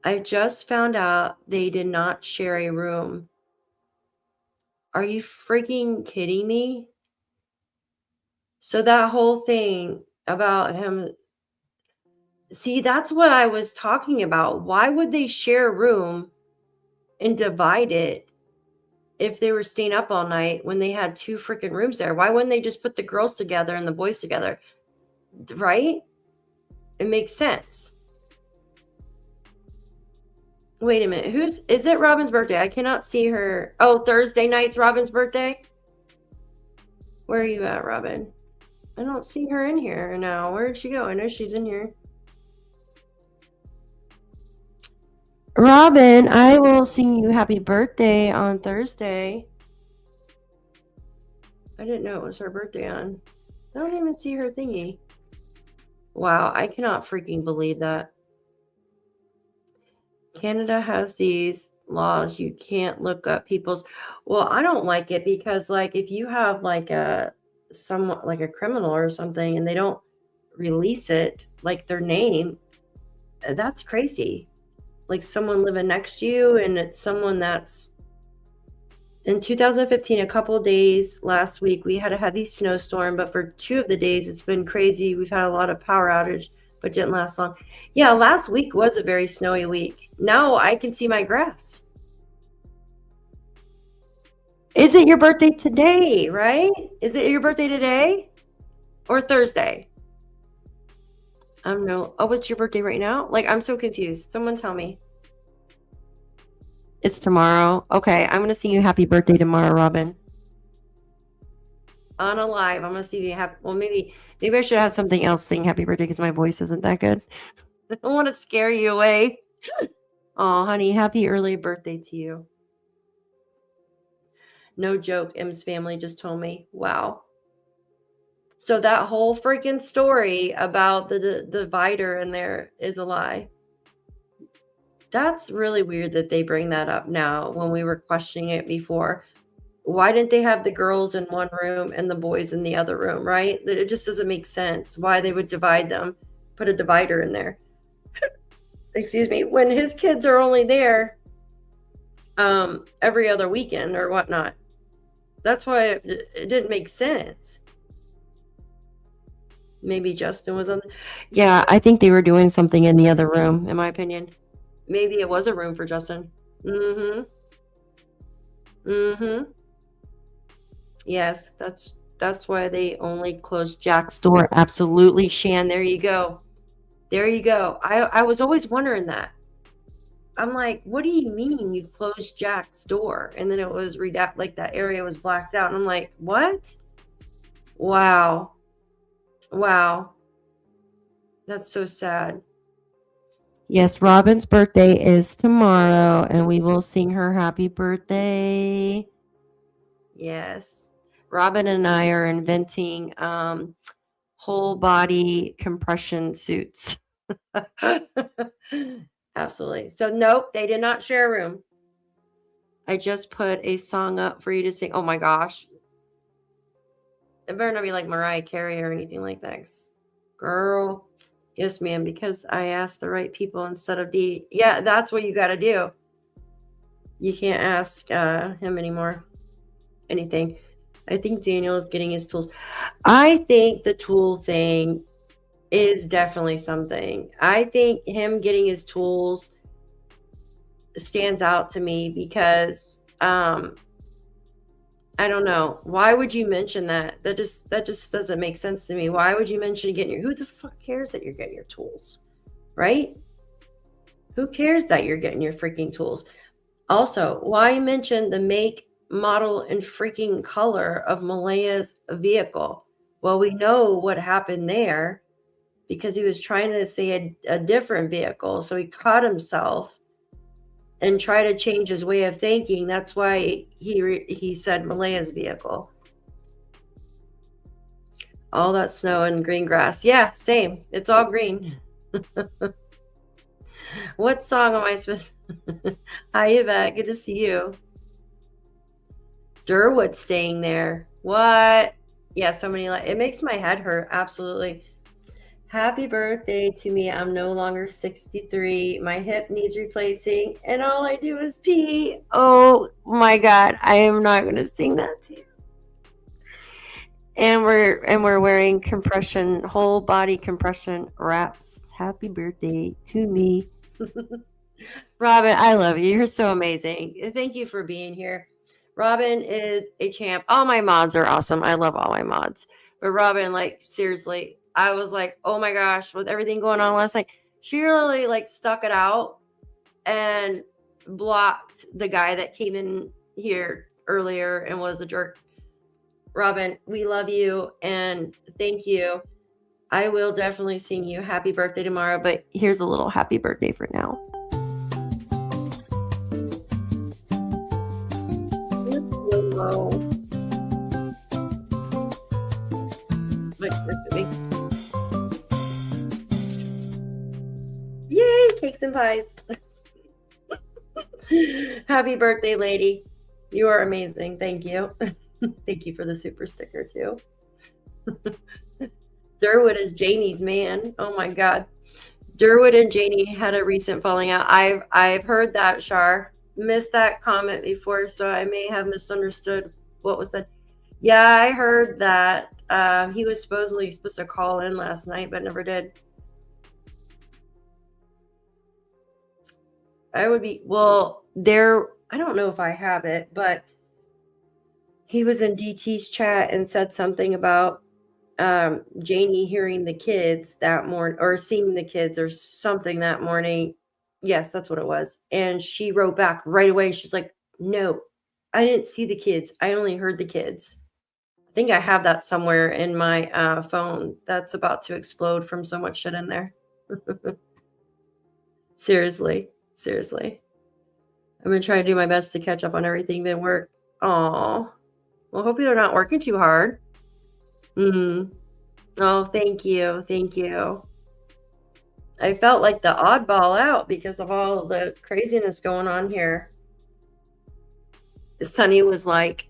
I just found out they did not share a room. Are you freaking kidding me? So that whole thing about him. See, that's what I was talking about. Why would they share a room and divide it if they were staying up all night when they had 2 freaking rooms there? Why wouldn't they just put the girls together and the boys together? Right? It makes sense. Wait a minute. Is it Robin's birthday? I cannot see her. Oh, Thursday night's Robin's birthday? Where are you at, Robin? I don't see her in here now. Where did she go? I know she's in here. Robin, I will sing you happy birthday on Thursday. I didn't know it was her birthday on. I don't even see her thingy. Wow, I cannot freaking believe that. Canada has these laws. You can't look up people's. Well, I don't like it because, like, if you have like somewhat like a criminal or something and they don't release it, like their name, that's crazy. Like someone living next to you, and it's someone that's in 2015, a couple of days last week, we had a heavy snowstorm, but for 2 of the days, it's been crazy. We've had a lot of power outage, but didn't last long. Yeah, last week was a very snowy week. Now I can see my grass. Is it your birthday today, right? Is it your birthday today or Thursday? I don't know. Oh, it's your birthday right now? Like, I'm so confused. Someone tell me. It's tomorrow. Okay, I'm going to sing you happy birthday tomorrow, Robin. On a live. I'm going to see if you have... Well, maybe I should have something else sing happy birthday because my voice isn't that good. I don't want to scare you away. Oh, honey, happy early birthday to you. No joke, M's family just told me. Wow. So that whole freaking story about the divider in there is a lie. That's really weird that they bring that up now when we were questioning it before. Why didn't they have the girls in one room and the boys in the other room, right? It just doesn't make sense why they would divide them, put a divider in there. Excuse me, when his kids are only there every other weekend or whatnot. That's why it didn't make sense. Maybe Justin was on. Yeah, I think they were doing something in the other room, in my opinion. Maybe it was a room for Justin. Yes, that's why they only closed Jack's door. Absolutely, Shan. There you go. There you go. I was always wondering that. I'm like, what do you mean you closed Jack's door? And then it was like that area was blacked out. And I'm like, what? Wow. Wow. That's so sad. Yes, Robin's birthday is tomorrow, and we will sing her happy birthday. Yes. Robin and I are inventing whole body compression suits. Absolutely. So nope, they did not share a room. I just put a song up for you to sing. Oh my gosh. It better not be like Mariah Carey or anything like that. Girl. Yes, ma'am, because I asked the right people instead of D. Yeah, that's what you got to do. You can't ask him anymore. Anything. I think Daniel is getting his tools. I think the tool thing is definitely something. I think him getting his tools stands out to me because I don't know. Why would you mention that? That just doesn't make sense to me. Why would you mention getting your, who the fuck cares that you're getting your tools? Right? Who cares that you're getting your freaking tools? Also, why mention the make, model, and freaking color of Malaya's vehicle? Well, we know what happened there because he was trying to say a different vehicle. So he caught himself and tried to change his way of thinking. That's why he said Malaya's vehicle. All that snow and green grass. Yeah, same. It's all green. What song am I supposed to? Hi, Yvette. Good to see you. Durwood staying there. What? Yeah, so many. It makes my head hurt. Absolutely. Happy birthday to me. I'm no longer 63. My hip needs replacing, and all I do is pee. Oh my God. I am not going to sing that to you. And we're wearing compression, whole body compression wraps. Happy birthday to me. Robin, I love you. You're so amazing. Thank you for being here. Robin is a champ. All my mods are awesome. I love all my mods. But Robin, like, seriously, I was like, oh my gosh, with everything going on last night, she really like stuck it out and blocked the guy that came in here earlier and was a jerk. Robin, we love you and thank you. I will definitely sing you happy birthday tomorrow, but here's a little happy birthday for now. Yay, cakes and pies. Happy birthday, lady. You are amazing. Thank you. Thank you for the super sticker too. Durwood is Janie's man. Oh my God. Durwood and Janie had a recent falling out. I've heard that, Shar. Missed that comment before, so I may have misunderstood what was said. Yeah, I heard that he was supposedly supposed to call in last night, but never did. I would be, well, there, I don't know if I have it, but he was in DT's chat and said something about Janie hearing the kids that morning or seeing the kids or something that morning. Yes, that's what it was. And she wrote back right away. She's like, no, I didn't see the kids. I only heard the kids. I think I have that somewhere in my phone that's about to explode from so much shit in there. Seriously. Seriously. I'm going to try to do my best to catch up on everything that work. Oh, well, hopefully they're not working too hard. Oh, thank you. Thank you. I felt like the oddball out because of all the craziness going on here. Sunny was like,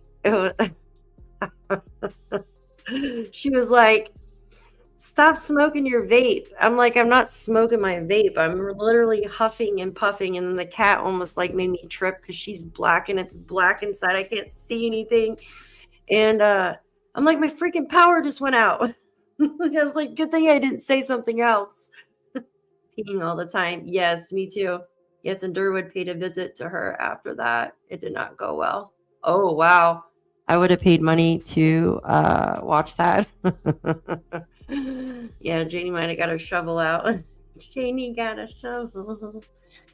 she was like, stop smoking your vape. I'm like, I'm not smoking my vape. I'm literally huffing and puffing. And then the cat almost like made me trip because she's black and it's black inside. I can't see anything. And I'm like, my freaking power just went out. I was like, good thing I didn't say something else. Peeing all the time. Yes, me too. Yes, and Durwood paid a visit to her after that. It did not go well. Oh, wow. I would have paid money to watch that. Yeah, Janie might have got her shovel out. Janie got a shovel.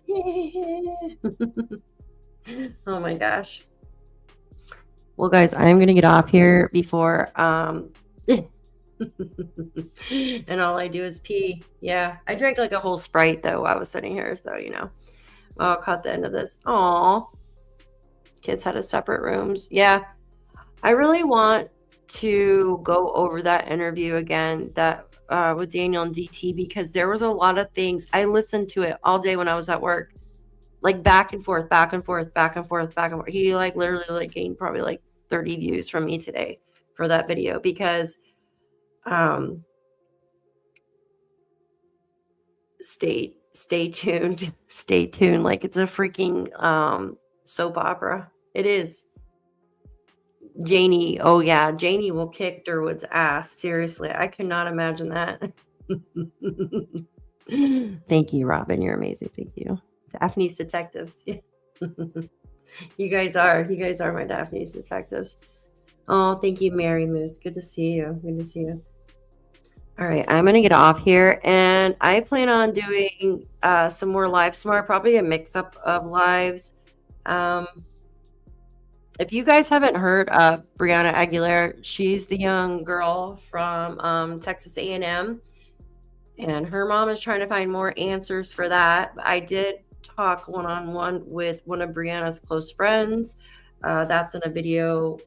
Yeah. Oh my gosh. Well, guys, I'm going to get off here before and all I do is pee. Yeah, I drank like a whole Sprite though while I was sitting here, so you know. I'll cut the end of this. Aw, kids had a separate rooms. Yeah, I really want to go over that interview again that with Daniel and DT, because there was a lot of things. I listened to it all day when I was at work, like back and forth, back and forth, back and forth, back and forth. He like literally like gained probably like 30 views from me today for that video because stay tuned. Stay tuned. Like it's a freaking soap opera. It is. Janie, oh yeah, Janie will kick Durwood's ass. Seriously, I could not imagine that. Thank you, Robin. You're amazing. Thank you. Daphne's detectives. You guys are my Daphne's detectives. Oh, thank you, Mary Moose. Good to see you. Good to see you. All right, I'm gonna get off here, and I plan on doing some more lives tomorrow. Probably a mix-up of lives. If you guys haven't heard of Brianna Aguilera, she's the young girl from Texas A&M, and her mom is trying to find more answers for that. I did talk one-on-one with one of Brianna's close friends. That's in a video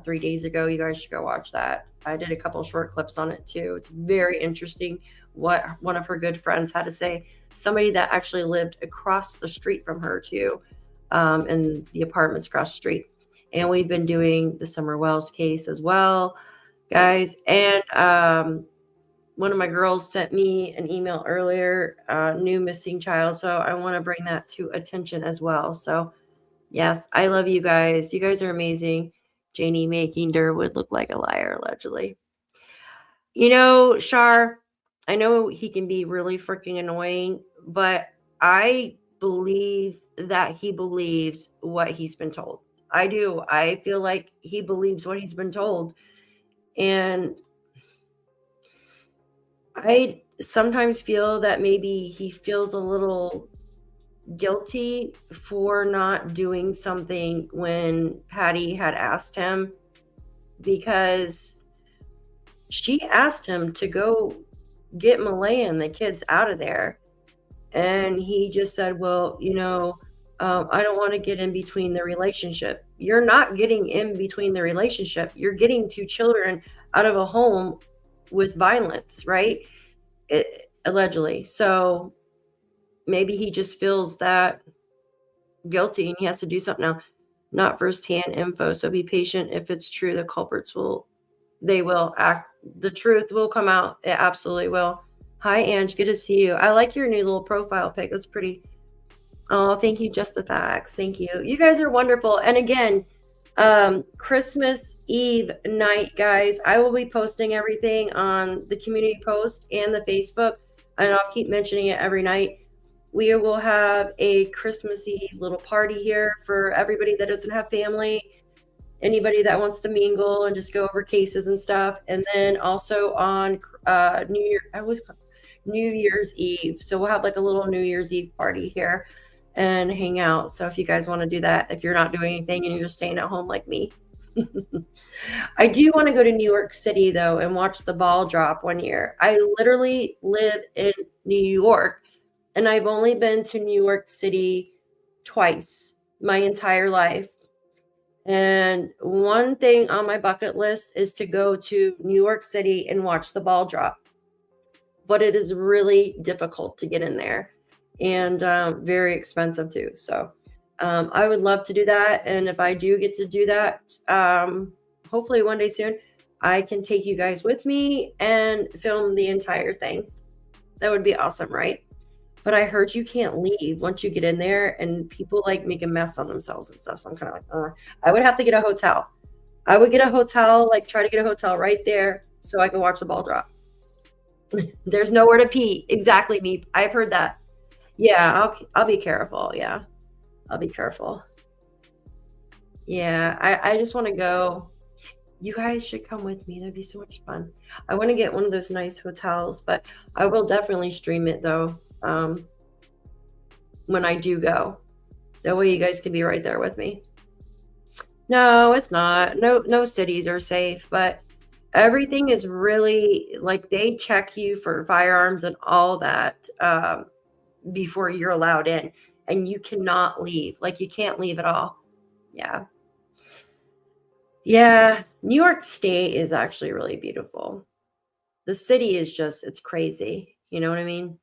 3 days ago. You guys should go watch that. I did a couple short clips on it too. It's very interesting what one of her good friends had to say. Somebody that actually lived across the street from her too, in the apartments across the street. And we've been doing the Summer Wells case as well, guys. And one of my girls sent me an email earlier, new missing child. So I want to bring that to attention as well. So yes, I love you guys. You guys are amazing. Janie making Durwood look like a liar, allegedly. You know, Shar, I know he can be really freaking annoying, but I believe that he believes what he's been told. I do. I feel like he believes what he's been told. And I sometimes feel that maybe he feels a little guilty for not doing something when Patty had asked him, because she asked him to go get Malaya and the kids out of there. And he just said, well, you know, I don't want to get in between the relationship. You're not getting in between the relationship. You're getting two children out of a home with violence, right? Allegedly. So maybe he just feels that guilty and he has to do something now. Not firsthand info. So be patient. If it's true, the culprits will act. The truth will come out. It absolutely will. Hi, Ange. Good to see you. I like your new little profile pic. That's pretty. Oh, thank you, Just the Facts. Thank you. You guys are wonderful. And again, Christmas Eve night, guys, I will be posting everything on the community post and the Facebook, and I'll keep mentioning it every night. We will have a Christmas Eve little party here for everybody that doesn't have family, anybody that wants to mingle and just go over cases and stuff. And then also on New Year's Eve. So we'll have like a little New Year's Eve party here and hang out. So if you guys want to do that, if you're not doing anything and you're just staying at home like me. I do want to go to New York City though and watch the ball drop one year. I literally live in New York, And I've only been to New York City twice my entire life. And one thing on my bucket list is to go to New York City and watch the ball drop. But it is really difficult to get in there and very expensive too. So I would love to do that. And if I do get to do that, hopefully one day soon, I can take you guys with me and film the entire thing. That would be awesome, right? But I heard you can't leave once you get in there, and people like make a mess on themselves and stuff. So I'm kind of like, I would have to get a hotel. I would get a hotel, like try to get a hotel right there so I can watch the ball drop. There's nowhere to pee. Exactly, me. I've heard that. Yeah, I'll be careful. Yeah, I'll be careful. Yeah, I just want to go. You guys should come with me. That'd be so much fun. I want to get one of those nice hotels, but I will definitely stream it though. When I do go, that way you guys can be right there with me. No, it's not. No cities are safe, but everything is really like they check you for firearms and all that before you're allowed in, and you cannot leave. Like you can't leave at all. Yeah, New York State is actually really beautiful. The city is just, it's crazy. You know what I mean?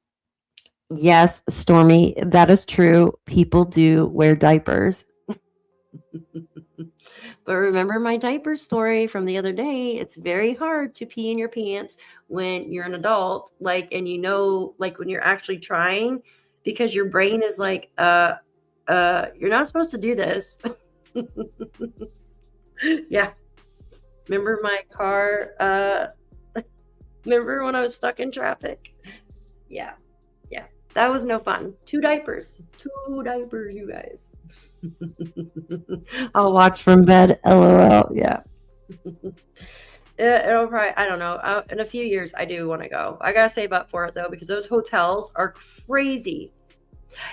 Yes, Stormy, that is true. People do wear diapers. But remember my diaper story from the other day. It's very hard to pee in your pants when you're an adult, like, and you know, like when you're actually trying, because your brain is like, you're not supposed to do this. Yeah. Remember my car, remember when I was stuck in traffic? Yeah. That was no fun. 2 diapers, you guys. I'll watch from bed. LOL. Yeah. It'll probably, I don't know. In a few years, I do want to go. I got to save up for it though, because those hotels are crazy.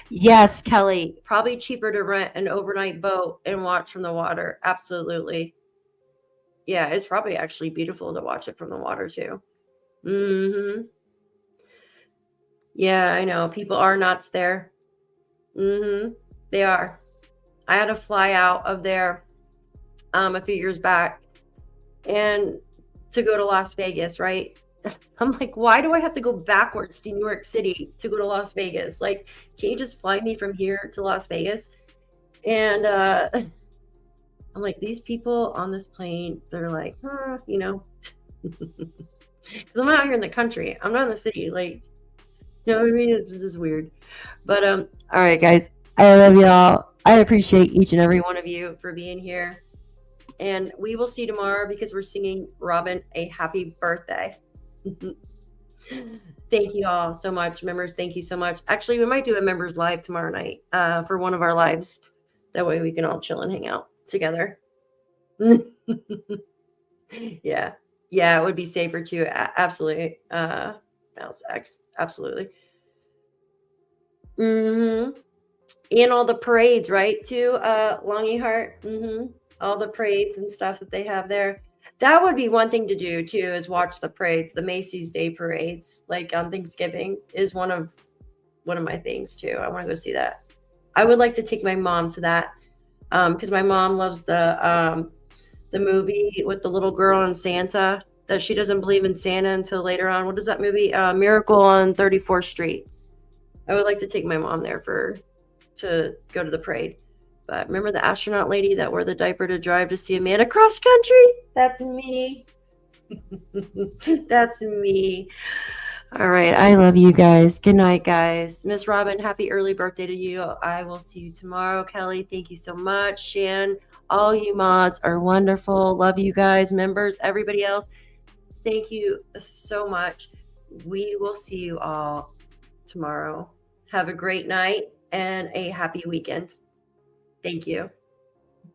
Yes, Kelly, probably cheaper to rent an overnight boat and watch from the water. Absolutely. Yeah, it's probably actually beautiful to watch it from the water too. Yeah, I know. People are nuts there. They are. I had to fly out of there a few years back and to go to Las Vegas, right? I'm like, why do I have to go backwards to New York City to go to Las Vegas? Like, can you just fly me from here to Las Vegas? And I'm like, these people on this plane, they're like, you know, because I'm out here in the country. I'm not in the city. Like, you know what I mean? It's just weird. But all right, guys. I love y'all. I appreciate each and every one of you for being here. And we will see you tomorrow because we're singing Robin a happy birthday. Thank you all so much. Members, thank you so much. Actually, we might do a members live tomorrow night for one of our lives. That way we can all chill and hang out together. Yeah, it would be safer too. Absolutely. Absolutely. And all the parades, right? Too, Longy Heart. All the parades and stuff that they have there. That would be one thing to do too, is watch the parades. The Macy's Day parades, like on Thanksgiving, is one of my things too. I want to go see that. I would like to take my mom to that because my mom loves the movie with the little girl and Santa. That she doesn't believe in Santa until later on. What is that movie? Miracle on 34th Street. I would like to take my mom there to go to the parade. But remember the astronaut lady that wore the diaper to drive to see a man across country? That's me. That's me. All right. I love you guys. Good night, guys. Miss Robin, happy early birthday to you. I will see you tomorrow. Kelly, thank you so much. Shan, all you mods are wonderful. Love you guys. Members, everybody else, thank you so much. We will see you all tomorrow. Have a great night and a happy weekend. Thank you.